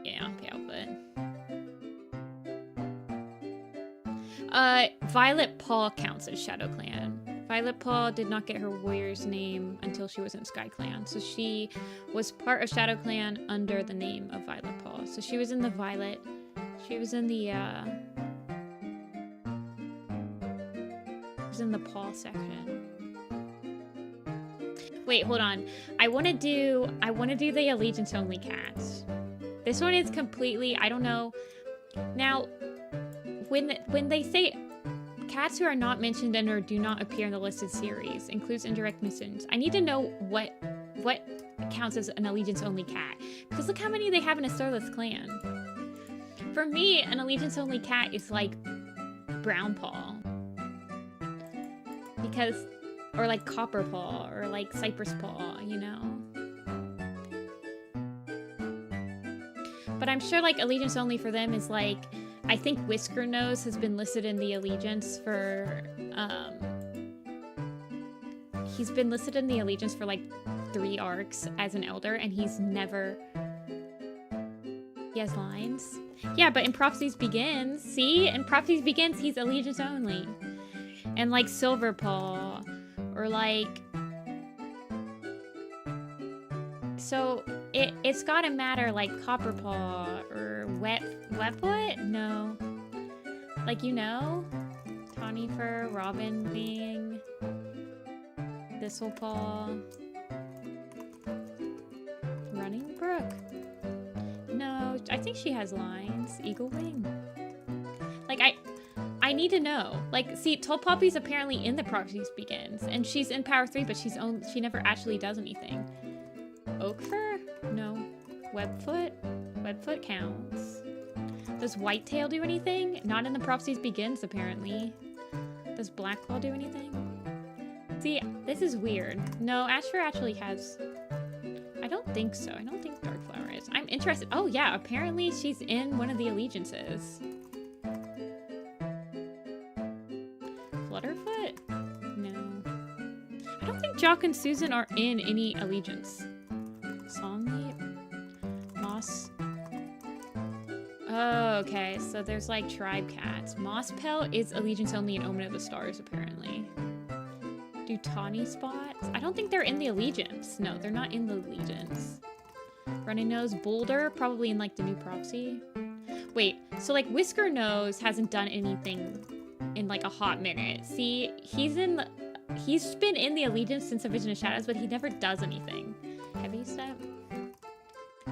Yeah, Palefoot. Violet Paw counts as ShadowClan. Violet Paw did not get her warrior's name until she was in SkyClan, so she was part of ShadowClan under the name of Violet Paw. So she was in the Violet. She was in the Paw section. Wait, hold on. I want to do the Allegiance Only cats. This one is completely, I don't know. Now, when they say cats who are not mentioned in or do not appear in the listed series includes indirect missions, I need to know what counts as an Allegiance Only cat. Because look how many they have in a Starless clan. For me, an Allegiance Only cat is like Brown Paw. Because, or like Copper Paw, or like Cypress Paw, you know? But I'm sure like Allegiance Only for them is like, I think Whisker Nose has been listed in the Allegiance for, he's been listed in the Allegiance for like 3 arcs as an elder, and he's never, he has lines. Yeah, but in Prophecies Begins, see? In Prophecies Begins, he's Allegiance Only. And like Silver Paw, or like, so it's gotta matter like Copper Paw, or Wetfoot? No. Like, you know? Tawny Fur, Robin Wing, Thistlepaw. Running Brook. No, I think she has lines. Eagle Wing. Like, I need to know. Like, see, Tall Poppy's apparently in the Prophecies Begins, and she's in Power 3, but she never actually does anything. Oak Fur? No. Webfoot? Webfoot counts. Does Whitetail do anything? Not in the Prophecies Begins, apparently. Does Blackclaw do anything? See, this is weird. No, Ashfur actually has... I don't think so. I don't think Darkflower is. I'm interested. Oh, yeah. Apparently, she's in one of the allegiances. Flutterfoot? No. I don't think Jock and Susan are in any allegiance. Songleap? Moss? Oh, okay. So there's like tribe cats. Mosspell is allegiance only in Omen of the Stars, apparently. Do tawny spots? I don't think they're in the allegiance. No, they're not in the allegiance. Running Nose, Boulder, probably in like the new prophecy. Wait, so like Whisker Nose hasn't done anything in like a hot minute. See, he's been in the allegiance since A Vision of Shadows, but he never does anything. Heavy Step?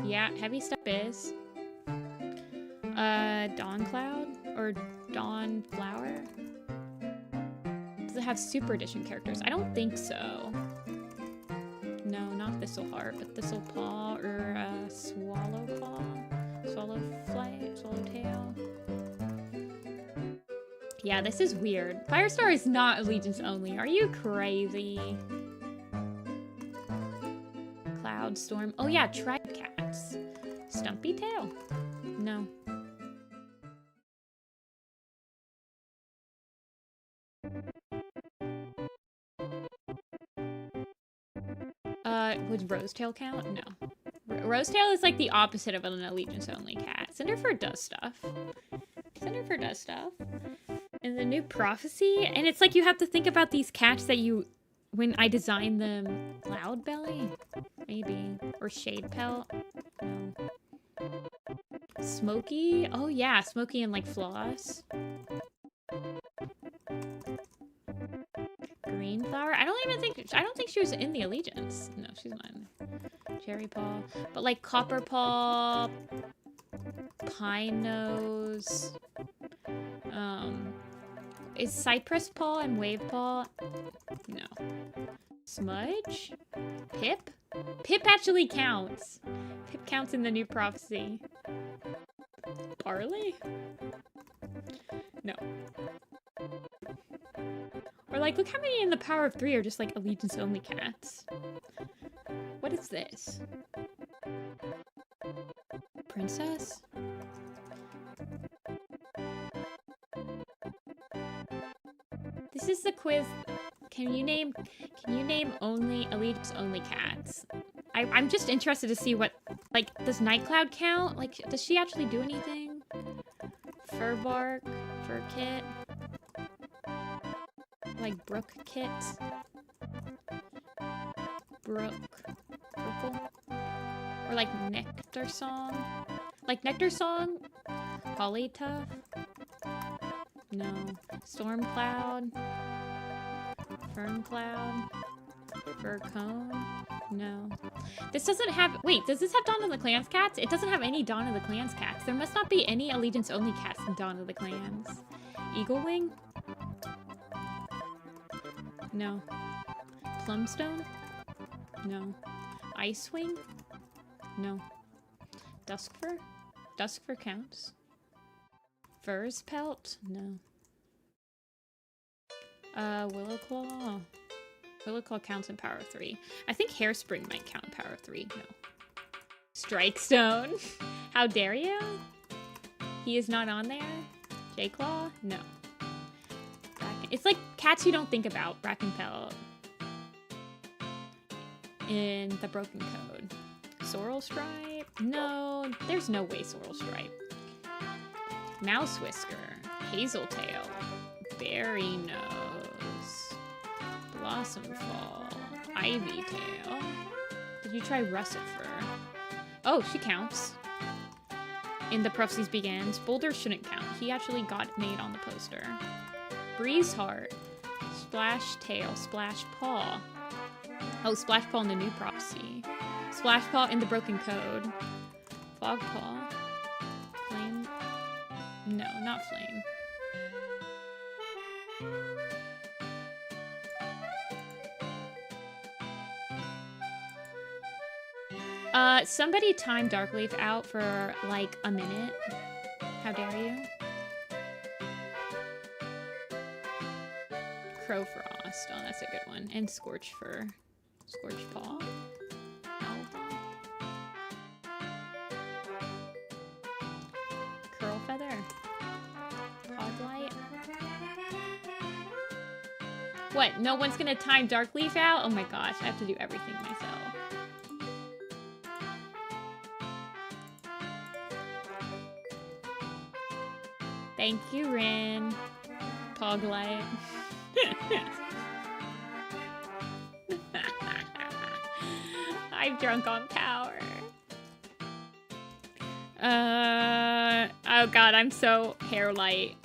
Yeah, Heavy Step is. Dawn Cloud? Or Dawn Flower? Does it have Super Edition characters? I don't think so. No, not Thistleheart, but Thistlepaw or Swallowpaw? Swallowflight? Swallowtail? Yeah, this is weird. Firestar is not allegiance only. Are you crazy? Cloud Storm. Oh yeah, Tribe Cats. Stumpy Tail. No. Would Rosetail count? No. Rosetail is like the opposite of an allegiance only cat. Cinderfur does stuff. Cinderfur does stuff. In the new prophecy, and it's like you have to think about these cats that you, when I design them, Loudbelly? Maybe. Or Shade Pelt? No. Smokey? Oh yeah, Smokey and like Floss. Green Flower? I don't think she was in the allegiance. No, she's not in there. Cherry Paw. But like Copper Paw, Pine Nose, is Cypress Paw and Wave Paw? No. Smudge? Pip? Pip actually counts. Pip counts in the new prophecy. Barley? No. Or like, look how many in the Power of 3 are just like allegiance only cats. What is this? Princess? This is the quiz. Can you name only allegiance only cats? I'm just interested to see what, like, does Nightcloud count? Like, does she actually do anything? Furbark, Fur Kit, like Brook Kit, Brook, or like Nectar Song, like Nectar Song, Holly Tuff. No. Storm Cloud. Fern Cloud. Fur Cone. No. This doesn't have... Wait, does this have Dawn of the Clans cats? It doesn't have any Dawn of the Clans cats. There must not be any Allegiance only cats in Dawn of the Clans. Eagle Wing? No. Plumstone? No. Icewing? No. Duskfur? Duskfur counts. Fur's Pelt? No. Willowclaw? Willowclaw counts in Power 3. I think Hairspring might count in Power 3. No. Strikestone? How dare you? He is not on there? Jayclaw? No. It's like cats you don't think about. Brackenpelt. In the Broken Code. Sorrel Stripe? No, there's no way Sorrel Stripe. Mouse Whisker. Hazeltail. Berry Nose. Blossom Fall. Ivy Tail. Did you try Russet Fur? Oh, she counts. In the Prophecies Begins. Boulder shouldn't count. He actually got made on the poster. Breeze Heart. Splash Tail. Splash Paw. Oh, Splash Paw in the new Prophecy. Splash Paw in the Broken Code. Fog Paw. Flame. No, not Flame. Somebody time Darkleaf out for like a minute. How dare you? Crowfrost. Oh, that's a good one. And Scorch Fur. Scorch Paw. Owl Paw. Curl Feather. Poglight. What? No one's gonna time Darkleaf out? Oh my gosh, I have to do everything myself. Thank you, Rin. Poglight. I'm drunk on power. Oh god, I'm so hair light.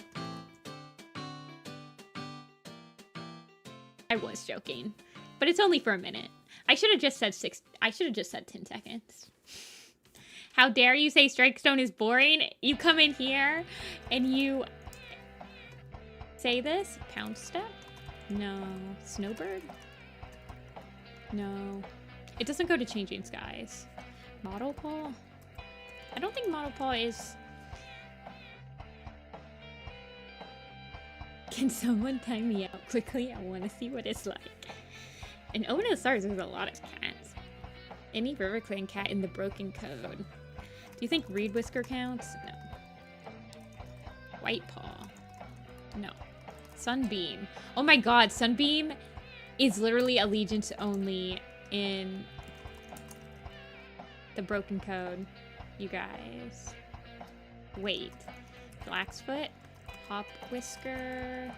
I was joking, but it's only for a minute. I should have just said 10 seconds. How dare you say Strikestone is boring? You come in here and you say this? Pound Step? No. Snowbird? No. It doesn't go to Changing Skies. Model Paw? I don't think Model Paw is... Can someone time me out quickly? I want to see what it's like. In Omen of the Stars, there's a lot of cats. Any RiverClan cat in the Broken Code. Do you think Reed Whisker counts? No. White Paw. No. Sunbeam. Oh my god, Sunbeam is literally allegiance only in the Broken Code, you guys. Wait. Flaxfoot. Hop Whisker.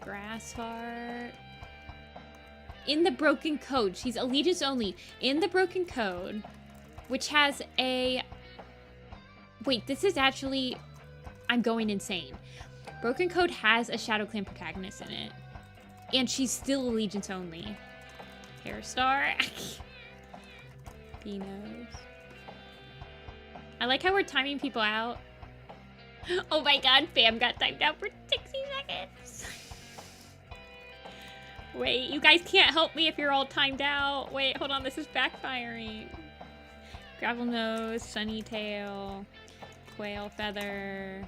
Grassheart. In the Broken Code. She's allegiance only in the Broken Code. Which has a... Wait, this is actually... I'm going insane. Broken Code has a ShadowClan protagonist in it. And she's still allegiance only. Hairstar. Beanos. I like how we're timing people out. Oh my god, Fam got timed out for 60 seconds. Wait, you guys can't help me if you're all timed out. Wait, hold on, this is backfiring. Gravel Nose, Sunny Tail, Quail Feather.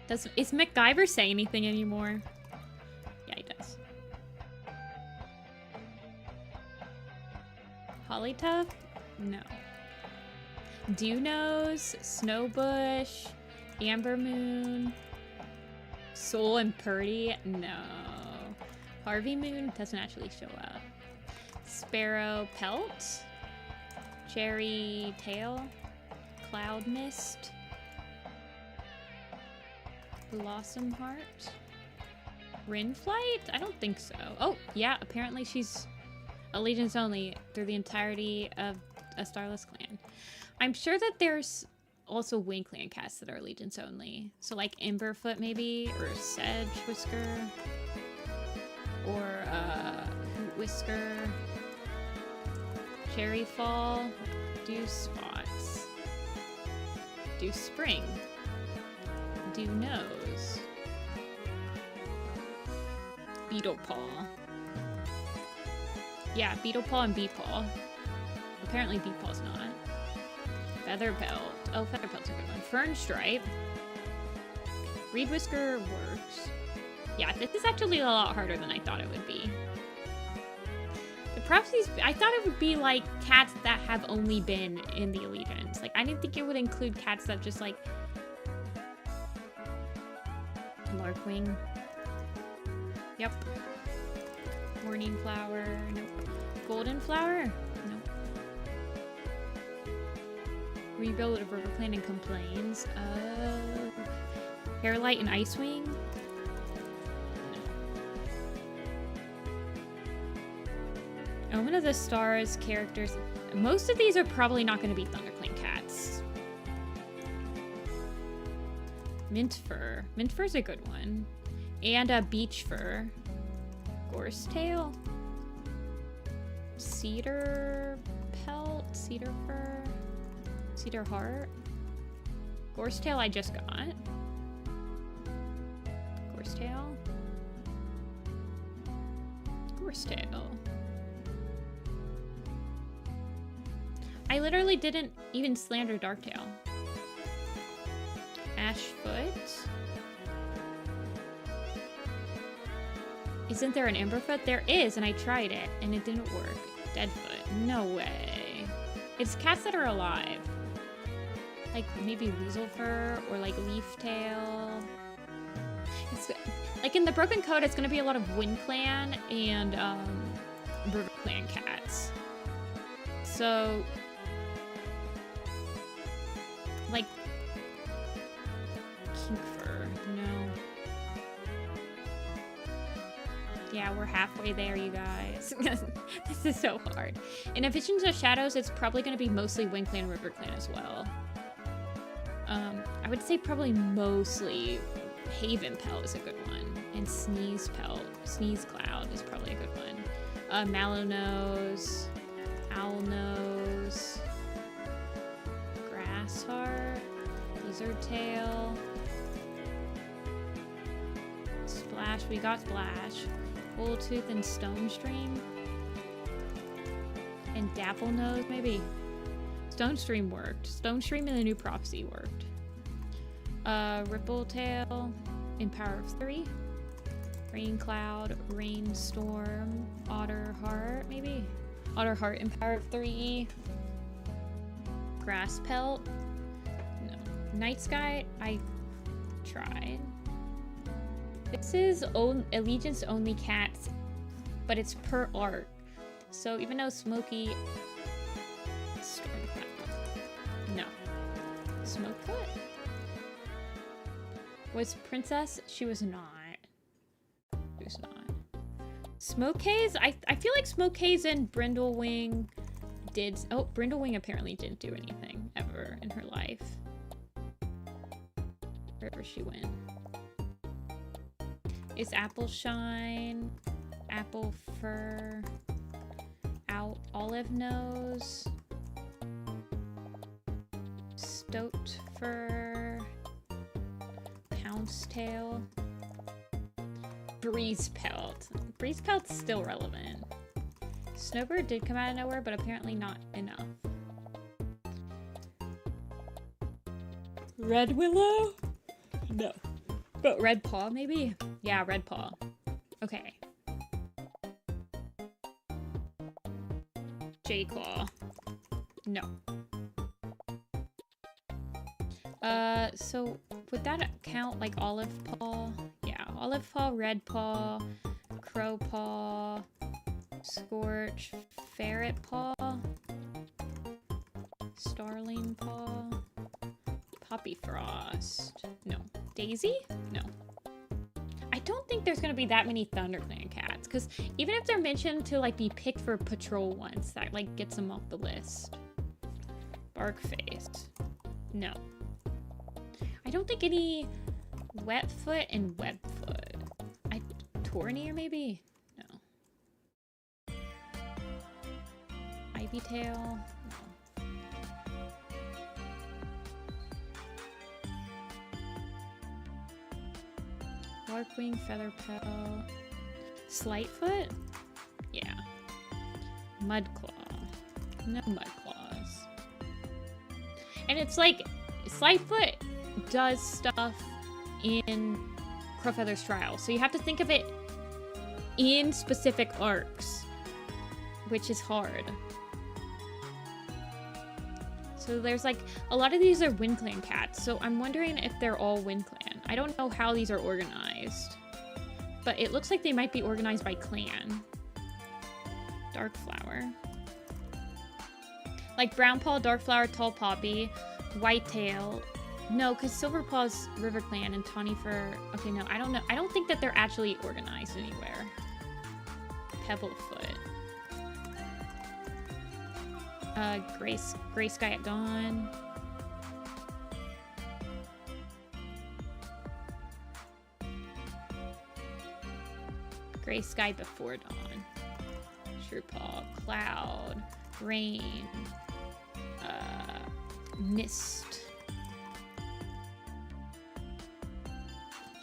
Is MacGyver say anything anymore? Yeah, he does. Hollytuff? No. Dew Nose, Snowbush, Amber Moon, Soul and Purdy? No. Harvey Moon doesn't actually show up. Sparrow Pelt? Cherry Tail, Cloud Mist, Blossom Heart, Rinflight? I don't think so. Oh, yeah, apparently she's allegiance only through the entirety of a Starless clan. I'm sure that there's also Wing Clan cats that are allegiance only. So like Emberfoot maybe, or Sedge Whisker, or Hoot Whisker. Cherry Fall, Dew Spots, Dew Spring, Dew Nose, Beetle Paw. Yeah, Beetle Paw and Bee Paw. Apparently Bee Paw's not. Feather Pelt. Oh, Feather Pelt's a good one. Fern Stripe. Reed Whisker works. Yeah, this is actually a lot harder than I thought it would be. Perhaps these, I thought it would be like cats that have only been in the Allegiance. Like, I didn't think it would include cats that just like... Larkwing. Yep. Morning Flower. Nope. Golden Flower? Nope. Rebuild of RiverClan and Complains. Hairlight and Icewing? Omen of the Stars characters. Most of these are probably not going to be ThunderClan cats. Mint Fur. Mint Fur's a good one. And Beach Fur. Gorse Tail. Cedar pelt, cedar fur, cedar heart. Gorsetail I just got. Gorsetail. Gorsetail. I literally didn't even slander Darktail. Ashfoot. Isn't there an Amberfoot? There is, and I tried it, and it didn't work. Deadfoot. No way. It's cats that are alive. Like, maybe Weaselfur, or like Leaftail. It's, like, in the Broken Code, it's gonna be a lot of WindClan and, RiverClan cats. So... like... Kinkfur, no. Yeah, we're halfway there, you guys. This is so hard. In Visions of Shadows, it's probably going to be mostly WindClan, RiverClan as well. I would say probably mostly Haven Pelt is a good one. And Sneeze Pelt, Sneeze Cloud is probably a good one. Mallow Nose, Owl Nose, Grass Heart, Lizard Tail, Splash, we got Splash. Bulltooth and Stonestream. And Dapple Nose, maybe. Stonestream worked. Stonestream in the New Prophecy worked. Rippletail in Power of 3. Rain Cloud, Rainstorm, Otterheart, maybe. Otterheart in Power of 3. Grass Pelt. No. Night Sky, I tried. This is Allegiance only cats, but it's per arc. So even though Smokey... StormClan. No. Smokefoot? Was Princess? She was not. She was not. Smokehaze? I feel like Smokehaze and Brindlewing did... Oh, Brindlewing apparently didn't do anything ever in her life. Wherever she went. Is Appleshine, Apple Fur, Olive Nose, Stoat Fur, Pounce Tail, Breeze Pelt. Breeze Pelt's still relevant. Snowbird did come out of nowhere, but apparently not enough. Red Willow? No. But Red Paw, maybe? Yeah, Red Paw. Okay. J-Claw. No. So would that count like Olive Paw? Yeah, Olive Paw, Red Paw, Crow Paw, Scorch, Ferret Paw, Starling Paw, Poppy Frost. No. Daisy? No. I don't think there's gonna be that many ThunderClan cats, because even if they're mentioned to like be picked for patrol once, that like gets them off the list. Barkface. No. I don't think any Wetfoot and Webfoot. Tornier maybe? No. Ivytail? No. Larkwing, Featherpelt, Slightfoot? Yeah. Mudclaw. No Mudclaws. And it's like, Slightfoot does stuff in Crowfeather's Trial. So you have to think of it in specific arcs, which is hard. So there's like, a lot of these are WindClan cats, so I'm wondering if they're all WindClan. I don't know how these are organized, but it looks like they might be organized by clan. Darkflower. Like Brownpaw, Darkflower, Tall Poppy, Whitetail. No, because Silverpaw's RiverClan and Tawnyfur. Okay, no, I don't know. I don't think that they're actually organized anywhere. Pebblefoot. Gray Sky at Dawn. Gray Sky Before Dawn. Shrew-Paw, Cloud, Rain, Mist.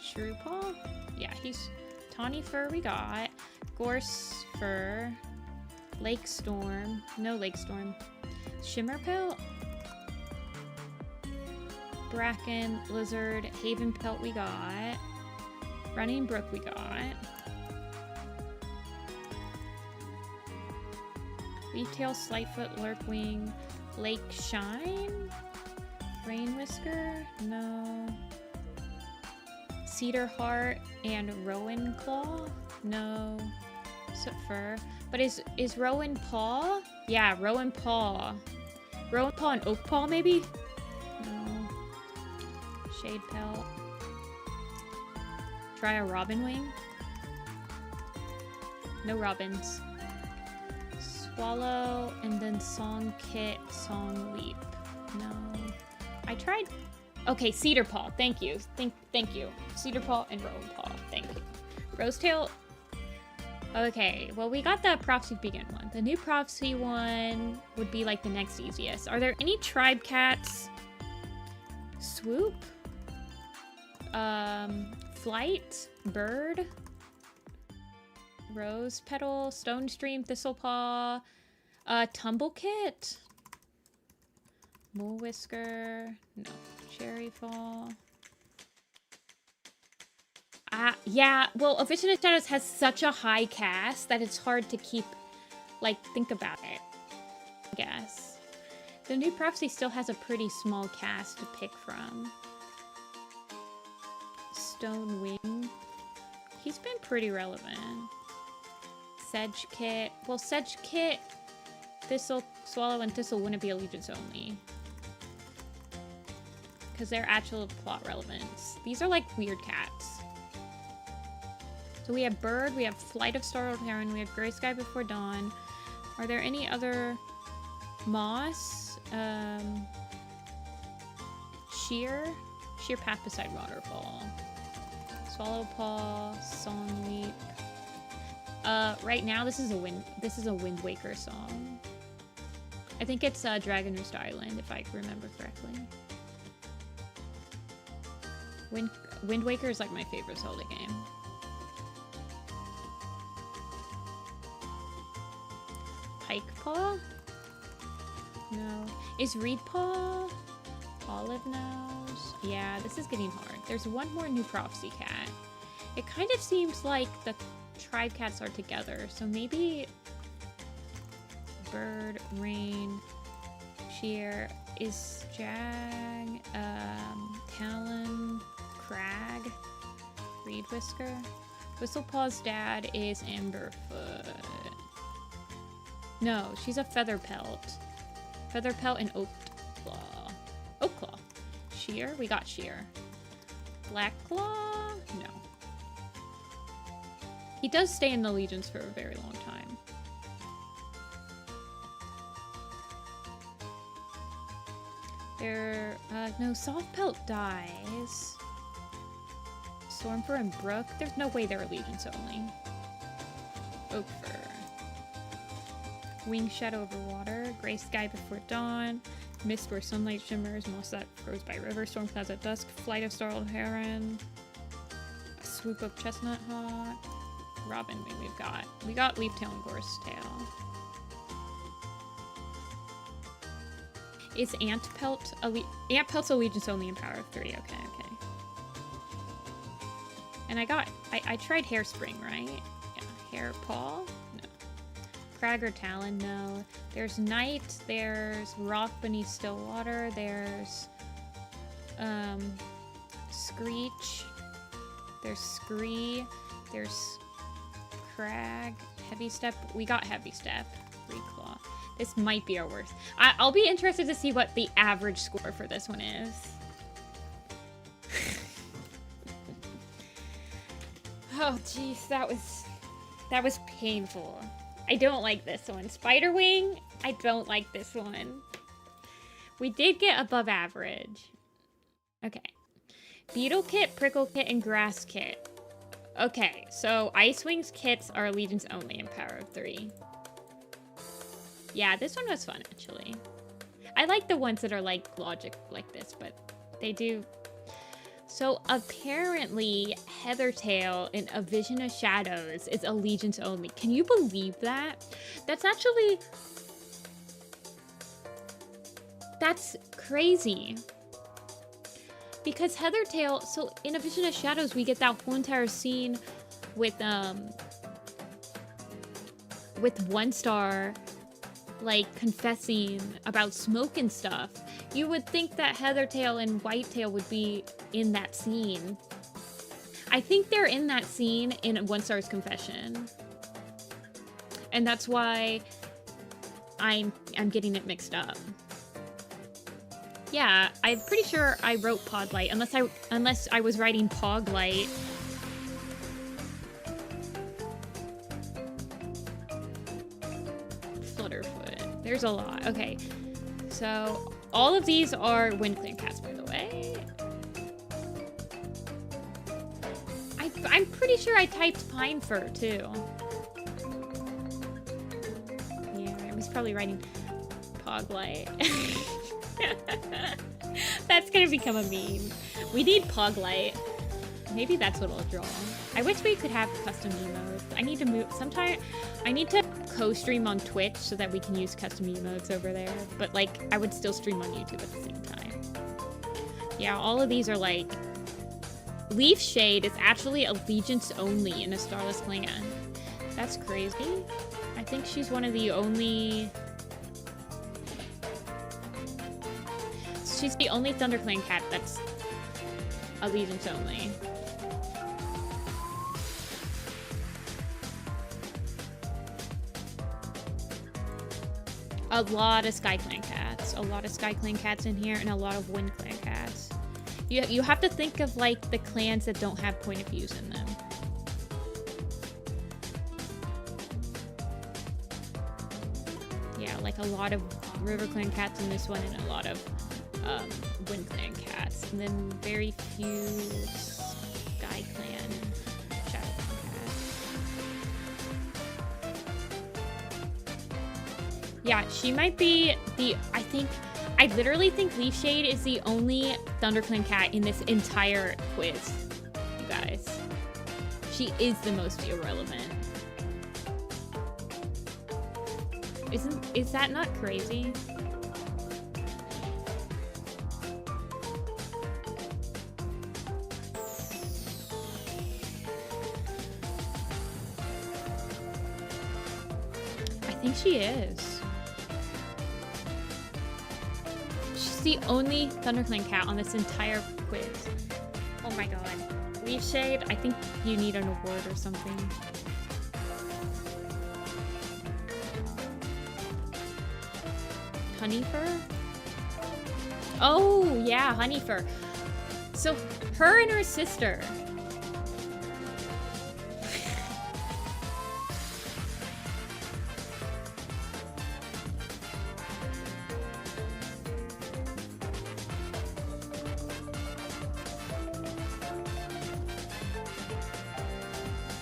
Shrew-Paw? Yeah, he's Tawny Fur we got. Gorse Fur. Lake Storm. No Lake Storm. Shimmer Pelt. Bracken, Lizard, Haven Pelt we got. Running Brook we got. Leaftail, Slightfoot, Lurkwing, Lake Shine? Rain Whisker? No. Cedar Heart and Rowan Claw? No. Soot Fur. But is Rowan Paw? Yeah, Rowan Paw. Rowan Paw and Oak Paw maybe? No. Shade Pelt. Try a Robin Wing? No Robins. Swallow, and then Song Kit, Song Leap. No. I tried... Okay, Cedar Paw. Thank you. Thank you. Cedar Paw and Rowan Paw. Thank you. Rosetail... Okay, well, we got the Prophecy Begin one. The new Prophecy one would be, like, the next easiest. Are there any Tribe Cats? Swoop? Flight? Bird? Rose Petal, Stone Stream, Thistlepaw, Tumblecit, Mole Whisker, no, Cherry Fall. Yeah, well, A Vision of Shadows has such a high cast that it's hard to keep, like, think about it, I guess. The new Prophecy still has a pretty small cast to pick from. Stone Wing, he's been pretty relevant. Sedge Kit. Well, Sedge Kit, Thistle, Swallow, and Thistle wouldn't be allegiance only. Because they're actual plot relevance. These are like weird cats. So we have Bird, we have Flight of Startled Heron, we have Gray Sky Before Dawn. Are there any other... Moss? Sheer? Sheer Path Beside Waterfall. Swallow Paw, Song Leap. Right now this is a Wind Waker song. I think it's Dragon Roost Island, if I remember correctly. Wind Waker is like my favorite Zelda game. Pike Paw? No. Is Reed Paw? Olive Nose? Yeah, this is getting hard. There's one more new Prophecy cat. It kind of seems like the Tribe Cats are together, so maybe Bird, Rain, Sheer, is Jag, Talon, Crag, Reed Whisker. Whistlepaw's dad is Amberfoot. No, she's a Feather Pelt. Feather Pelt and Oak Claw. Oak Claw. Sheer? We got Sheer. Black Claw? No. He does stay in the Legions for a very long time. No, Soft Pelt dies. Stormfur and Brook? There's no way they're Allegiance only. Oakfur. Wing Shadow Over Water. Gray Sky Before Dawn. Mist Where Sunlight Shimmers. Moss That Grows by River. Storm Clouds at Dusk. Flight of Startled Heron. A Swoop of Chestnut Hawk. Robin Wing we got Leaftail and Gorse Tail. Is Ant Pelt's Allegiance only in Power of 3? Okay. And I tried Hairspring, right? Yeah. Hair Paw? No. Crag or Talon? No. There's Night, there's Rock Beneath Still Water, there's Screech, there's Scree, there's Crag, Heavy Step. We got Heavy Step. Reclaw. This might be our worst. I'll be interested to see what the average score for this one is. Oh, jeez, that was painful. I don't like this one. Spiderwing, I don't like this one. We did get above average. Okay. Beetle Kit, Prickle Kit, and Grass Kit. Okay, so Icewing's kits are Allegiance only in Power of 3. Yeah, this one was fun, actually. I like the ones that are like logic like this, but they do. So apparently Heathertail in A Vision of Shadows is allegiance only. Can you believe that? That's actually... That's crazy. Because Heathertail, so in A Vision of Shadows, we get that whole entire scene with One Star, like, confessing about smoke and stuff. You would think that Heathertail and Whitetail would be in that scene. I think they're in that scene in One Star's confession. And that's why I'm getting it mixed up. Yeah, I'm pretty sure I wrote Poglight, unless I was writing Poglight. Flutterfoot. There's a lot. Okay. So, all of these are WindClan cats, by the way. I'm pretty sure I typed Pinefur, too. Yeah, I was probably writing Poglight. That's gonna become a meme. We need Poglight. Maybe that's what I'll draw. I wish we could have custom emotes. I need to move sometime. I need to co-stream on Twitch so that we can use custom emotes over there. But like, I would still stream on YouTube at the same time. Yeah, all of these are like... Leaf Shade is actually allegiance only in a Starless clan. That's crazy. I think she's one of the only... She's the only ThunderClan cat that's allegiance only. A lot of SkyClan cats. A lot of SkyClan cats in here and a lot of WindClan cats. You have to think of like the clans that don't have point of views in them. Yeah, like a lot of RiverClan cats in this one and a lot of WindClan cats, and then very few SkyClan and ShadowClan cats. Yeah, she might be the, I literally think Leaf Shade is the only ThunderClan cat in this entire quiz, you guys. She is the most irrelevant. Is that not crazy? I think she is. She's the only ThunderClan cat on this entire quiz. Oh my god. Leaf Shade, I think you need an award or something. Honeyfur? Oh, yeah, Honeyfur. So, her and her sister.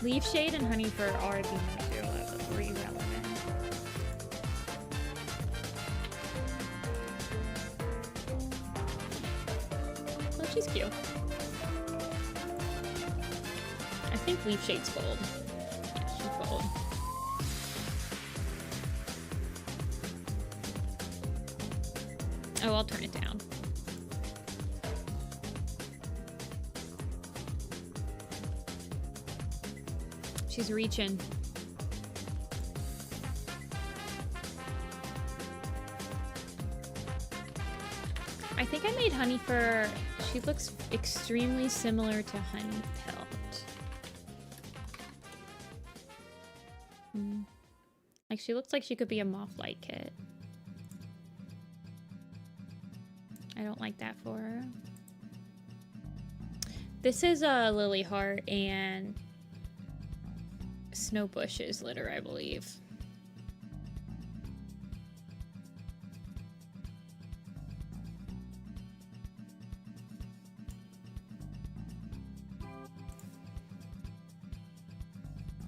Leaf Shade and Honeyfur are the most irrelevant. Well, she's cute. I think Leaf Shade's gold. Yeah, she's gold. Oh, I'll turn it down. She's reaching. I think I made Honeyfur. She looks extremely similar to Honeypelt. Like she looks like she could be a Mothlight kit. I don't like that for her. This is a Lily Heart and Snowbush's litter, I believe.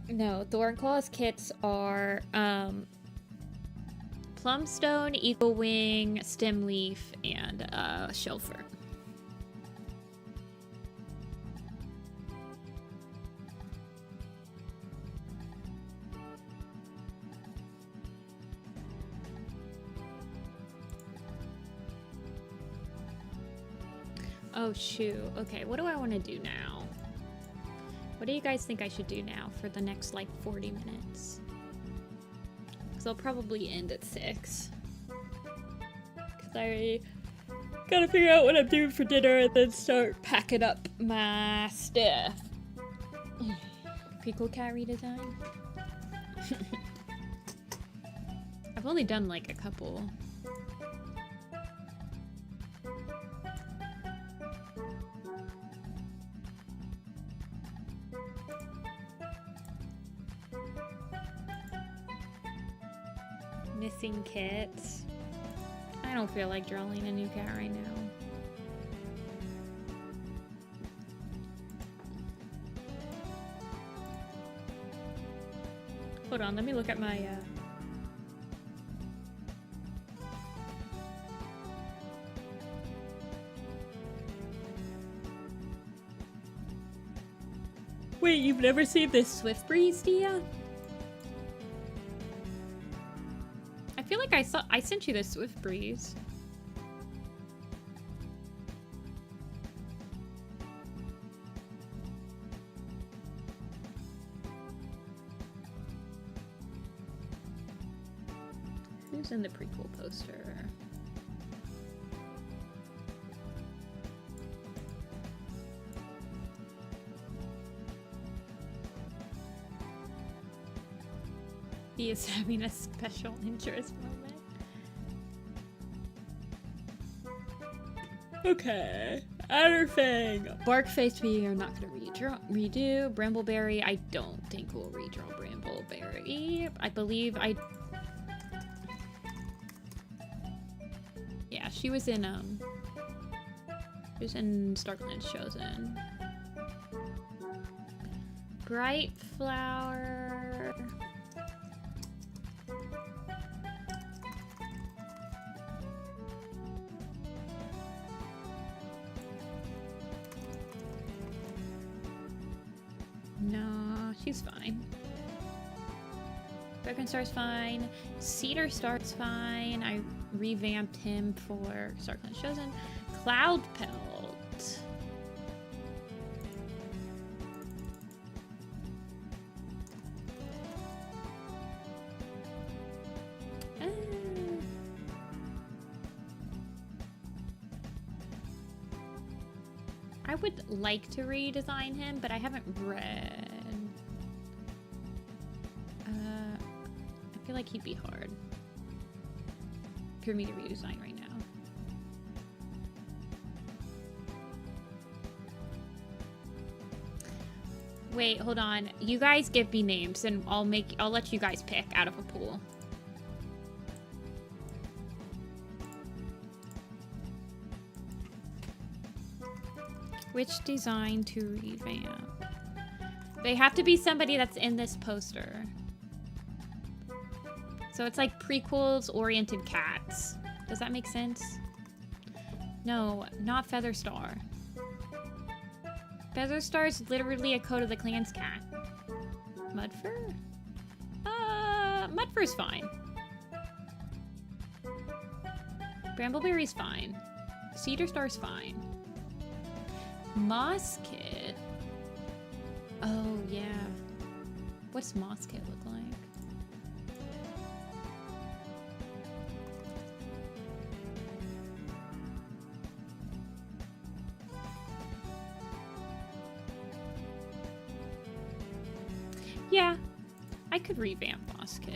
No, Thornclaw's kits are Plumstone, Eagle Wing, Stem Leaf, and Shelfer. Oh shoot. Okay, what do I want to do now? What do you guys think I should do now for the next like 40 minutes? Because I'll probably end at 6. Because I gotta figure out what I'm doing for dinner and then start packing up my stuff. Pickle cat redesign? I've only done like a couple. Missing kits. I don't feel like drawing a new cat right now. Hold on, let me look at my Wait, you've never seen this Swift Breeze, Dia? I feel like I sent you the Swift Breeze. Who's in the prequel poster? He is having a special interest moment. Okay. Outerfang. Barkface we are not going to redo. Brambleberry, I don't think we'll redraw Brambleberry. I believe yeah, she was in StormClan Chosen. Bright Flower. No, she's fine. Broken Star's fine. Cedar Star's fine. I revamped him for StormClan Chosen. Cloud Pelt. I would like to redesign him, but I haven't read. I feel like he'd be hard for me to redesign right now. Wait, hold on. You guys give me names and I'll let you guys pick out of a pool. Which design to revamp? They have to be somebody that's in this poster. So it's like prequels-oriented cats. Does that make sense? No, not Featherstar. Featherstar is literally a Code of the Clans cat. Mudfur? Mudfur's fine. Brambleberry's fine. Cedar Star's fine. Moss Kit. Oh, yeah. What's Moss Kit look like? Yeah, I could revamp Moss Kit.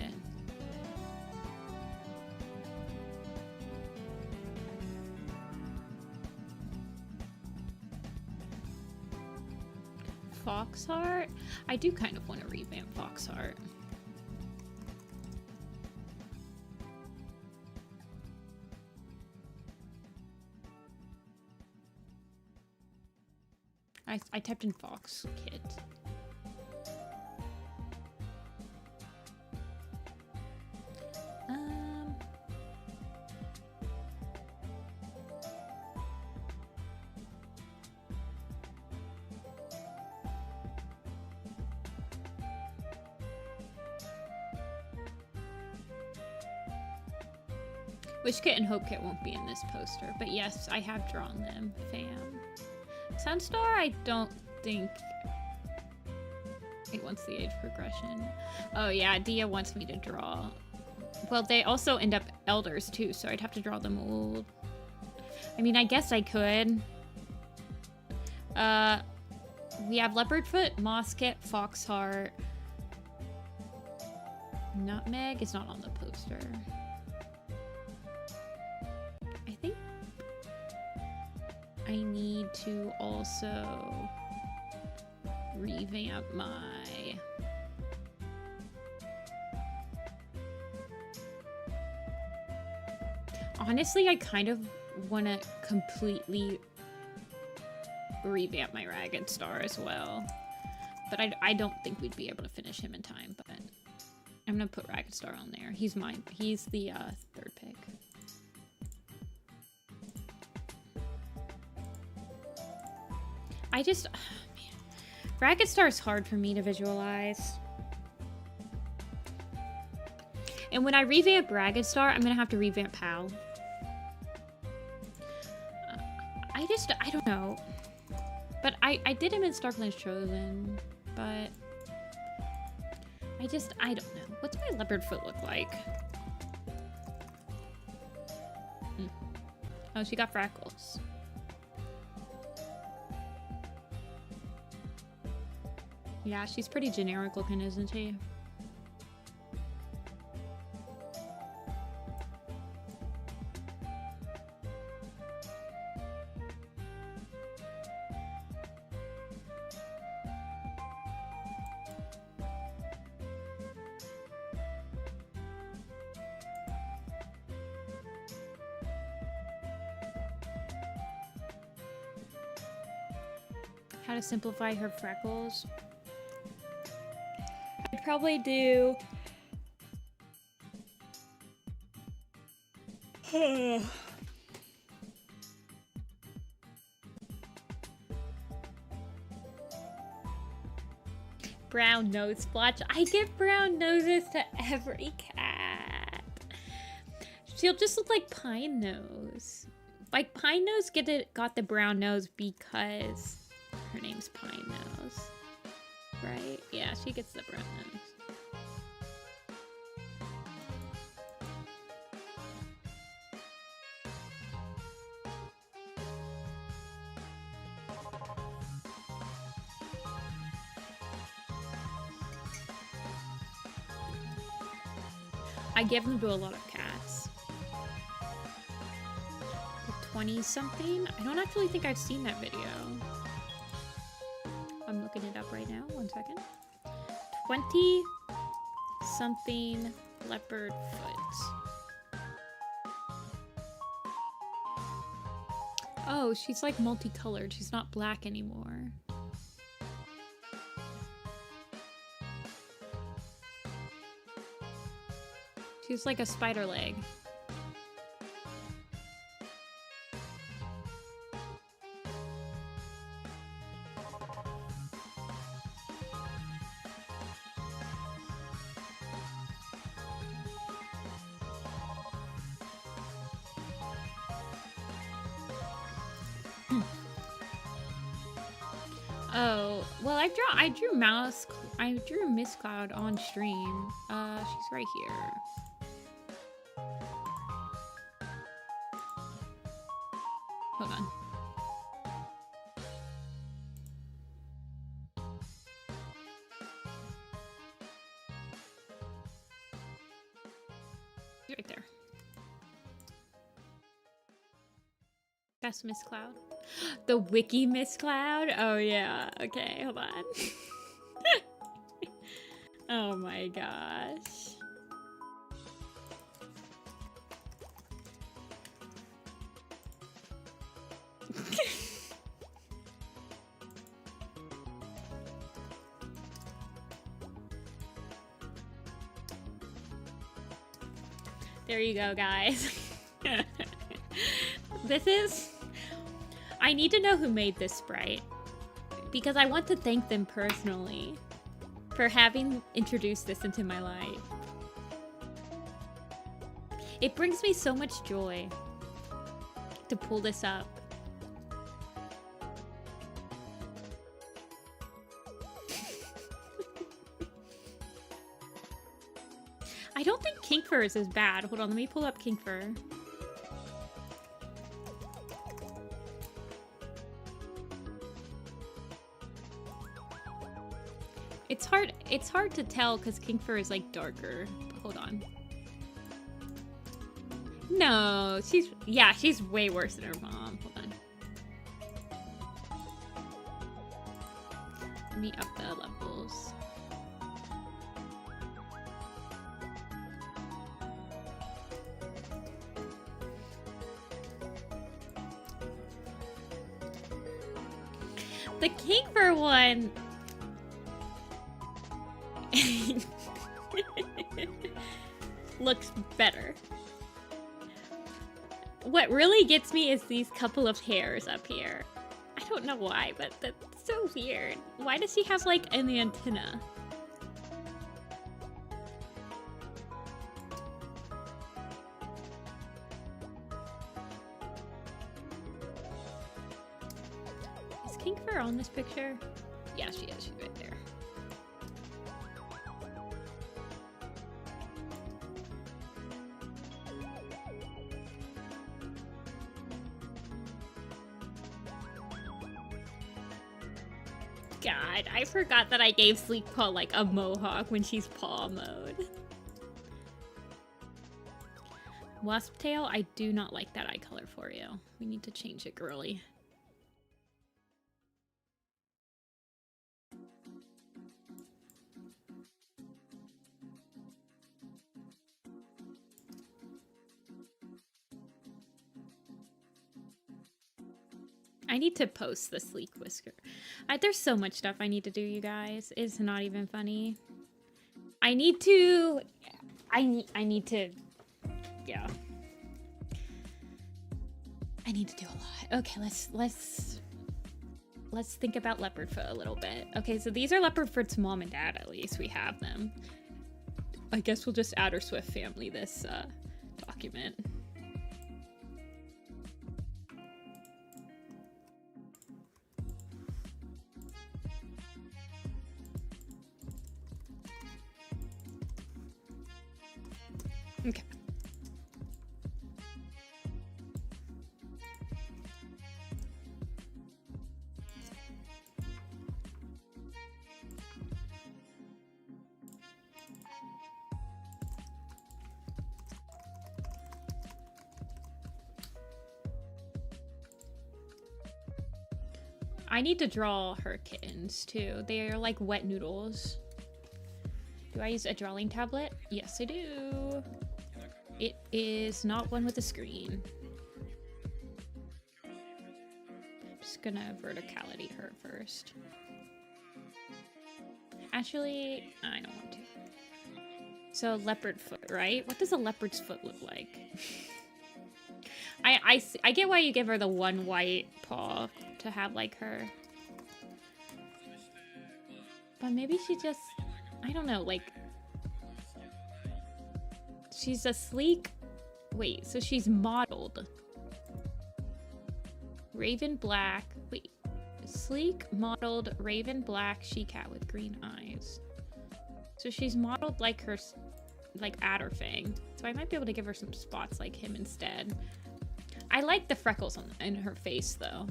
Foxheart? I do kind of want to revamp Foxheart. I typed in Fox Kit. Wish Kit and Hope Kit won't be in this poster, but yes, I have drawn them, fam. Sunstar, I don't think it wants the age progression. Oh yeah, Dia wants me to draw. Well, they also end up elders too, so I'd have to draw them old. I mean, I guess I could. We have Leopardfoot, Mosket, Foxheart. Nutmeg is not on the poster. I think I need to also revamp my... Honestly, I kind of want to completely revamp my Ragged Star as well. But I don't think we'd be able to finish him in time, but I'm going to put Ragged Star on there. He's mine. He's the third pick. I just... man. Ragged Star is hard for me to visualize. And when I revamp Ragged Star, I'm going to have to revamp Pal. I don't know. But I did him in StormClan's Chosen, but I don't know. What's my Leopardfoot look like? Oh, she got freckles. Yeah, she's pretty generic looking, isn't she? How to simplify her freckles. I'd probably do... brown nose splotch. I give brown noses to every cat. She'll just look like Pine Nose. Like, Pine Nose got the brown nose because her name's Pine Nose. Right? Yeah, she gets the brown nose. I give them to a lot of cats. 20-something? I don't actually think I've seen that video. I'm looking it up right now. 1 second. 20-something leopard foot. Oh, she's like multicolored. She's not black anymore. She's like a spider leg. Oh, well, I drew Miss Cloud on stream. She's right here. Hold on. Right there. That's Miss Cloud. The wiki Miss Cloud? Oh yeah. Okay, hold on. Oh my gosh. There you go, guys. This is... I need to know who made this sprite, because I want to thank them personally for having introduced this into my life. It brings me so much joy to pull this up. I don't think kink fur is as bad. Hold on, let me pull up kink fur. It's hard to tell because kink fur is like darker. But hold on. No, she's way worse than her mom. Hold on. Let me up the levels. The kink fur one. Looks better. What really gets me is these couple of hairs up here. I don't know why, but that's so weird. Why does she have like an antenna? Is kink fur on this picture? Yeah, she is. She's right there. God, I forgot that I gave Sleek Paw like a mohawk when she's paw mode. Wasp tail, I do not like that eye color for you. We need to change it, girly. I need to post the sleek whisker. There's so much stuff I need to do, you guys. It's not even funny. I need to, yeah. I need to do a lot. Okay, let's think about Leopardfoot a little bit. Okay, so these are Leopardfoot's mom and dad, at least we have them. I guess we'll just add our Swift family this document. Okay. I need to draw her kittens too. They are like wet noodles. Do I use a drawing tablet? Yes, I do. It is not one with a screen. I'm just gonna verticality her first. Actually, I don't want to. So leopard foot, right? What does a leopard's foot look like? I get why you give her the one white paw to have like her. But maybe she just, I don't know, like, she's a sleek, wait, so she's modeled. Raven black, wait, sleek, modeled, raven black she-cat with green eyes. So she's modeled like her, like Adderfang. So I might be able to give her some spots like him instead. I like the freckles in her face though.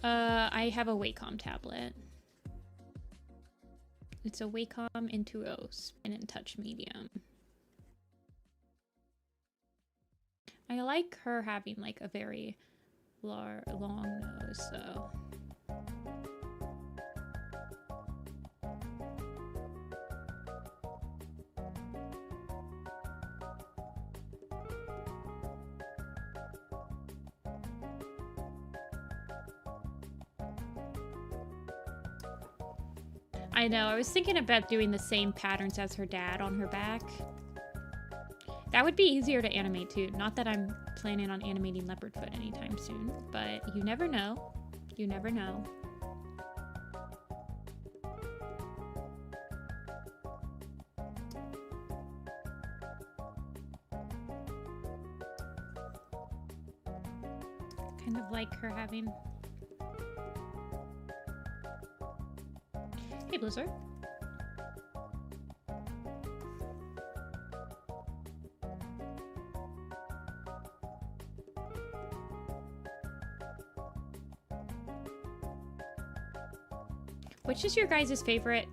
I have a Wacom tablet. It's a Wacom Intuo Spin and Touch Medium. I like her having like a very long nose, so. I know, I was thinking about doing the same patterns as her dad on her back. That would be easier to animate too. Not that I'm planning on animating Leopardfoot anytime soon, but you never know. You never know. Kind of like her having... Hey, Blizzard. Which is your guys' favorite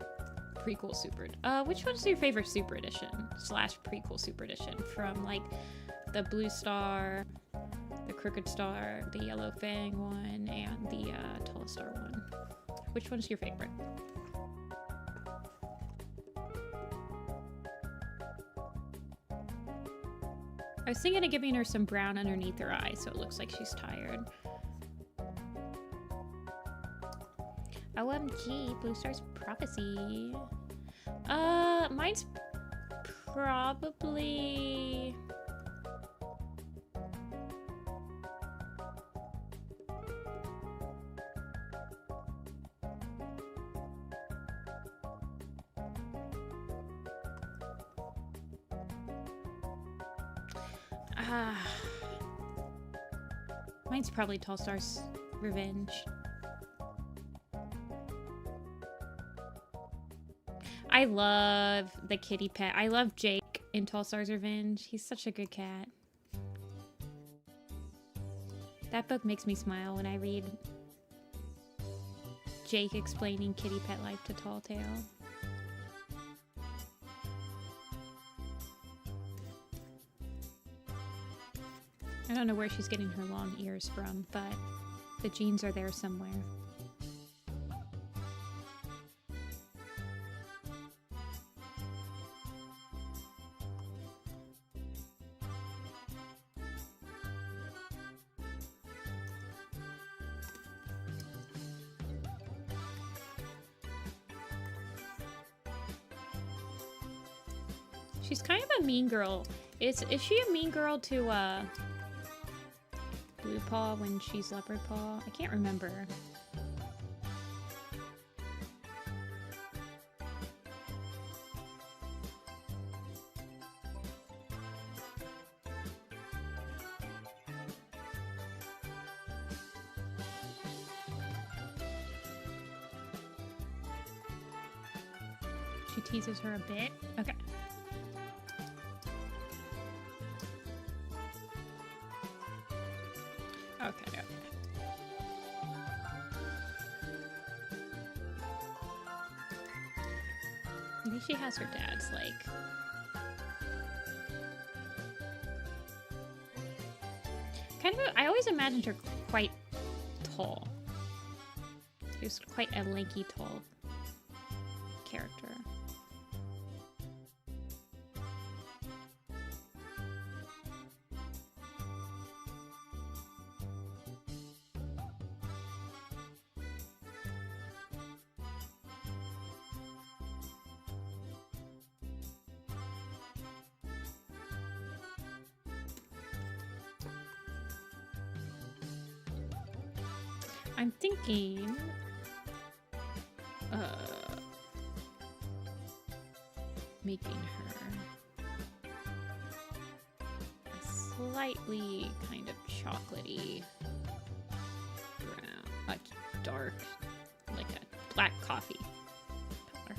prequel super? Which one's your favorite super edition slash prequel super edition from like the Blue Star, the Crooked Star, the Yellow Fang one, and the Tall Star one? Which one's your favorite? I was thinking of giving her some brown underneath her eye so it looks like she's tired. OMG, Blue Star's Prophecy. Mine's probably... Mine's probably Tall Star's Revenge. I love the kitty pet. I love Jake in Tall Star's Revenge. He's such a good cat. That book makes me smile when I read Jake explaining kitty pet life to Tall Tale. I don't know where she's getting her long ears from, but the genes are there somewhere. She's kind of a mean girl. Is she a mean girl to Blue Paw when she's Leopard Paw? I can't remember. She teases her a bit. Okay. Okay. I think she has her dad's, like... Kind of, I always imagined her quite tall. She was quite a lanky, tall character. I'm thinking, making her a slightly kind of chocolatey brown, a dark, like a black coffee color.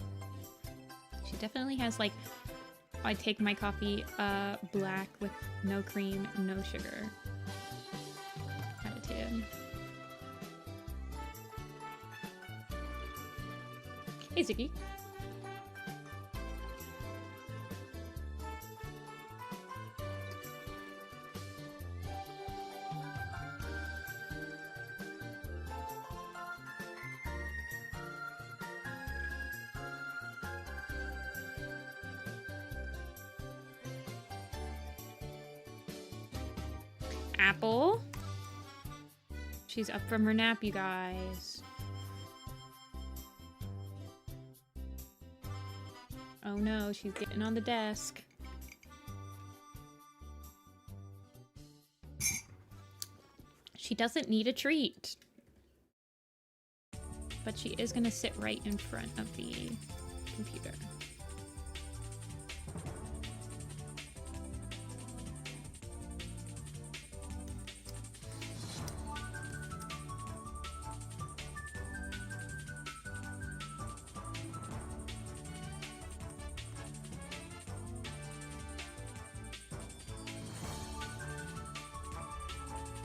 She definitely has like, I take my coffee black with no cream, no sugar attitude. Hey, Ziggy. Apple. She's up from her nap, you guys. Oh no, she's getting on the desk. She doesn't need a treat. But she is gonna sit right in front of the computer.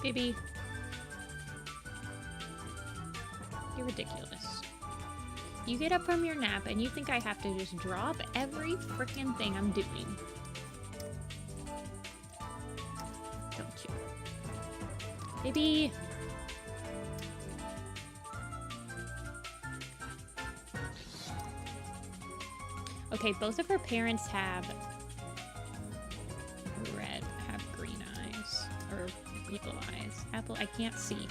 Baby. You're ridiculous. You get up from your nap and you think I have to just drop every freaking thing I'm doing. Don't you? Baby. Okay, both of her parents have green eyes. Or yellow eyes. Apple, I can't see.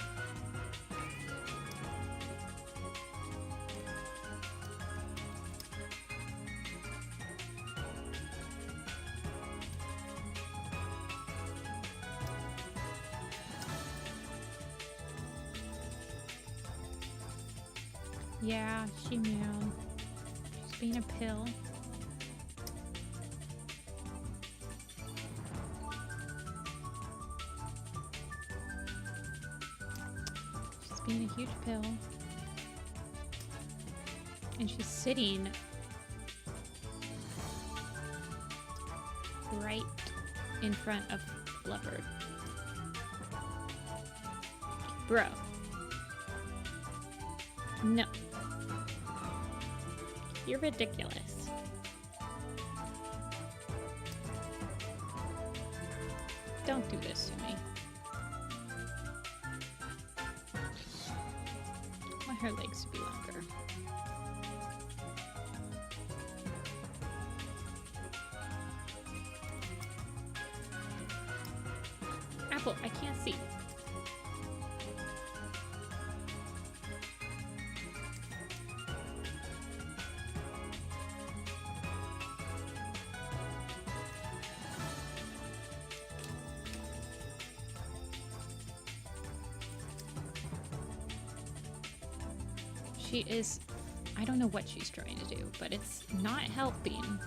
Yeah, she knew. She's being a pill. She's being a huge pill. And she's sitting right in front of Leopard. Bro. No. You're ridiculous. Don't do this to me. I want her legs to be longer. Apple, I can't see. She is, I don't know what she's trying to do, but it's not helping.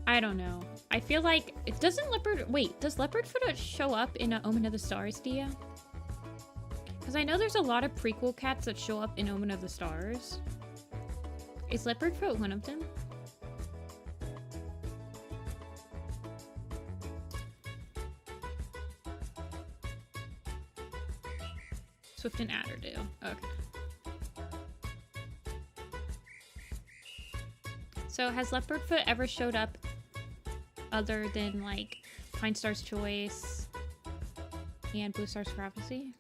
I don't know. I feel like it doesn't Leopard. Wait, does Leopard Foot show up in Omen of the Stars, Dia? Because I know there's a lot of prequel cats that show up in Omen of the Stars. Is Leopard Foot one of them? Swift and Adder do. Okay. So has Leopard Foot ever showed up other than like Pine Star's Choice and Blue Star's Prophecy?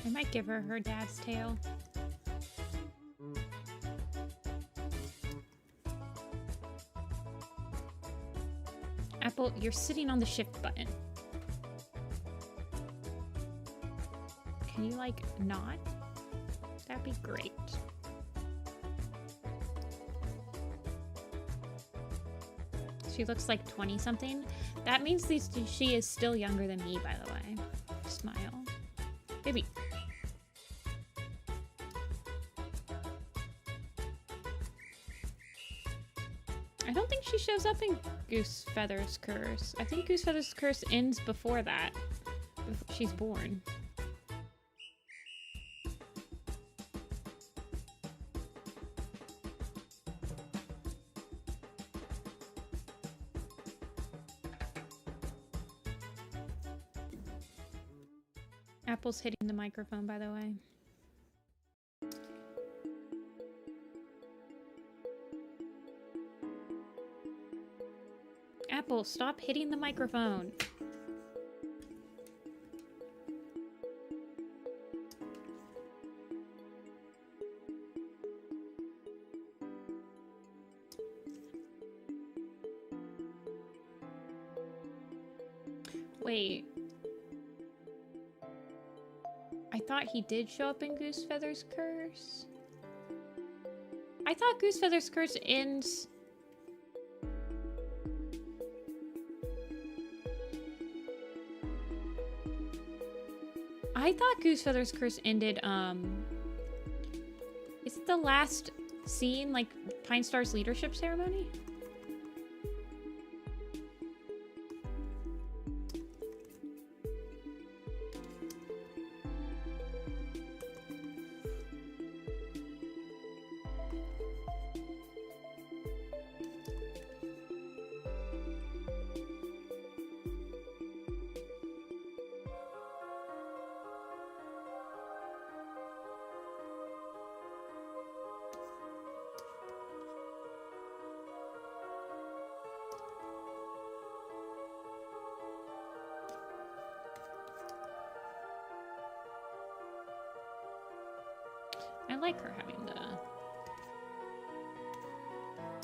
I might give her her dad's tail. Apple, you're sitting on the shift button. Can you, like, not? That'd be great. She looks like 20-something. That means she is still younger than me, by the way. Smile. Baby. I don't think she shows up in Goose Feather's Curse. I think Goose Feather's Curse ends before that. Before she's born. Apple's hitting the microphone, by the way. Apple, stop hitting the microphone. Wait. I thought he did show up in Goose Feather's Curse. I thought Goose Feather's Curse ends... I thought Goosefeather's curse ended, is it the last scene, like Pine Star's leadership ceremony? I like her having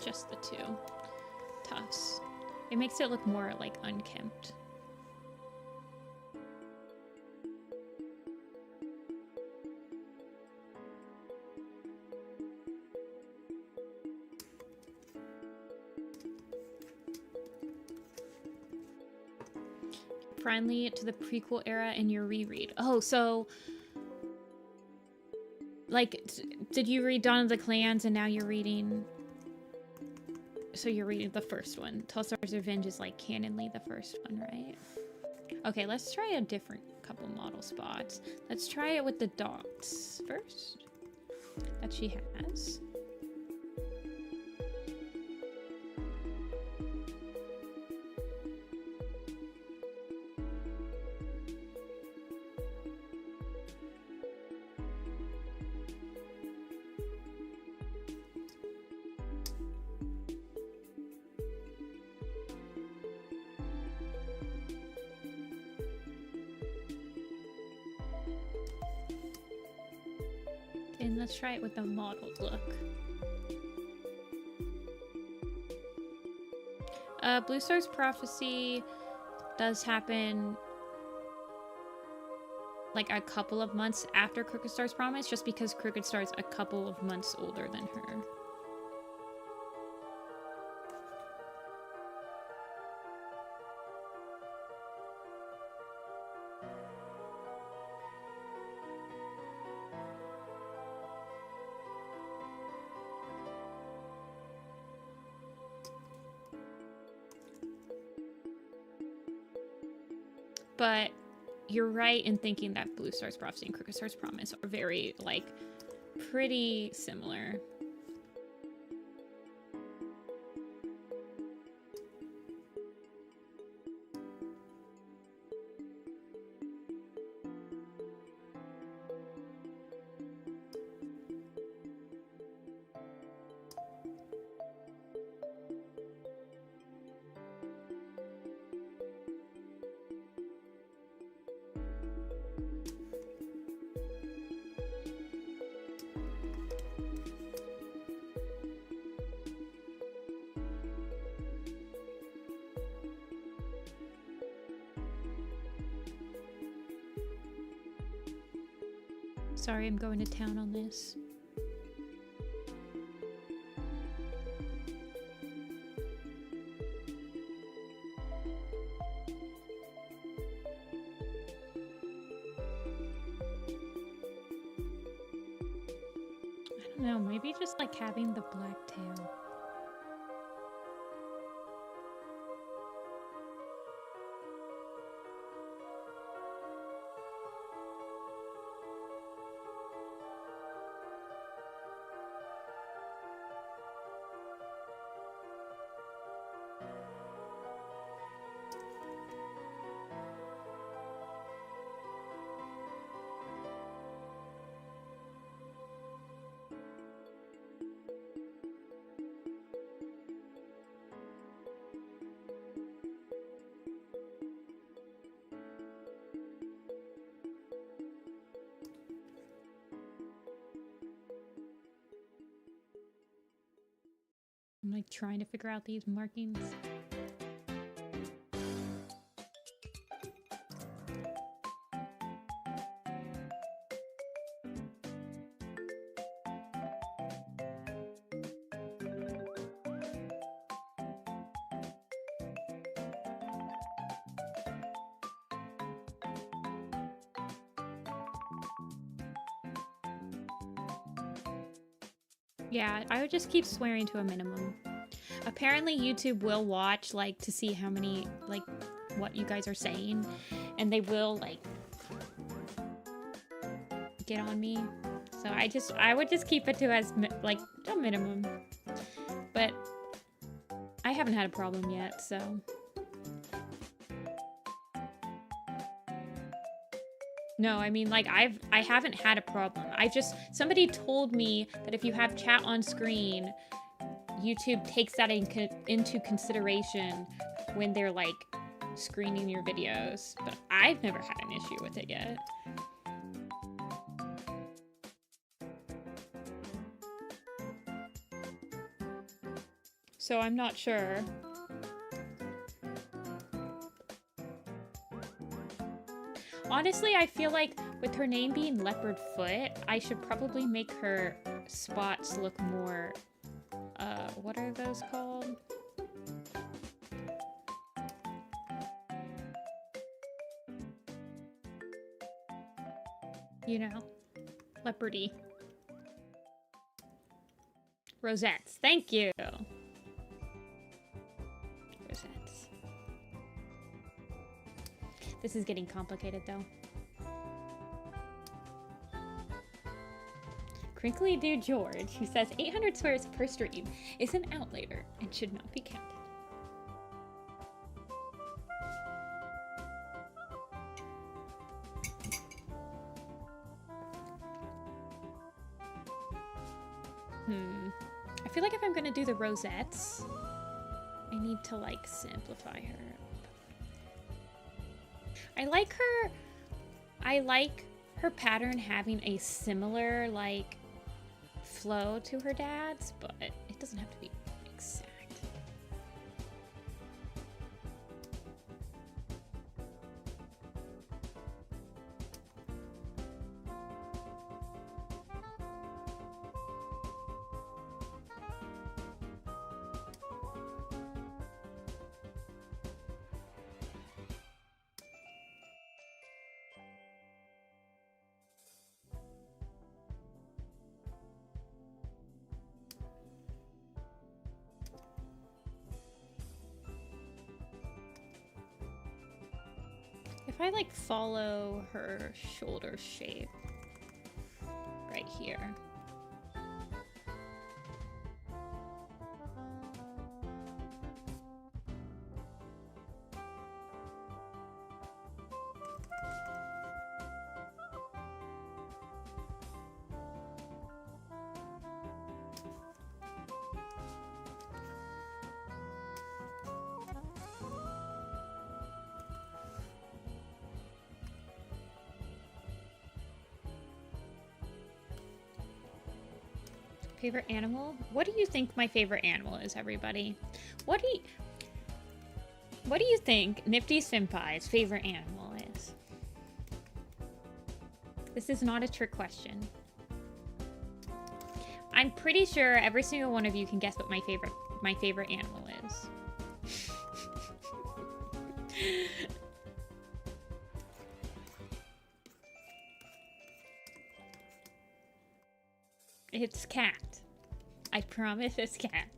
just the two tufts. It makes it look more like unkempt. Friendly to the prequel era in your reread. Oh, so like, did you read Dawn of the Clans and now you're reading... So you're reading the first one. Telstar's Revenge is like canonly the first one, right? Okay, let's try a different couple model spots. Let's try it with the dots first that she has. And let's try it with the modeled look. Blue Star's Prophecy does happen like a couple of months after Crooked Star's Promise, just because Crooked Star's a couple of months older than her. But you're right in thinking that Blue Star's Prophecy and Crooked Star's Promise are very, like, pretty similar. Sorry, I'm going to town on this. I don't know, maybe just like having the black tail. I'm like trying to figure out these markings. Yeah, I would just keep swearing to a minimum. Apparently YouTube will watch, like, to see how many, like, what you guys are saying. And they will, like, get on me. So I would just keep it to as, like, a minimum. But I haven't had a problem yet, so. No, I mean, like, I haven't had a problem. Somebody told me that if you have chat on screen, YouTube takes that into consideration when they're, like, screening your videos. But I've never had an issue with it yet. So I'm not sure. Honestly, I feel like with her name being Leopard Foot, I should probably make her spots look more, what are those called? You know, leopardy. Rosettes, thank you. Rosettes. This is getting complicated, though. Crinkly Dude George, who says 800 swears per stream, is an outlater and should not be counted. I feel like if I'm gonna do the rosettes, I need to, like, simplify her. I like her pattern having a similar, like, flow to her dad's, but it doesn't have to be exact. If I, like, follow her shoulder shape right here. Favorite animal? What do you think my favorite animal is, everybody? What do you think Nifty-Senpai's favorite animal is? This is not a trick question. I'm pretty sure every single one of you can guess what my favorite animal is. It's cat. I promise it's cat.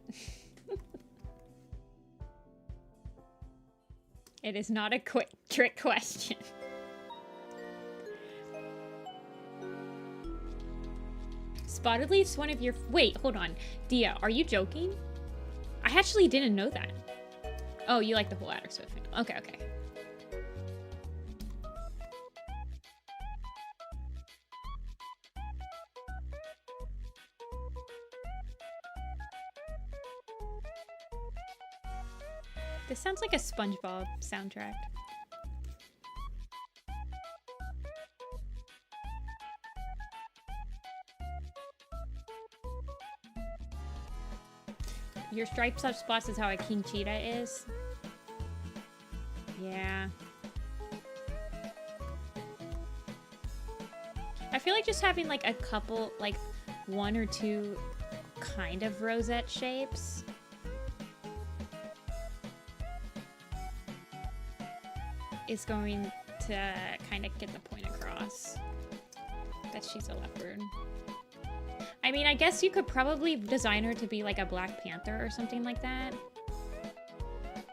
It is not a quick trick question. Spotted Leaf's one of your... Wait, hold on. Dia, are you joking? I actually didn't know that. Oh, you like the whole Adder Swift family. Okay, okay. This sounds like a SpongeBob soundtrack. Your stripes up spots is how a king cheetah is. Yeah. I feel like just having like a couple, like one or two kind of rosette shapes. Is going to kind of get the point across that she's a leopard. I mean, I guess you could probably design her to be like a Black Panther or something like that.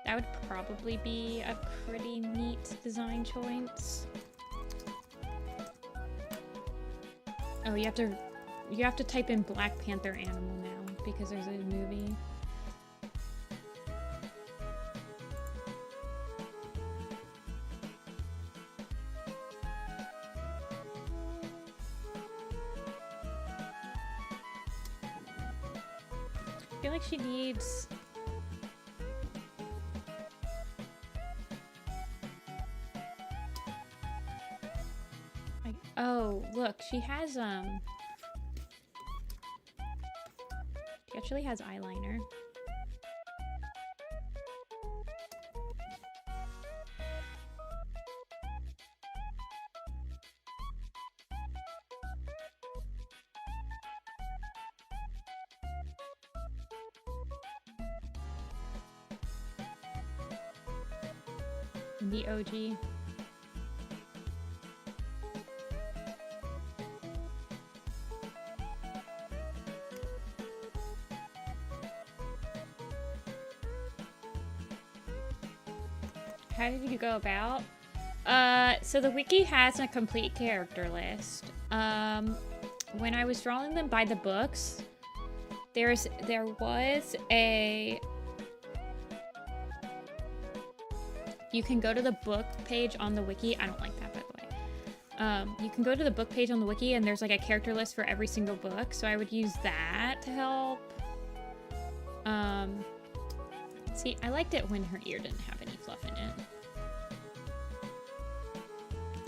That would probably be a pretty neat design choice. Oh, you have to type in Black Panther animal now because there's a movie. I feel like she needs... Oh, look, she has, she actually has eyeliner. The OG. How did you go about? So the wiki has a complete character list. When I was drawing them by the books, there was a... You can go to the book page on the wiki. I don't like that, by the way. You can go to the book page on the wiki and there's like a character list for every single book. So I would use that to help. See, I liked it when her ear didn't have any fluff in it.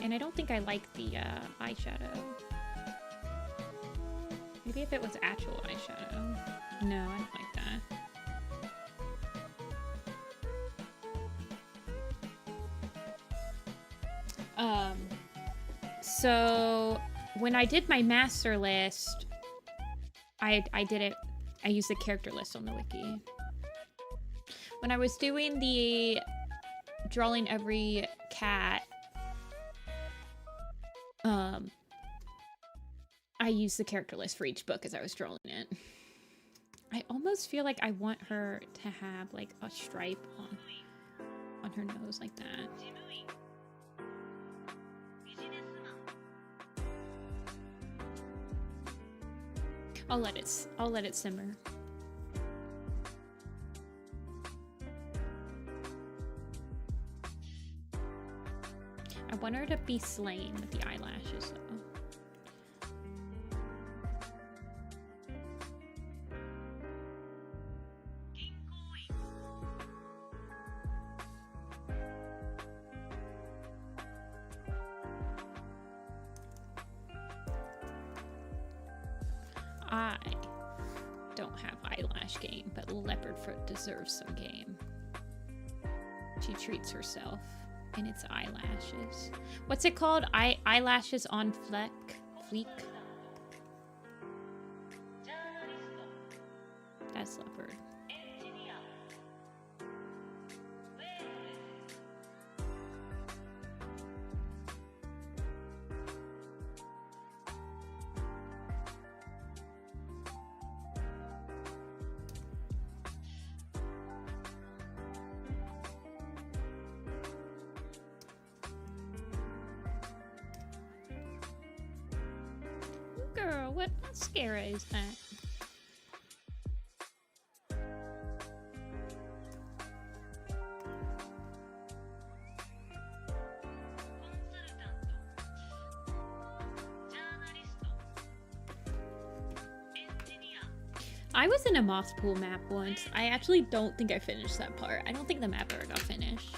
And I don't think I like the eyeshadow. Maybe if it was actual eyeshadow. No, I don't like that. So when I did my master list, I used the character list on the wiki. When I was doing the drawing every cat, I used the character list for each book as I was drawing it. I almost feel like I want her to have like a stripe on her nose like that. I'll let it simmer. I want her to be slain with the eyelashes, though. I don't have eyelash game, but Leopardfoot deserves some game. She treats herself. And it's eyelashes. What's it called? Eyelashes on fleek? That's leopard. Girl, what mascara is that? I was in a moth pool map once. I actually don't think I finished that part. I don't think the map ever got finished.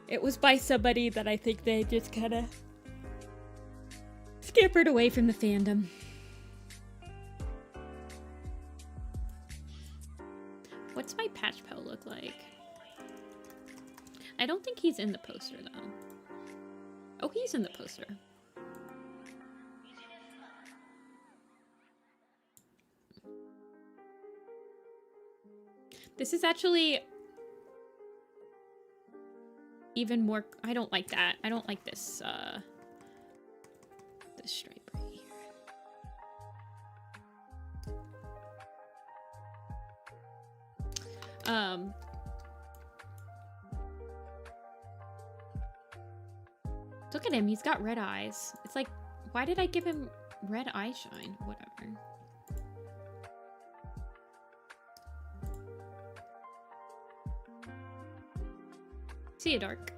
It was by somebody that I think they just kind of scampered away from the fandom. What's my patch pal look like? I don't think he's in the poster though. Oh, he's in the poster. This is actually even more... I don't like that. I don't like this, this stripe right here. Look at him, he's got red eyes. It's like, why did I give him red eye shine? Whatever. See you, Dark.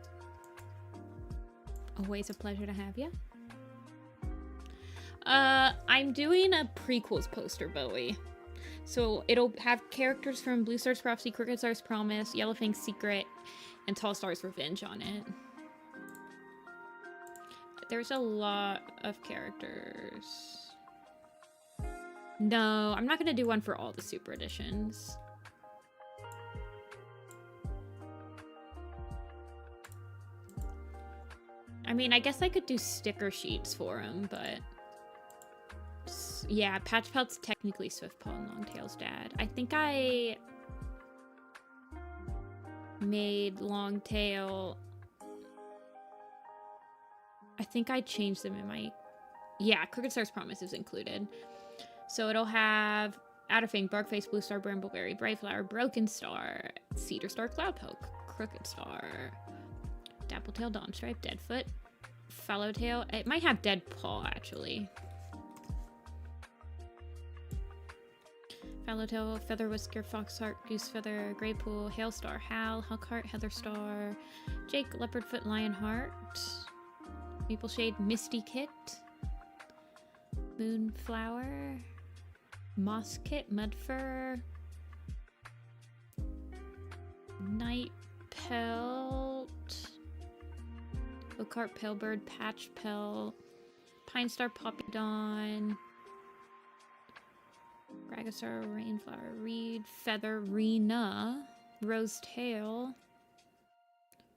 Always a pleasure to have you. I'm doing a prequels poster, Bowie. So it'll have characters from Blue Star's Prophecy, Crooked Star's Promise, Yellowfang's Secret, and Tall Star's Revenge on it. There's a lot of characters. No, I'm not gonna do one for all the super editions. I mean, I guess I could do sticker sheets for him, but... yeah, Patch Pelt's technically Swiftpaw and Longtail's dad. I think I made Longtail... I think I changed them in my... yeah, Crooked Star's Promise is included. So it'll have Adderfang, Barkface, Blue Star, Brambleberry, Brightflower, Broken Star, Cedar Star, Cloudpoke, Crooked Star, Dappletail, Dawnstripe, Deadfoot, Fallowtail. It might have Deadpaw, actually. Fallowtail, Feather Whisker, Foxheart, Goosefeather, Greypool, Hailstar, Hal, Huckheart, Heatherstart, Jake, Leopardfoot, Lionheart, Mapleshade, Misty Kit, Moonflower, Moss Kit, Mudfur, Night Pelt, Oakheart, Palebird, Patch Pelt, Pine Star, Poppy Dawn, Bragasaur, Rainflower, Reed, Feather, Rena, Rose Tail,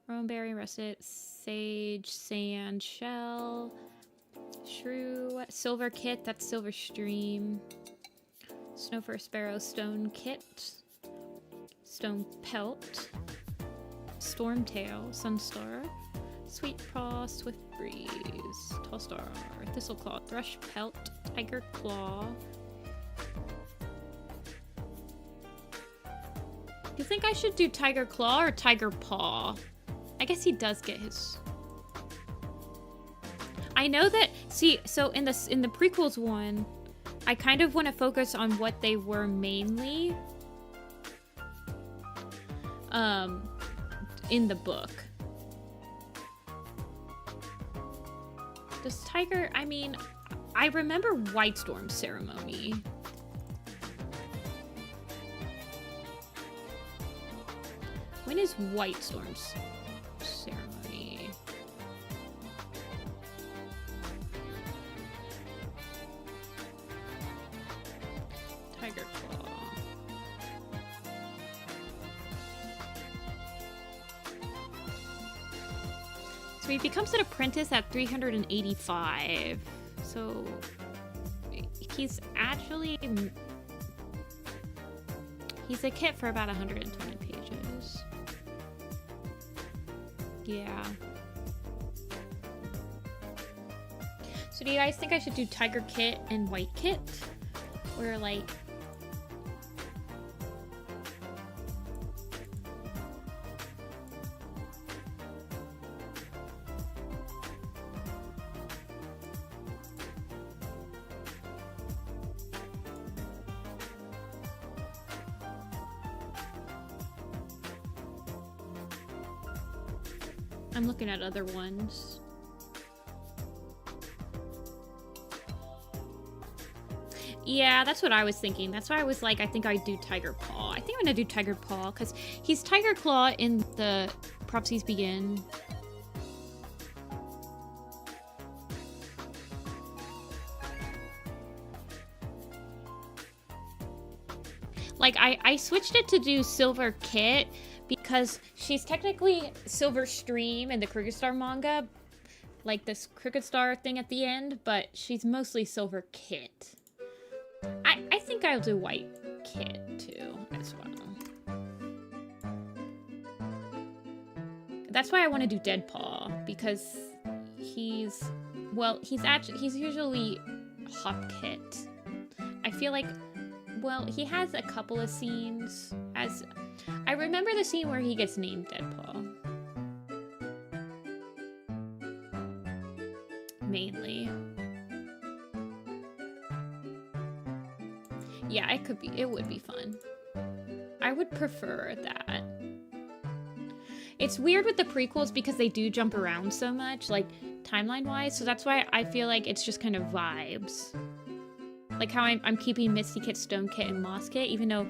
Romeberry, Russet, Sage, Sand, Shell, Shrew, Silver Kit, that's Silver Stream, Snowfur, Sparrow, Stone Kit, Stone Pelt, Stormtail, Sunstar, Sweet Paw, Swift Breeze, Tallstar, Thistleclaw, Thrush Pelt, Tiger Claw. You think I should do Tiger Claw or Tiger Paw? I guess he does get his... I know that... see, so in the prequels one, I kind of want to focus on what they were mainly in the book. Does Tiger... I mean, I remember White Storm's ceremony. When is White Storm's ceremony? Tiger Claw. So he becomes an apprentice at 385. So he's actually... he's a kit for about 120 pages. Yeah. So do you guys think I should do Tiger Kit and White Kit? Or like... I'm looking at other ones. Yeah, that's what I was thinking. That's why I was like, I think I'd do Tiger Paw. I think I'm gonna do Tiger Paw because he's Tiger Claw in the Prophecies Begin. Like, I switched it to do Silver Kit because she's technically Silver Stream in the Crooked Star manga, like this Crooked Star thing at the end, but she's mostly Silver Kit. I think I'll do White Kit too as well. That's why I want to do Deadpaw, because he's usually Hop Kit. I feel like, well, he has a couple of scenes as I remember the scene where he gets named Deadpaw. Mainly. Yeah, it would be fun. I would prefer that. It's weird with the prequels because they do jump around so much, like, timeline-wise, so that's why I feel like it's just kind of vibes. Like how I'm keeping Misty Kit, Stone Kit, and Moss Kit, even though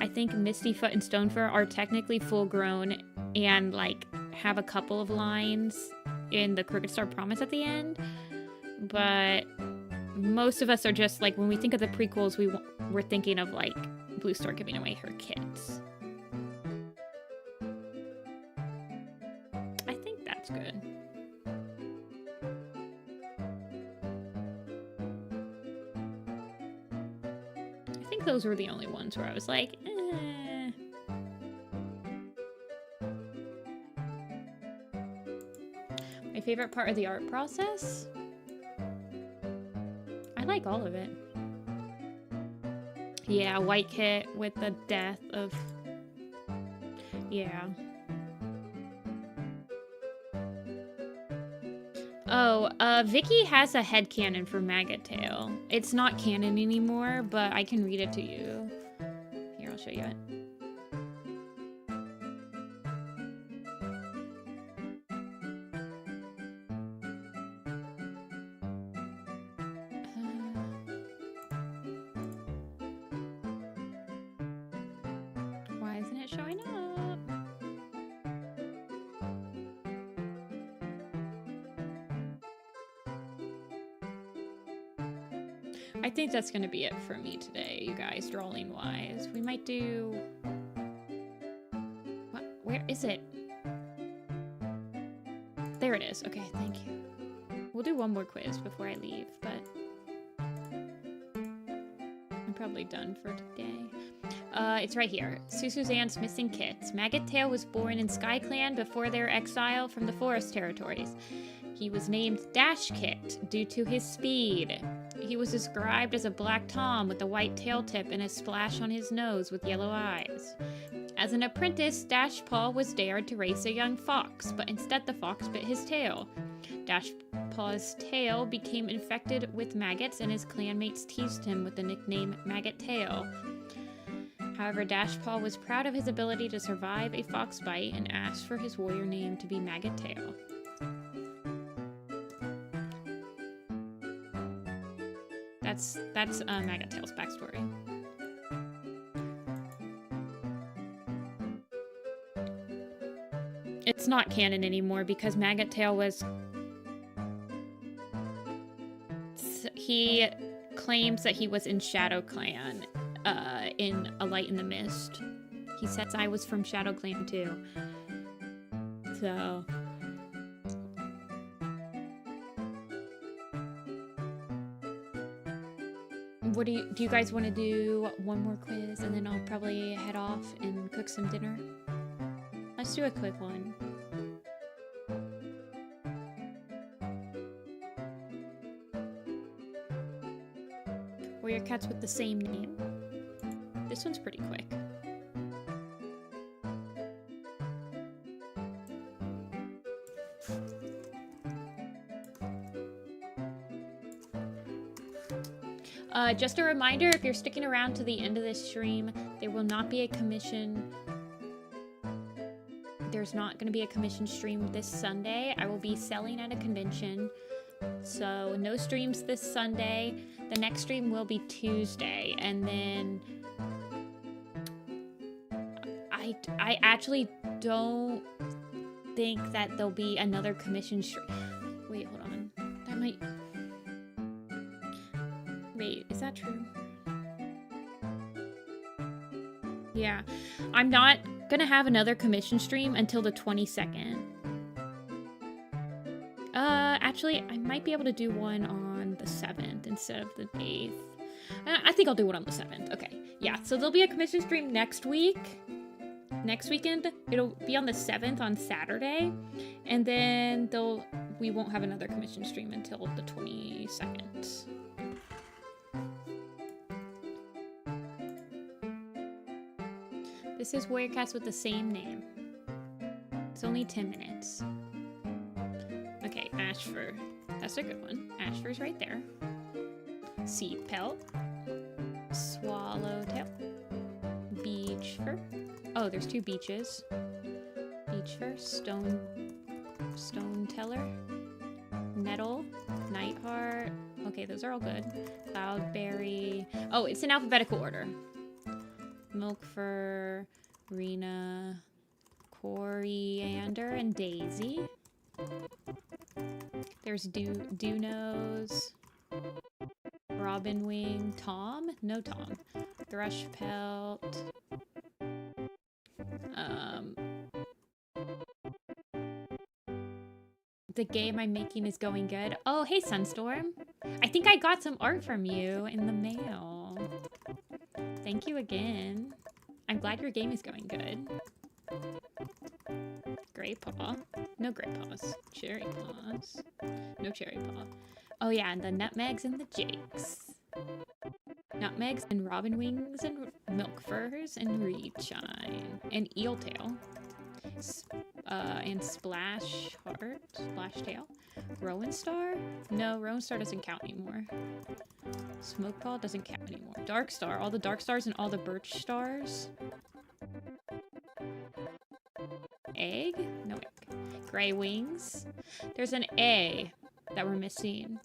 I think Misty Foot and Stonefur are technically full-grown and, like, have a couple of lines in the Crooked Star Promise at the end, but most of us are just, like, when we think of the prequels, we're thinking of, like, Blue Star giving away her kits. I think that's good. I think those were the only ones where I was like, eh. My favorite part of the art process? I like all of it. Yeah, white kit with the death of... Yeah. Oh, Vicky has a headcanon for Maggot Tail. It's not canon anymore, but I can read it to you. Here, I'll show you it. Why isn't it showing up? I think that's gonna be it for me today, you guys, drawing wise. We might do... What? Where is it? There it is. Okay, thank you. We'll do one more quiz before I leave, but... I'm probably done for today. It's right here. Suzanne's missing kits. Maggot Tail was born in SkyClan before their exile from the forest territories. He was named Dash Kit due to his speed. He was described as a black tom with a white tail tip and a splash on his nose with yellow eyes. As an apprentice, Dashpaw was dared to race a young fox, but instead the fox bit his tail. Dashpaw's tail became infected with maggots, and his clanmates teased him with the nickname Maggot Tail. However, Dashpaw was proud of his ability to survive a fox bite and asked for his warrior name to be Maggot Tail. That's Maggot Tail's backstory. It's not canon anymore because Maggot Tail was... He claims that he was in ShadowClan, in A Light in the Mist. He says I was from ShadowClan too. So... do you guys want to do one more quiz and then I'll probably head off and cook some dinner? Let's do a quick one. Warrior cats with the same name. This one's pretty quick. Just a reminder, if you're sticking around to the end of this stream, there will not be a commission. There's not going to be a commission stream this Sunday. I will be selling at a convention. So no streams this Sunday. The next stream will be Tuesday. And then I actually don't think that there'll be another commission stream. Wait, hold on. That might... Wait, is that true? Yeah. I'm not gonna have another commission stream until the 22nd. Actually, I might be able to do one on the 7th instead of the 8th. I think I'll do one on the 7th. Okay. Yeah, so there'll be a commission stream next week. Next weekend. It'll be on the 7th on Saturday. And then we won't have another commission stream until the 22nd. The This is warrior cats with the same name. It's only 10 minutes. Okay, Ashfur. That's a good one. Ashfur's right there. Seed pelt. Swallowtail. Beach fur. Oh, there's 2 beaches. Beach fur. Stone teller. Nettle. Nightheart. Okay, those are all good. Cloudberry. Oh, it's in alphabetical order. Milk fur. Rena. Coriander and Daisy. There's Nose. Robin Wing. Tom? No Tom. Thrush Pelt. The game I'm making is going good. Oh, hey, Sunstorm. I think I got some art from you in the mail. Thank you again. I'm glad your game is going good. Gray Paw. No Gray Paws. Cherry Paws. No Cherry Paw. Oh yeah, and the Nutmegs and the Jakes. Nutmegs and Robin Wings and Milk Furs and Reed Shine. And Eeltail. And Splash Heart. Splash Tail. Rowan Star? No, Rowan Star doesn't count anymore. Smoke Ball doesn't count anymore. Dark Star. All the Dark Stars and all the Birch Stars. Egg? No egg. Gray Wings. There's an A that we're missing.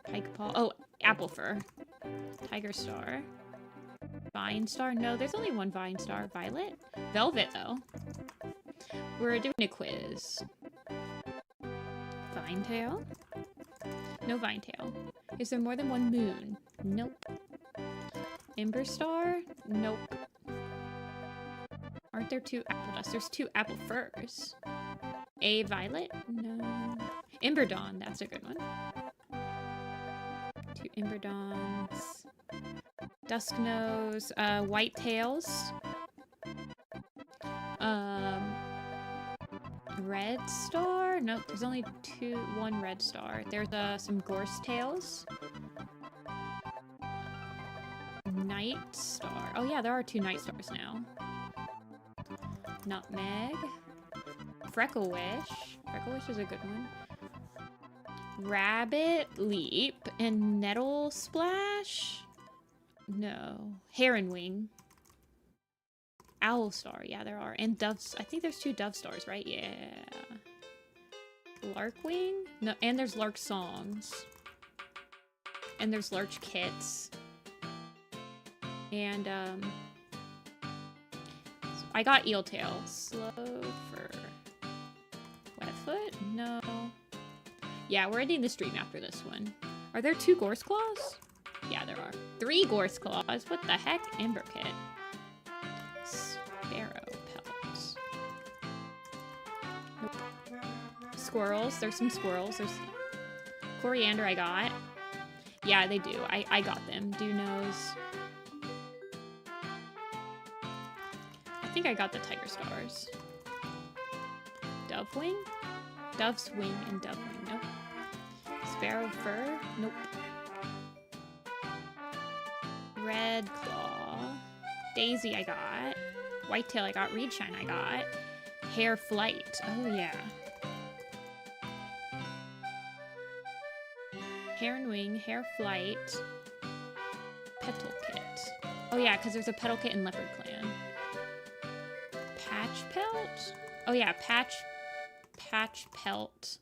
Pike Paw. Oh, Apple Fur. Tiger Star. Vine Star. No, there's only one Vine Star. Violet? Velvet, though. We're doing a quiz. Vinetail? No Vinetail. Is there more than one moon? Nope. Ember Star? Nope. Aren't there 2 apple dust? There's 2 apple furs. A Violet? No. Ember Dawn, that's a good one. 2 Ember Dawns. Dusk Nose, White Tails. Red Star? Nope, there's only 1 Red Star. There's some Gorse Tails. Night Star. Oh yeah, there are 2 Night Stars now. Nutmeg. Freckle Wish. Freckle Wish is a good one. Rabbit Leap and Nettle Splash? No. Heron Wing. Owl Star. Yeah, there are. And Doves. I think there's 2 Dove Stars, right? Yeah. Lark Wing? No, and there's Lark Songs. And there's Larch Kits. And, I got Eeltail. Slow for Wetfoot? No. Yeah, we're ending the stream after this one. Are there 2 Gorse Claws? Yeah, there are. 3 Gorse Claws. What the heck? Ember Kit. Sparrow Pelts. Nope. Squirrels. There's some squirrels. There's Coriander I got. Yeah, they do. I got them. Do Nose. I think I got the Tiger Stars. Dove Wing? Dove's Wing and Dove Wing. Nope. Sparrow Fur? Nope. Red Claw. Daisy I got. Whitetail I got. Reed Shine I got. Hare Flight. Oh yeah. Heron Wing, Hare Flight. Petal Kit. Oh yeah, because there's a Petal Kit in Leopard Clan. Patch Pelt? Oh yeah, Patch Pelt.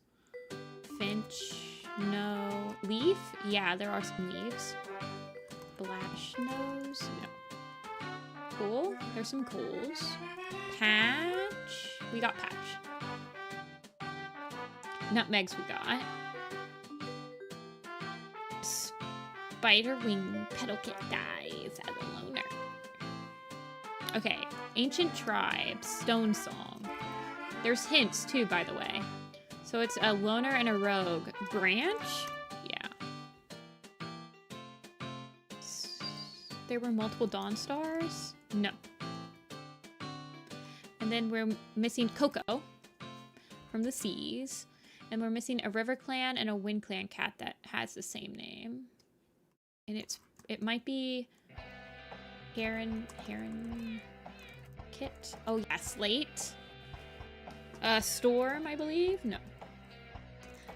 Finch. No. Leaf? Yeah, there are some leaves. Blash Nose? No. Cool. There's some cools. Patch? We got Patch. Nutmegs we got. Spider Wing Petal Kit dies as a loner. Okay. Ancient Tribes. Stone Song. There's hints too, by the way. So it's a loner and a rogue. Branch? Yeah. There were multiple Dawn Stars? No. And then we're missing Coco from the seas. And we're missing a River Clan and a Wind Clan cat that has the same name. And it might be Heron kit. Oh yeah, slate. Storm, I believe. No.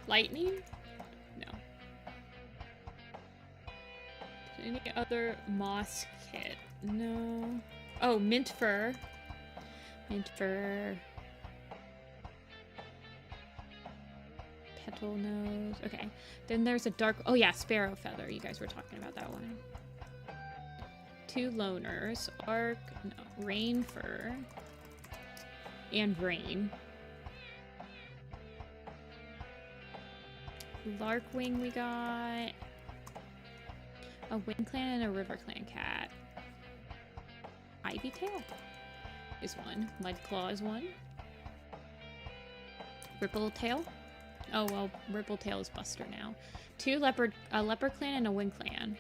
Lightning. No. Any other moss kit? No. Oh, mint fur. Mint fur. Petal nose. Okay. Then there's a dark... Oh yeah, sparrow feather. You guys were talking about that one. 2 loners. Arc. No. Rain fur. And rain. Larkwing we got. A Wind Clan and a River Clan cat. Ivy Tail is one. Mudclaw is one. Ripple Tail. Oh well, Ripple Tail is Buster now. 2 leopard, a Leopard Clan and a Wind Clan.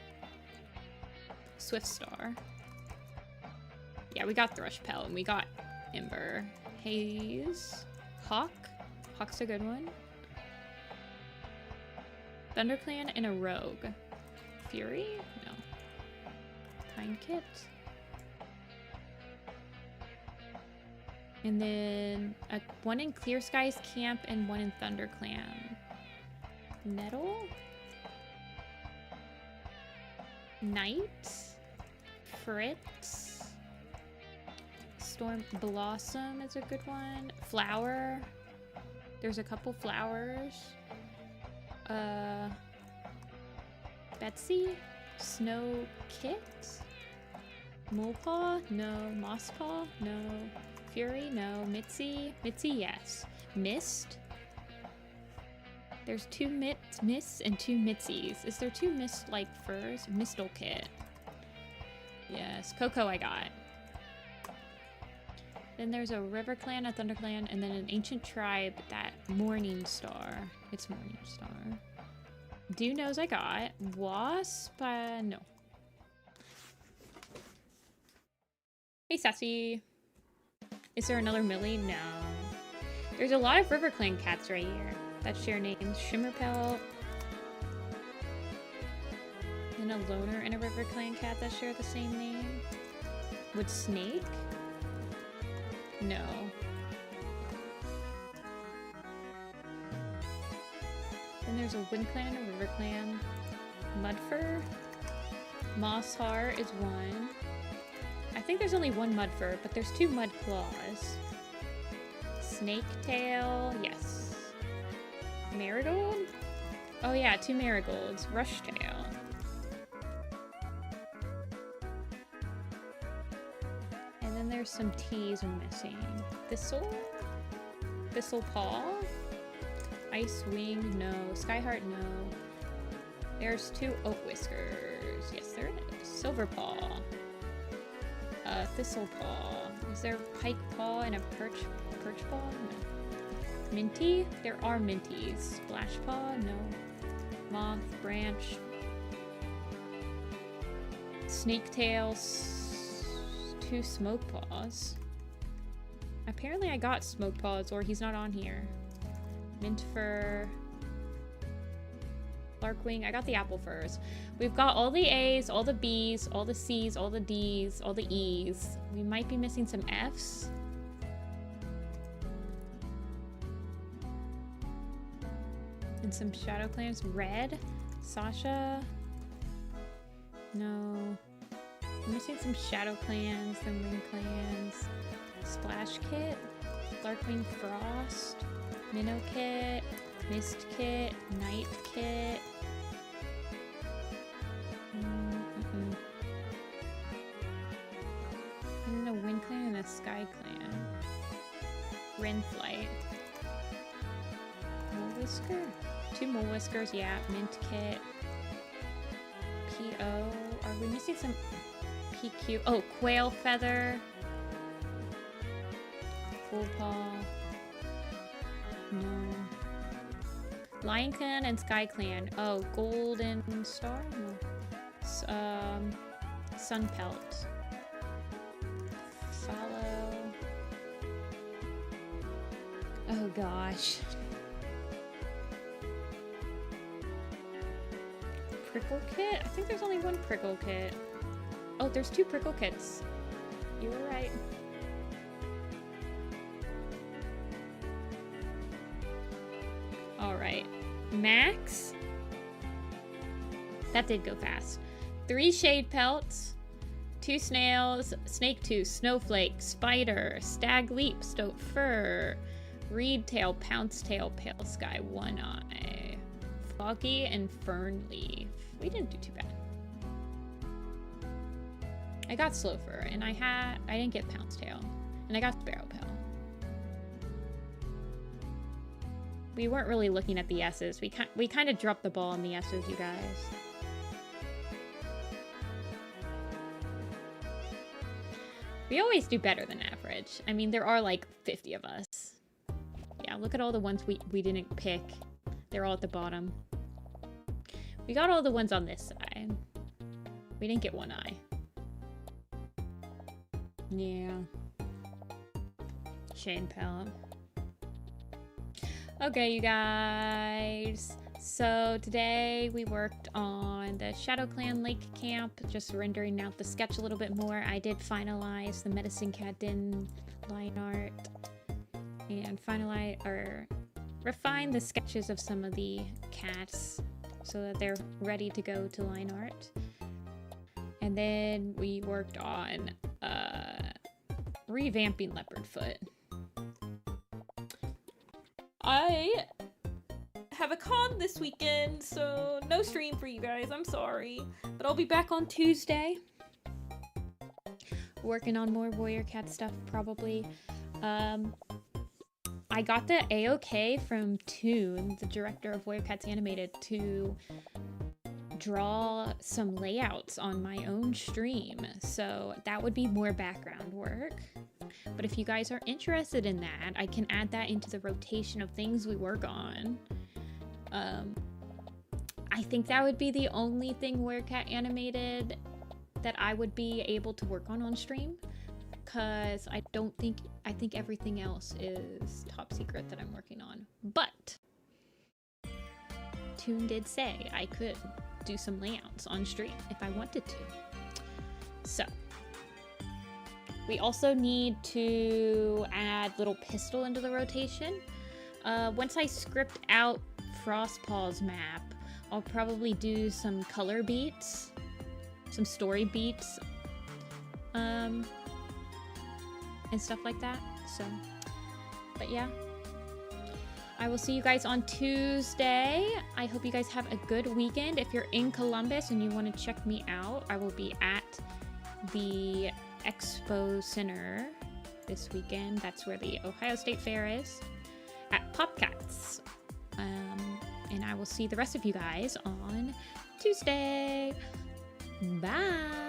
Swift Star. Yeah, we got Thrush Pelt and we got Ember. Haze. Hawk. Hawk's a good one. ThunderClan and a Rogue. Fury? No. Pine Kit. And then one in Clear Skies Camp and one in ThunderClan. Nettle? Knight? Fritz? Storm Blossom is a good one. Flower? There's a couple flowers. Betsy? Snow Kit? Molepaw? No. Mosspaw? No. Fury? No. Mitzi? Mitzi, yes. Mist? There's 2 Mists and 2 Mitzies. Is there 2 Mist-like furs? Mistle Kit. Yes. Coco I got. Then there's a River Clan, a Thunder Clan, and then an Ancient Tribe, that Morning Star. It's Morning Star. Dew knows I got. Wasp? No. Hey, Sassy. Is there another Millie? No. There's a lot of River Clan cats right here that share names. Shimmerpelt. And a Loner and a River Clan cat that share the same name. Would Snake? No. Then there's a Wind Clan and a River Clan. Mudfur. Mossheart is one. I think there's only 1 Mudfur, but there's 2 Mudclaws. Snaketail, yes. Marigold? Oh yeah, 2 Marigolds. Rushtail. And then there's some T's we're missing. Thistle? Thistlepaw? Icewing, no. Skyheart, no. There's 2 Oak Whiskers. Yes, there is. Silverpaw. Thistlepaw. Is there Pike Paw and a Perch Paw? No. Minty? There are Minties. Splashpaw? No. Moth, Branch. Snaketail. 2 Smokepaws. Apparently I got Smokepaws, or he's not on here. Mintfur. Larkwing. I got the apple furs. We've got all the A's, all the B's, all the C's, all the D's, all the E's. We might be missing some F's. And some ShadowClans. Red. Sasha. No. I'm missing some ShadowClans, some Wing Clans. Splash Kit. Larkwing Frost. Minnow Kit. Mist Kit. Night Kit. And a Wind Clan and a Sky Clan. Wrenflight. Mole Whisker? 2 Mole Whiskers, yeah. Mint Kit. P.O. Are we missing some PQ? Oh, Quail Feather. Full Paw. No. Lion Clan and Sky Clan. Oh, Golden Star? No. Sun Pelt. Follow. Oh gosh. Prickle Kit? I think there's only 1 Prickle Kit. Oh, there's 2 prickle kits. You were right. All right, Max. That did go fast. 3 shade pelts, 2 snails, snake tooth, snowflake, spider, stag leap, stoat fur, reed tail, pounce tail, pale sky, one eye, foggy, and fern leaf. We didn't do too bad. I got slow fur, and I didn't get pounce tail, and I got sparrow pell. We weren't really looking at the S's. We kind of dropped the ball on the S's, you guys. We always do better than average. I mean, there are like 50 of us. Yeah, look at all the ones we didn't pick. They're all at the bottom. We got all the ones on this side. We didn't get one eye. Yeah. Shane Pelham. Okay, you guys. So today we worked on the ShadowClan Lake Camp, just rendering out the sketch a little bit more. I did finalize the Medicine Cat Din line art and refine the sketches of some of the cats so that they're ready to go to line art. And then we worked on revamping Leopardfoot. I have a con this weekend, so no stream for you guys. I'm sorry, but I'll be back on Tuesday. Working on more Warrior Cat stuff, probably. I got the A-OK from Toon, the director of Warrior Cats Animated, to draw some layouts on my own stream, so that would be more background work. But if you guys are interested in that, I can add that into the rotation of things we work on. I think that would be the only thing Warrior Cat Animated that I would be able to work on stream, because I think everything else is top secret that I'm working on. But Toon did say I could do some layouts on stream if I wanted to. So we also need to add Little Pistol into the rotation. Once I script out Frostpaw's map, I'll probably do some color beats, some story beats, and stuff like that. So, but yeah, I will see you guys on Tuesday. I hope you guys have a good weekend. If you're in Columbus and you want to check me out, I will be at the Expo Center this weekend. That's where the Ohio State Fair is, at Popcats. And I will see the rest of you guys on Tuesday. Bye!